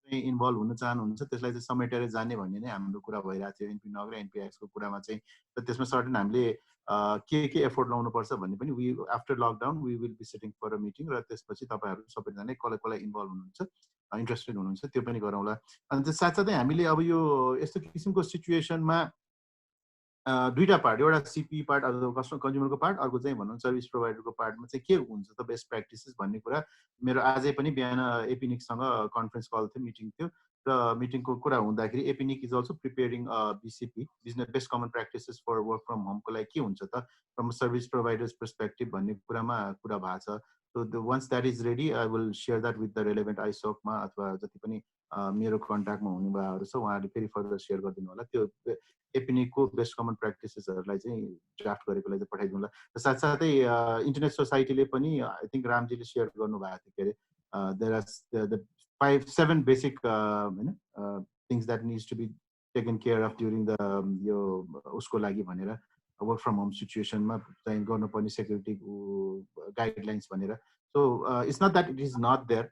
इन्भल्भ हुन चाहनुहुन्छ त्यसलाई चाहिँ समेटेर जाने भन्ने नै हाम्रो कुरा भइरहेको थियो NP नग र NPX को कुरामा चाहिँ। र त्यसमा सर्टेन हामीले के एफोर्ट लाउनुपर्छ भन्ने पनि we after lockdown we will be sitting for a meeting, र त्यसपछि तपाईँहरू सबैजना कसलाई इन्भल्भ हुनुहुन्छ, इन्ट्रेस्टेड हुनुहुन्छ त्यो पनि गरौँला। अनि त्यो साथसाथै हामीले अब यो यस्तो किसिमको सिचुएसनमा दुईटा पार्ट, एउटा CP पार्ट अब कन्ज्युमरको पार्ट, अर्को चाहिँ भनौँ सर्भिस प्रोभाइडरको पार्टमा चाहिँ के हुन्छ त बेस्ट प्र्याक्टिसेस भन्ने कुरा मेरो आजै पनि बिहान एपिनिकसँग कन्फरेन्स कल थियो, मिटिङ थियो, र मिटिङको कुरा हुँदाखेरि APNIC is also preparing BCP, business best common practices for work from होमको लागि के हुन्छ त फ्रम सर्भिस प्रोभाइडर्स पर्सपेक्टिभ भन्ने कुरामा कुरा भएको छ। So once that is ready I will share that with the relevant आइसोकमा अथवा जति पनि मेरो कन्ट्याक्टमा हुने भएहरू छ उहाँहरूले फेरि फर्दर सेयर गरिदिनु होला। त्यो एपिनिकको बेस्ट कमन प्र्याक्टिसेसहरूलाई चाहिँ ड्राफ्ट गरेको लागि पठाइदिनु होला। र साथसाथै इन्टरनेट सोसाइटीले पनि आई थिङ्क रामजीले सेयर गर्नुभएको थियो, के अरे देयर आर द 5-7 बेसिक होइन things that needs to be taken care of during the यो उसको लागि भनेर, वर्क फ्रम होम सिचुएसनमा चाहिँ गर्नुपर्ने सेक्युरिटीको गाइडलाइन्स भनेर। So it's not that it is not there,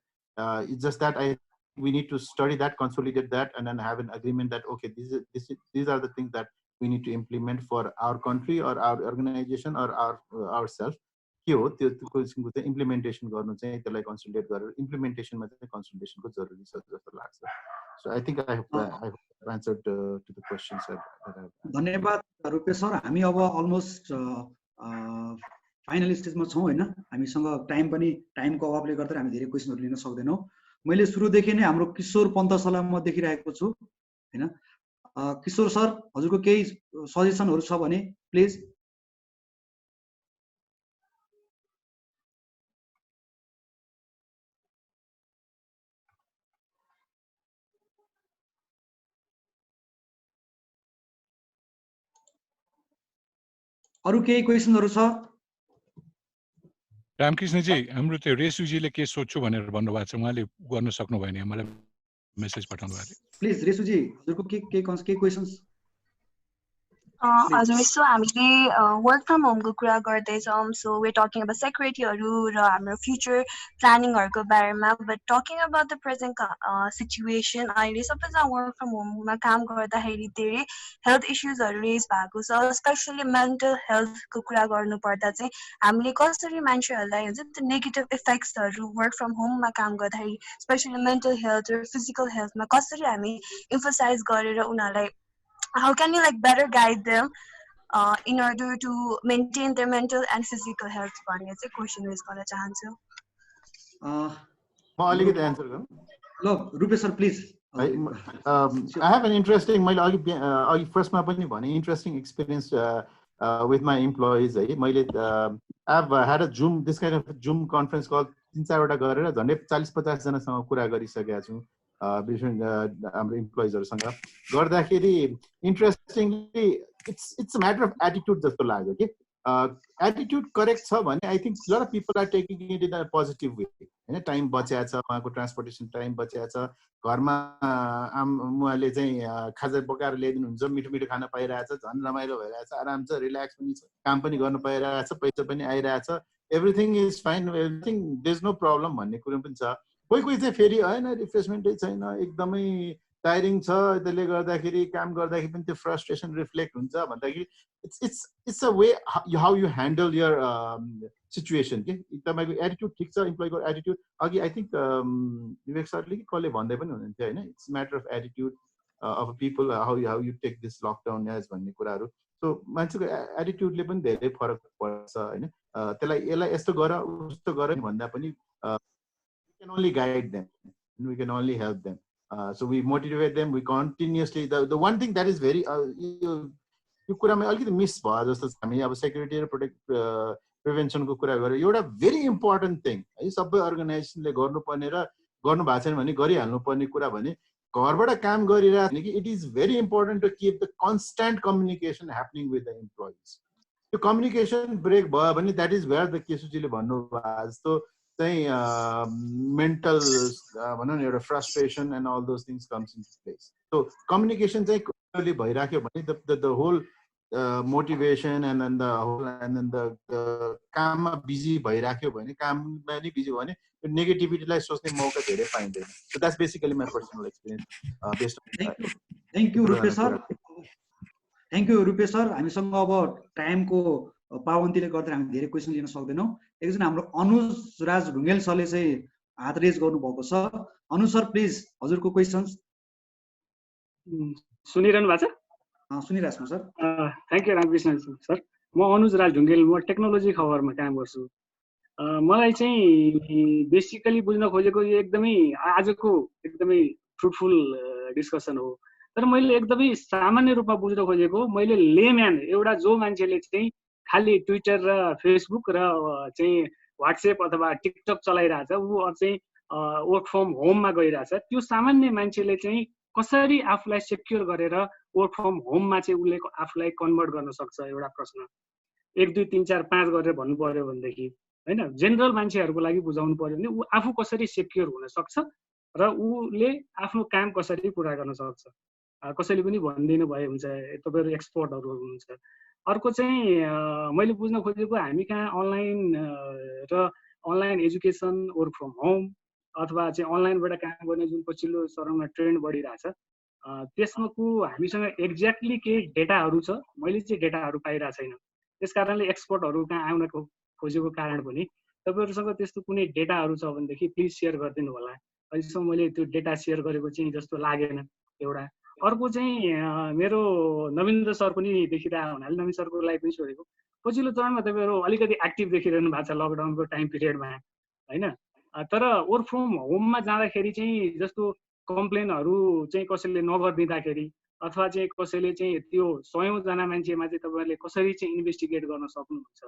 it's just that we need to study that, consolidate that, and then have an agreement that okay, these are the things that we need to implement for our country or our organization or ourselves. के हो त्यो किसिमको चाहिँ implementation गर्नु चाहिँ त्यसलाई कन्सल्टेट गरेर इम्प्लिमेन्टेसनमा चाहिँ कन्सल्टेसनको जरुरी छ जस्तो लाग्छ. So I think I hope answered to the questions. धन्यवाद रुपेश सर. हामी अब अलमोस्ट फाइनल स्टेजमा छौँ होइन. हामीसँग टाइमको अभावले गर्दा हामी धेरै क्वेसनहरू लिन सक्दैनौँ. मैले सुरुदेखि नै हाम्रो किशोर पन्त सरलाई म देखिरहेको छु होइन. किशोर सर, हजुरको केही सजेसनहरू छ भने प्लिज. अरू केही क्वेसनहरू छ? रामकृष्णजी, हाम्रो त्यो रेसुजीले के सोध्छु भनेर भन्नुभएको छ, उहाँले गर्न सक्नु भएन, मलाई मेसेज पठाउनु भएको थियो. प्लिज रेसुजी, हजुरको के क्वेसन्स? हजुर, सो हामीले वर्क फ्रम होमको कुरा गर्दैछौँ. सो वे टकिङ अबाउट सेक्युरिटीहरू र हाम्रो फ्युचर प्लानिङहरूको बारेमा. But talking about the present situation, अहिले सबैजना वर्क फ्रम होममा काम गर्दाखेरि धेरै हेल्थ इस्युजहरू रेज भएको छ. स्पेसली मेन्टल हेल्थको कुरा गर्नुपर्दा चाहिँ हामीले कसरी मान्छेहरूलाई हुन्छ त्यो नेगेटिभ इफेक्ट्सहरू वर्क फ्रम होममा काम गर्दाखेरि स्पेसली मेन्टल हेल्थ र फिजिकल हेल्थमा कसरी हामी इम्फोसाइज गरेर उनीहरूलाई how can you like better guide them in order to maintain their mental and physical health? भन्ने चाहिँ क्वेशन रेज गर्न चाहन्छु. म अलिकति एन्सर गरौँ. ल Rupesh sir please. I have an interesting, मैले अघि फर्स्टमा पनि भने interesting experience with my employees है. मैले I've had a Zoom, this kind of Zoom conference call 3-4 वटा गरेर झन्डै 40-50 जनासँग कुरा गरिसकेका छु हाम्रो इम्प्लोइजहरुसँग. गर्दाखेरि interestingly it's a matter of attitude जस्तो लाग्यो कि एटिट्युड करेक्ट छ भने I think lot of people are taking it in a positive way हैन. टाइम बचेको छ, उहाँको ट्रान्सपोर्टेसन टाइम बचेको छ, घरमा उहाँले चाहिँ खाजा पकाएर ल्याइदिनुहुन्छ, मिठो मिठो खाना पाइरहेछ, झन् रमाइलो भइरहेछ, आराम छ, रिल्याक्स पनि छ, काम पनि गर्न पाइरहेछ, पैसा पनि आइरहेछ, everything is fine, everything there is no problem भन्ने कुरो पनि छ. कोही कोही चाहिँ फेरि होइन रिफ्रेसमेन्टै छैन, एकदमै टायरिङ छ, त्यसले गर्दाखेरि काम गर्दाखेरि पनि त्यो फ्रस्ट्रेसन रिफ्लेक्ट हुन्छ भन्दाखेरि it's a way how you handle your situation कि तपाईँको एटिट्युड ठिक छ, इम्प्लोइको एटिट्युड. अघि आई थिङ्क विवेक सरले कि कसले भन्दै पनि हुनुहुन्थ्यो होइन, it's matter of attitude of people, how you take this lockdown as भन्ने कुराहरू. सो मान्छेको एटिट्युडले पनि धेरै फरक पर्छ होइन. यसलाई यस्तो गर उस्तो गर भन्दा पनि we can only guide them, and we can only help them. So we motivate them, we continuously, the one thing that is very यो कुरामा अलिकति मिस भयो जस्तो छ. हामी अब सेक्युरिटी र प्रिभेन्सनको कुरा गरेर एउटा भेरी इम्पोर्टेन्ट थिङ है सबै अर्गनाइजेसनले गर्नुपर्ने र गर्नु भएको छैन भने गरिहाल्नु पर्ने कुरा भने घरबाट काम गरिरहेको भने कि it is very important to keep the constant communication happening with the employees. त्यो कम्युनिकेसन ब्रेक भयो भने द्याट इज वेयर द केसुजीले भन्नुभयो जस्तो चाहिँ मेन्टल भनौँ न एउटा frustration and all those things comes in place. So communication चाहिँ क्लियरली भइराख्यो भने the whole motivation and then the काममा बिजी भइराख्यो भने, काममा नै बिजी भयो भने त्यो नेगेटिभिटीलाई सोच्ने मौका धेरै पाइँदैन. So that's basically my personal experience based on. Thank you Rupesh sir. Thank you Rupesh sir. हामीसँग अब टाइमको पाबन्दीले गर्दा हामी धेरै क्वेसन लिन सक्दैनौँ. एकजना हाम्रो अनुज राज ढुङ्गेल सरले चाहिँ हात रेज गर्नुभएको छ. अनुज सर प्लिज, हजुरको क्वेसन्स. सुनिरहनु भएको छ? सुनिरहेको छु sir. Thank you Ramkrishna sir. म अनुज राज ढुङ्गेल, म टेक्नोलोजी खबरमा काम गर्छु. मलाई चाहिँ बेसिकली बुझ्न खोजेको यो एकदमै आजको एकदमै फ्रुटफुल डिस्कसन हो. तर मैले एकदमै सामान्य रूपमा बुझ्न खोजेको, मैले लेम्यान एउटा जो मान्छेले चाहिँ खालि ट्विटर र फेसबुक र चाहिँ वाट्सएप अथवा टिकटक चलाइरहेछ, ऊ चाहिँ वर्क फ्रम होममा गइरहेछ, त्यो सामान्य मान्छेले चाहिँ कसरी आफूलाई सेक्योर गरेर वर्क फ्रम होममा चाहिँ उसले आफूलाई कन्भर्ट गर्न सक्छ? एउटा प्रश्न. 1 2 3 4 5 गरेर भन्नु पर्यो भनेदेखि होइन, जेनरल मान्छेहरूको लागि बुझाउनु पर्यो भने ऊ आफू कसरी सेक्योर हुन सक्छ र उसले आफ्नो काम कसरी पुरा गर्न सक्छ? कसैले पनि भनिदिनु भए हुन्छ, तपाईँहरू एक्सपर्टहरू हुनुहुन्छ. अर्को चाहिँ मैले बुझ्न खोजेको, हामी कहाँ अनलाइन र online education, work from home अथवा चाहिँ अनलाइनबाट काम गर्ने जुन पछिल्लो चरणमा ट्रेन्ड बढिरहेछ, त्यसमा हामीसँग एक्ज्याक्टली केही डेटाहरू छ. मैले चाहिँ डेटाहरू पाइरहेको छैन. त्यस कारणले एक्सपर्टहरू कहाँ आउनको खोजेको कारण पनि तपाईँहरूसँग त्यस्तो कुनै डेटाहरू छ भनेदेखि प्लिज सेयर गरिदिनु होला। अहिलेसम्म मैले त्यो डेटा सेयर गरेको चाहिँ जस्तो लागेन एउटा। अर्को चाहिँ मेरो नवीन्द्र सर पनि देखिरहेको हुनाले नवीन सरको लागि पनि सोधेको, पछिल्लो चरणमा तपाईँहरू अलिकति एक्टिभ देखिरहनु भएको छ लकडाउनको टाइम पिरियडमा होइन, तर वर्क फ्रम होममा जाँदाखेरि चाहिँ जस्तो कम्प्लेनहरू चाहिँ कसैले नगरिदिँदाखेरि अथवा चाहिँ कसैले चाहिँ त्यो 100औं जना मान्छेमा चाहिँ तपाईँहरूले कसरी चाहिँ इन्भेस्टिगेट गर्न सक्नुहुन्छ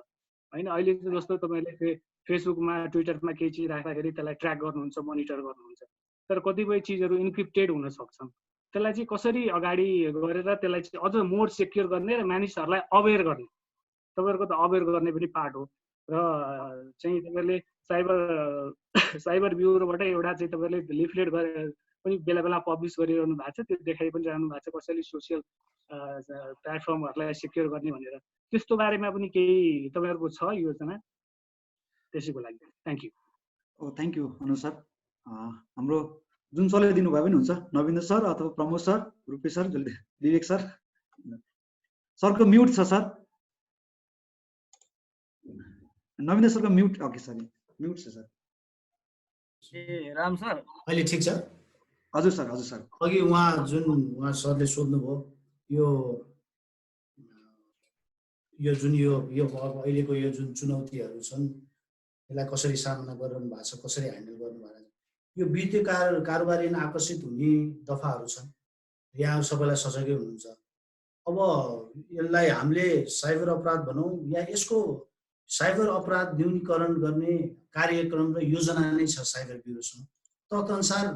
होइन। अहिले जस्तो तपाईँहरूले फेसबुकमा ट्विटरमा केही चिज राख्दाखेरि त्यसलाई ट्र्याक गर्नुहुन्छ, मोनिटर गर्नुहुन्छ, तर कतिपय चिजहरू इन्क्रिप्टेड हुन सक्छन्। त्यसलाई चाहिँ कसरी अगाडि गरेर त्यसलाई चाहिँ अझ मोर सेक्योर गर्ने र मानिसहरूलाई अवेर गर्ने, तपाईँहरूको त अवेर गर्ने पनि पार्ट हो। र चाहिँ तपाईँहरूले साइबर ब्युरोबाट एउटा चाहिँ तपाईँहरूले लिफलेट गरेर पनि बेला बेला पब्लिस गरिरहनु भएको छ, त्यो देखाइ पनि रहनु भएको छ कसैले सोसियल प्लेटफर्महरूलाई सेक्योर गर्ने भनेर। त्यस्तो बारेमा पनि केही तपाईँहरूको छ योजना त्यसैको लागि? Thank you. Thank you Anuj sir. हाम्रो जुन सरले दिनुभयो पनि हुन्छ, नवीन्द्र सर अथवा Pramod sir, Rupesh sir, Vivek sir. सरको म्युट छ सर, नवीन्द्र सरको म्युट। ओके सर, म्युट छ सर। ए राम सर अहिले ठिक छ? हजुर सर, हजुर सर। अघि उहाँ सरले सोध्नुभयो यो जुन यो अब अहिलेको यो जुन चुनौतीहरू छन् यसलाई कसरी सामना गरिरहनु भएको छ, कसरी ह्यान्डल गर्नु भएको छ। यो वित्तीय कारोबारीमा आकर्षित हुने दफाहरू छन्, यहाँ सबैलाई सजगै हुनुहुन्छ। अब यसलाई हामीले साइबर अपराध भनौँ या यसको साइबर अपराध न्यूनीकरण गर्ने कार्यक्रम र योजना नै छ साइबर ब्युरोसँग। तदनुसार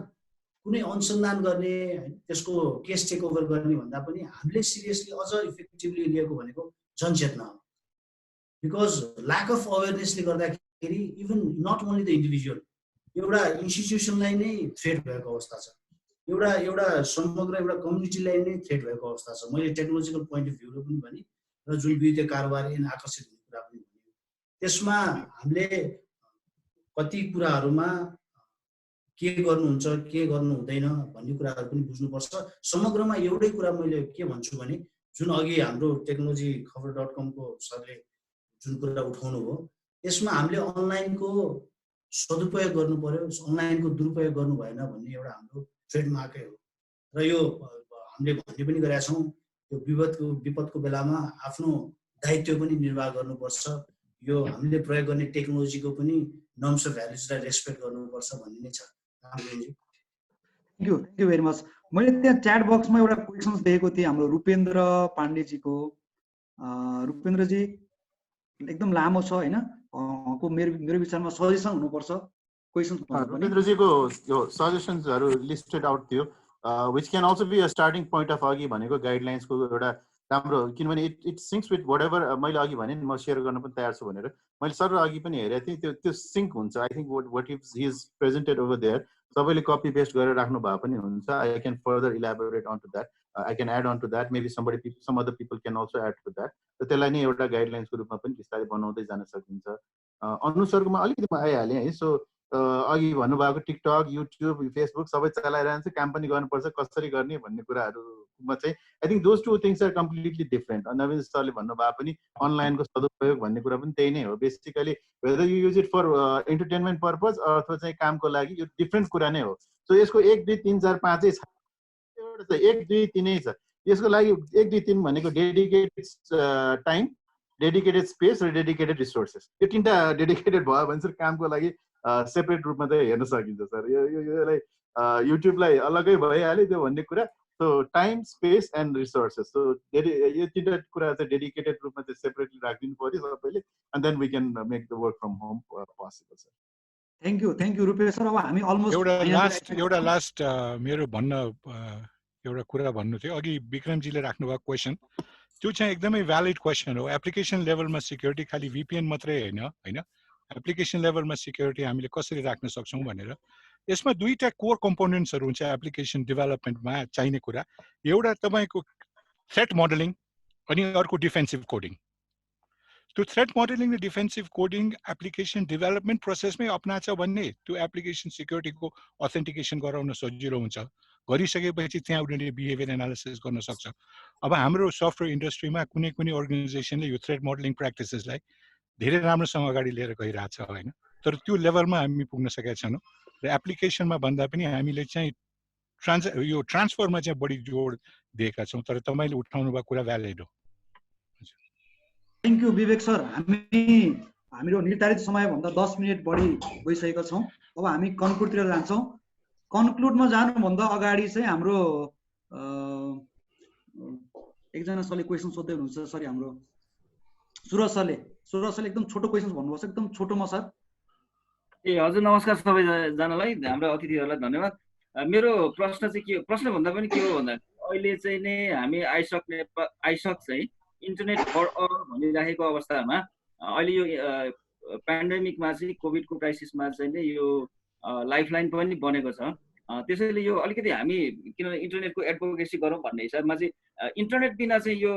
कुनै अनुसन्धान गर्ने त्यसको केस टेक ओभर गर्ने भन्दा पनि हामीले सिरियसली अझ इफेक्टिभली लिएको भनेको जनचेतना हो। बिकज ल्याक अफ अवेरनेसले गर्दाखेरि even not only the individual, एउटा इन्स्टिट्युसनलाई नै थ्रेट भएको अवस्था छ, एउटा समग्र एउटा कम्युनिटीलाई नै थ्रेट भएको अवस्था छ। मैले टेक्नोलोजिकल पोइन्ट अफ भ्यूले पनि भने र जुन वित्तीय कारोबारी आकर्षित हुने कुरा पनि भने त्यसमा हामीले कति कुराहरूमा के गर्नुहुन्छ के गर्नु हुँदैन भन्ने कुराहरू पनि बुझ्नुपर्छ। समग्रमा एउटै कुरा मैले के भन्छु भने जुन अघि हाम्रो टेक्नोलोजी खबर.com को सरले जुन कुरा उठाउनु भयो यसमा हामीले अनलाइनको सदुपयोग गर्नु पर्यो, अनलाइनको दुरुपयोग गर्नु भएन भन्ने एउटा हाम्रो ट्रेडमार्कै हो। र यो हामीले भन्ने पनि गरेका छौँ, यो विपदको बेलामा आफ्नो दायित्व पनि निर्वाह गर्नुपर्छ। यो हामीले प्रयोग गर्ने टेक्नोलोजीको पनि नर्म्स र भ्यालुजलाई रेस्पेक्ट गर्नुपर्छ भन्ने नै छ। Thank you very much. मैले त्यहाँ च्याट बक्समा एउटा क्वेसन्स देखेको थिएँ हाम्रो रूपेन्द्र पाण्डेजीको। रूपेन्द्रजी एकदम लामो छ होइन, मेरो विचारमा सजेसन हुनुपर्छ क्वेसन्स। रूपेन्द्रजीको यो सजेसन्सहरू लिस्टेड आउट थियो, which can also be a starting point of अघि भनेको गाइडलाइन्सको एउटा राम्रो, किनभने it syncs with whatever मैले अघि भने म सेयर गर्न पनि तयार छु भनेर मैले सर अघि पनि हेरेको थिएँ, त्यो सिङ्क हुन्छ। I think what is he is presented over there सबैले कपी पेस्ट गरेर राख्नु भए पनि हुन्छ। I can further elaborate on to that, I can add on to that, maybe some other people can also add to that. र त्यसलाई नै एउटा गाइडलाइन्सको रूपमा पनि बिस्तारै बनाउँदै जान सकिन्छ। अनुसारकोमा अलिकति म आइहालेँ है। सो अघि भन्नुभएको टिकटक, युट्युब, फेसबुक सबै चलाइरहन्छ, काम पनि गर्नुपर्छ, कसरी गर्ने भन्ने कुराहरूमा चाहिँ I think those two things are completely different. Naveen सरले भन्नुभएको पनि अनलाइनको सदुपयोग भन्ने कुरा पनि त्यही नै हो। Basically whether you use it for entertainment purpose अथवा चाहिँ कामको लागि, यो डिफरेन्ट कुरा नै हो। सो यसको 1, 2, 3, 4, 5 छ, एउटा छ 1, 2, 3 छ। यसको लागि 1, 2, 3 भनेको डेडिकेटेड टाइम, डेडिकेटेड स्पेस र डेडिकेटेड रिसोर्सेस। यो तिनवटा डेडिकेटेड भयो भने चाहिँ कामको लागि सेपरेट रूपमा चाहिँ हेर्न सकिन्छ सर। यसलाई युट्युबलाई अलगै भइहाल्यो त्यो भन्ने कुरा। So time, space and resources, so यो तिनवटा कुरा चाहिँ डेडिकेटेड रूपमा चाहिँ सेपरेटली राखिदिनु पर्यो सबैले, and then we can make the work from home possible sir. Thank you Rupesh sir. अब हामी अलमोस्ट एउटा लास्ट मेरो भन्न एउटा कुरा भन्नु थियो। अघि विक्रमजीले राख्नुभएको क्वेसन त्यो चाहिँ एकदमै भ्यालिड क्वेसन हो। एप्लिकेसन लेभलमा सिक्युरिटी खालि VPN मात्रै होइन, एप्लिकेसन लेभलमा सिक्युरिटी हामीले कसरी राख्न सक्छौँ भनेर यसमा दुईटा कोर कम्पोनेन्ट्सहरू हुन्छ एप्लिकेसन डेभलपमेन्टमा चाहिने कुरा। एउटा तपाईँको थ्रेट मोडलिङ अनि अर्को डिफेन्सिभ कोडिङ। त्यो थ्रेट मोडलिङ र डिफेन्सिभ कोडिङ एप्लिकेसन डेभलपमेन्ट प्रोसेसमै अपनाछ भने त्यो एप्लिकेसन सिक्युरिटीको अथेन्टिकेसन गराउन सजिलो हुन्छ। गरिसकेपछि त्यहाँ उनीहरूले बिहेभियर एनालिसिस गर्न सक्छ। अब हाम्रो सफ्टवेयर इन्डस्ट्रीमा कुनै अर्गनाइजेसनले यो थ्रेट मोडलिङ प्र्याक्टिसेसलाई धेरै राम्रोसँग अगाडि लिएर गइरहेछ होइन। तर त्यो लेभलमा हामी पुग्न सकेका छैनौँ र एप्लिकेसनमा भन्दा पनि हामीले चाहिँ ट्रान्सफरमा चाहिँ बढी जोड दिएका छौँ। तर तपाईँले उठाउनु भएको कुरा भ्यालिड हो। Thank you Vivek sir. हाम्रो निर्धारित समयभन्दा 10 मिनट बढी गइसकेका छौँ। अब हामी कन्क्लुडतिर जान्छौँ। कन्क्लुडमा जानुभन्दा अगाडि चाहिँ हाम्रो एकजना सरले क्वेसन सोध्दै हुनुहुन्छ। सरी, हाम्रो सुरज सरले एकदम छोटो क्वेसन भन्नुभएको छ, एकदम छोटोमा सर। ए हजुर, नमस्कार सबैजनालाई, हाम्रो अतिथिहरूलाई धन्यवाद। मेरो प्रश्न चाहिँ के, प्रश्न भन्दा पनि के हो भन्दा अहिले चाहिँ नै हामी आइसक चाहिँ इन्टरनेट फर अल भनिराखेको अवस्थामा अहिले यो पेन्डेमिकमा चाहिँ कोभिडको क्राइसिसमा चाहिँ नै यो लाइफलाइन पनि बनेको छ। त्यसैले यो अलिकति हामी किनभने इन्टरनेटको एडभोकेसी गरौँ भन्ने हिसाबमा चाहिँ इन्टरनेट बिना चाहिँ यो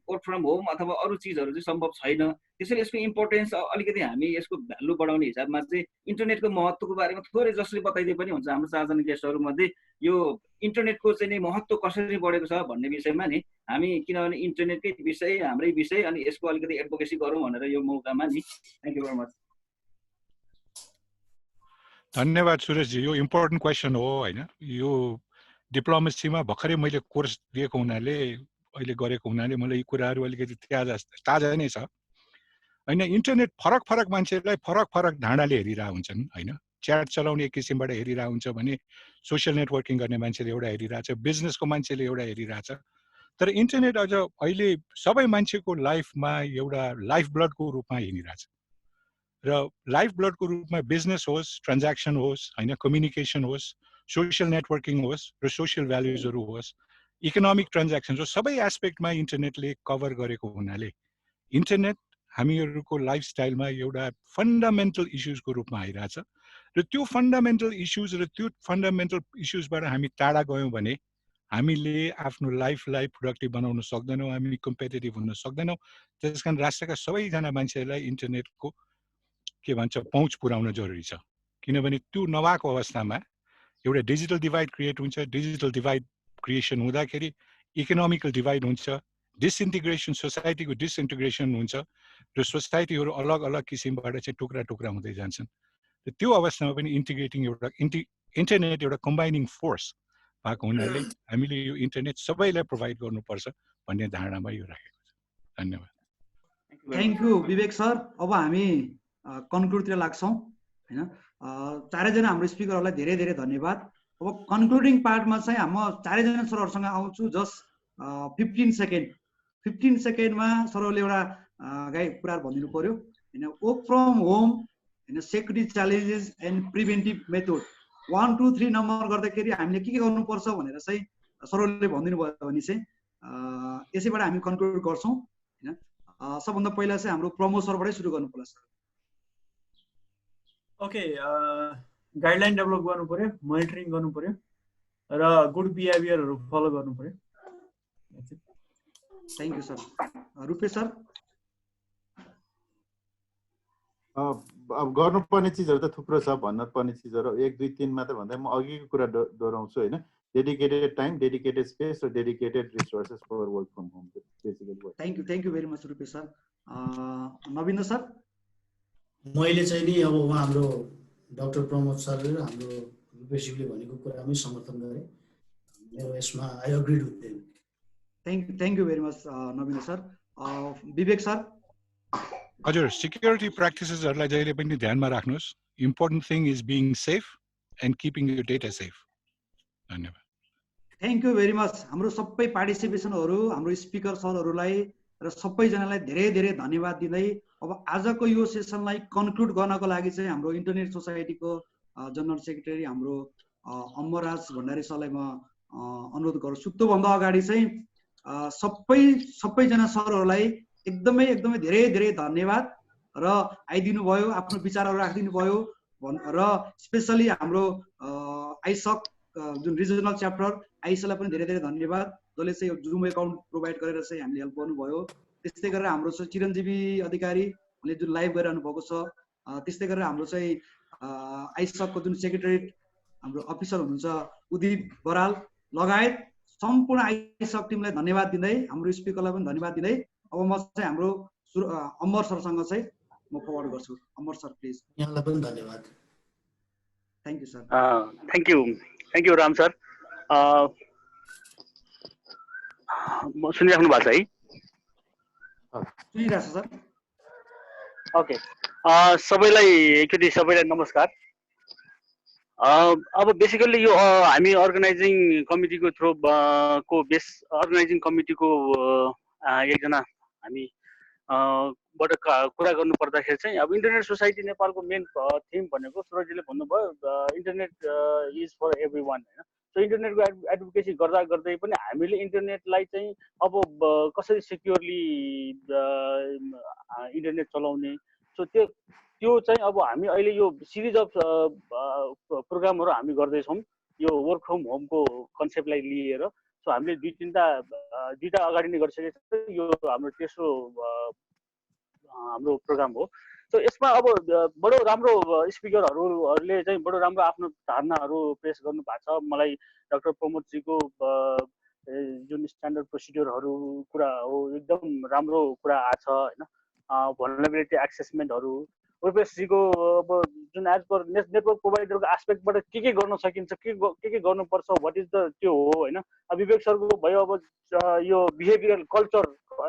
वर्क फ्रम होम अथवा अरू चिजहरू चाहिँ सम्भव छैन। त्यसैले यसको इम्पोर्टेन्स अलिकति हामी यसको भ्यालु बढाउने हिसाबमा चाहिँ इन्टरनेटको महत्त्वको बारेमा थोरै जसले बताइदिए पनि हुन्छ। हाम्रो 4 जना गेस्टहरूमध्ये यो इन्टरनेटको चाहिँ नि महत्त्व कसरी बढेको छ भन्ने विषयमा नि हामी, किनभने इन्टरनेटकै विषय हाम्रै विषय अनि यसको अलिकति एडभोकेसी गरौँ भनेर यो मौकामा नि। Thank you very much. धन्यवाद सुरेशजी, यो इम्पोर्टेन्ट क्वेसन हो होइन। यो डिप्लोमेसीमा भर्खरै मैले कोर्स दिएको हुनाले, अहिले गरेको हुनाले मलाई यी कुराहरू अलिकति ताजा नै छ होइन। इन्टरनेट फरक मान्छेलाई फरक धाँडाले हेरिरहेको हुन्छन् होइन। च्याट चलाउने एक किसिमबाट हेरिरहेको हुन्छ भने सोसियल नेटवर्किङ गर्ने मान्छेले एउटा हेरिरहेछ, बिजनेसको मान्छेले एउटा हेरिरहेछ। तर इन्टरनेट अझ अहिले सबै मान्छेको लाइफमा एउटा लाइफ ब्लडको रूपमा हिँडिरहेछ र लाइफ ब्लडको रूपमा बिजनेस होस्, ट्रान्ज्याक्सन होस् होइन, कम्युनिकेसन होस्, सोसियल नेटवर्किङ होस् र सोसियल भ्याल्युजहरू होस्, इकोनोमिक ट्रान्ज्याक्सन होस्, सबै एस्पेक्टमा इन्टरनेटले कभर गरेको हुनाले इन्टरनेट हामीहरूको लाइफस्टाइलमा एउटा फन्डामेन्टल इस्युजको रूपमा आइरहेछ। र त्यो फन्डामेन्टल इस्युज र त्यो फन्डामेन्टल इस्युजबाट हामी टाढा गयौँ भने हामीले आफ्नो लाइफलाई प्रोडक्टिभ बनाउन सक्दैनौँ, हामी कम्पिटेटिभ हुन सक्दैनौँ। त्यसकारण राष्ट्रका सबैजना मान्छेहरूलाई इन्टरनेटको के भन्छ पहुँच पुर्याउन जरुरी छ। किनभने त्यो नभएको अवस्थामा एउटा डिजिटल डिभाइड क्रिएट हुन्छ। डिजिटल डिभाइड क्रिएसन हुँदाखेरि इकोनोमिकल डिभाइड हुन्छ, डिसइन्टिग्रेसन, सोसाइटीको डिसइन्टिग्रेसन हुन्छ र सोसाइटीहरू अलग किसिमबाट चाहिँ टुक्रा हुँदै जान्छन्। र त्यो अवस्थामा पनि इन्टरनेट एउटा कम्बाइनिङ फोर्स भएको हुनाले हामीले यो इन्टरनेट सबैलाई प्रोभाइड गर्नुपर्छ भन्ने धारणामा यो राखेको छ। धन्यवाद। Thank you Vivek sir. अब हामी कन्क्लुडतिर लाग्छौँ होइन। चारैजना हाम्रो स्पिकरहरूलाई धेरै धेरै धन्यवाद। अब कन्क्लुडिङ पार्टमा चाहिँ म चारैजना सरहरूसँग आउँछु। जस्ट 15 सेकेन्डमा सरहरूले एउटा कुराहरू भनिदिनु पर्यो होइन। वर्क फ्रम होम होइन, security challenges and preventive method 1 2 3 number गर्दाखेरि हामीले के गर्नुपर्छ भनेर चाहिँ सरहरूले भनिदिनु भयो भने चाहिँ यसैबाट हामी कन्क्लुड गर्छौँ होइन। सबभन्दा पहिला चाहिँ हाम्रो प्रमोद सरबाटै सुरु गर्नु पर्ला सर। ओके, गाइडलाइन डेभलप गर्नु पर्यो, मोनिटरिङ गर्नु पर्यो र गुड बिहेभियरहरू फलो गर्नु पर्यो। Thank you sir. Rupesh sir. अब गर्नुपर्ने चिजहरू त थुप्रो छ, भन्नुपर्ने चिजहरू 1 2 3 मात्र भन्दा म अघिको कुरा दोहोऱ्याउँछु होइन। डेडिकेटेड टाइम, डेडिकेटेड स्पेस र dedicated resources for work from home basically. Thank you very much Rupesh sir. Naveen sir. मैले चाहिँ नि अब उहाँ हाम्रो डाक्टर प्रमोद सरले र हाम्रो रुपेशजीले भनेको कुरामै समर्थन गरेँ। मेरो यसमा I agreed with them. Thank you very much Naveen sir. Vivek sir. हजुर, सिक्युरिटी प्र्याक्टिसेसहरूलाई जहिले पनि ध्यानमा राख्नुहोस्। Important thing is being safe and keeping your data safe. धन्यवाद। Thank you very much. हाम्रो सबै पार्टिसिपेसनहरू, हाम्रो स्पिकर सरहरूलाई र सबैजनालाई धेरै धेरै धन्यवाद दिँदै अब आजको यो सेसनलाई कन्क्लुड गर्नको लागि चाहिँ हाम्रो इन्टरनेट सोसाइटीको जनरल सेक्रेटरी हाम्रो अमरराज भण्डारी सरलाई म अनुरोध गर्छु। त्योभन्दा अगाडि चाहिँ सबैजना सरहरूलाई एकदमै धेरै धेरै धन्यवाद र आइदिनु भयो, आफ्नो विचारहरू राखिदिनु भयो र स्पेसली हाम्रो आइसक जुन रिजनल च्याप्टर आइसलाई पनि धेरै धेरै धन्यवाद, जसले चाहिँ जुम एकाउन्ट प्रोभाइड गरेर चाहिँ हामीले हेल्प गर्नुभयो। त्यस्तै गरेर हाम्रो चाहिँ चिरञ्जीवी अधिकारीले जुन लाइभ गरिरहनु भएको छ, त्यस्तै गरेर हाम्रो चाहिँ आइसकको जुन सेक्रेटरिएट हाम्रो अफिसर हुनुहुन्छ उदित बराल लगायत सम्पूर्ण आइसक टिमलाई धन्यवाद दिँदै, हाम्रो स्पिकरलाई पनि धन्यवाद दिँदै अब म चाहिँ हाम्रो अमर सरसँग चाहिँ म फरवर्ड गर्छु। अमर सर प्लिज। यहाँलाई पनि धन्यवाद। Thank you sir. Thank you Ram sir. सुनिराख्नु भएको छ है? सुनिरहेको छ सर। ओके, सबैलाई नमस्कार। अब बेसिकली यो हामी अर्गनाइजिङ कमिटीको थ्रु को अर्गनाइजिङ कमिटीको एकजना हामी बाट कुरा गर्नु पर्दाखेरि चाहिँ अब इन्टरनेट सोसाइटी नेपालको मेन थिम भनेको सुरजीले भन्नुभयो internet is for everyone होइन। सो इन्टरनेटको एडभोकेसी गर्दा गर्दै पनि हामीले इन्टरनेटलाई चाहिँ अब कसरी सिक्योरली इन्टरनेट चलाउने, सो त्यो चाहिँ अब हामी अहिले यो सिरिज अफ प्रोग्रामहरू हामी गर्दैछौँ यो वर्क फ्रम होमको कन्सेप्टलाई लिएर। सो हामीले दुईवटा अगाडि नै गरिसकेको छ, यो हाम्रो तेस्रो हाम्रो प्रोग्राम हो। सो यसमा अब बडो राम्रो स्पिकरहरूले चाहिँ बडो राम्रो आफ्नो धारणाहरू पेश गर्नु भएको छ। मलाई डाक्टर प्रमोदजीको जुन स्ट्यान्डर्ड प्रोसिड्युरहरू कुरा हो एकदम राम्रो कुरा आएको छ होइन। भनरेबिलिटी एक्सेसमेन्टहरू रुपेशजीको अब जुन एज पर नेटवर्क प्रोभाइडरको एस्पेक्टबाट के गर्न सकिन्छ, के गर्नुपर्छ, वाट इज द त्यो हो होइन। विवेक सरको भयो अब यो बिहेभियर कल्चर,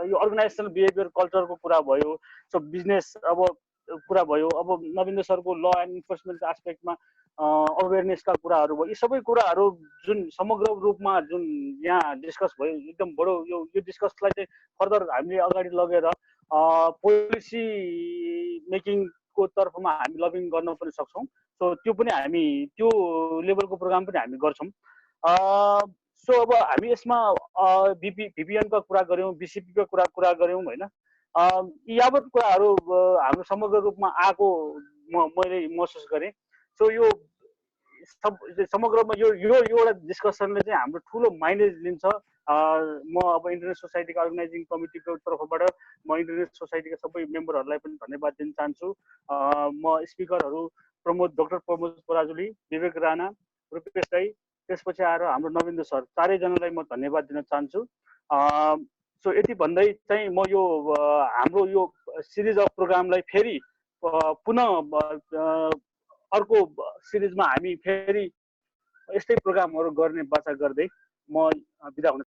यो अर्गनाइजेसनल बिहेभियर कल्चरको कुरा भयो। सो बिजनेस अब कुरा भयो। अब नवीन्द्र सरको ल एन्ड इन्फोर्समेन्टको एस्पेक्टमा अवेरनेसका कुराहरू भयो। यी सबै कुराहरू जुन समग्र रूपमा जुन यहाँ डिस्कस भयो एकदम बडो यो डिस्कसलाई चाहिँ फर्दर हामीले अगाडि लगेर पोलिसी मेकिङको तर्फमा हामी लबिङ गर्न पनि सक्छौँ। सो त्यो पनि हामी त्यो लेभलको प्रोग्राम पनि हामी गर्छौँ। सो अब हामी यसमा भिपिएनका कुरा गऱ्यौँ, बिसिपीका कुरा गऱ्यौँ होइन। यावत कुराहरू हाम्रो समग्र रूपमा आएको मैले महसुस गरेँ। सो यो समग्रमा यो एउटा डिस्कसनले चाहिँ हाम्रो ठुलो माइलेज लिन्छ। म अब इन्टरनेट सोसाइटीको अर्गनाइजिङ कमिटीको तर्फबाट म इन्टरनेट सोसाइटीका सबै मेम्बरहरूलाई पनि धन्यवाद दिन चाहन्छु। म स्पिकरहरू डाक्टर प्रमोद पराजुली, विवेक राणा, रुपेश राई, त्यसपछि आएर हाम्रो नवीन्द्र सर, चारैजनालाई म धन्यवाद दिन चाहन्छु। सो यति भन्दै चाहिँ म यो हाम्रो यो सिरिज अफ प्रोग्रामलाई फेरि पुनः अर्को सिरिजमा हामी फेरि यस्तै प्रोग्रामहरू गर्ने बाचा गर्दै म बिदा हुन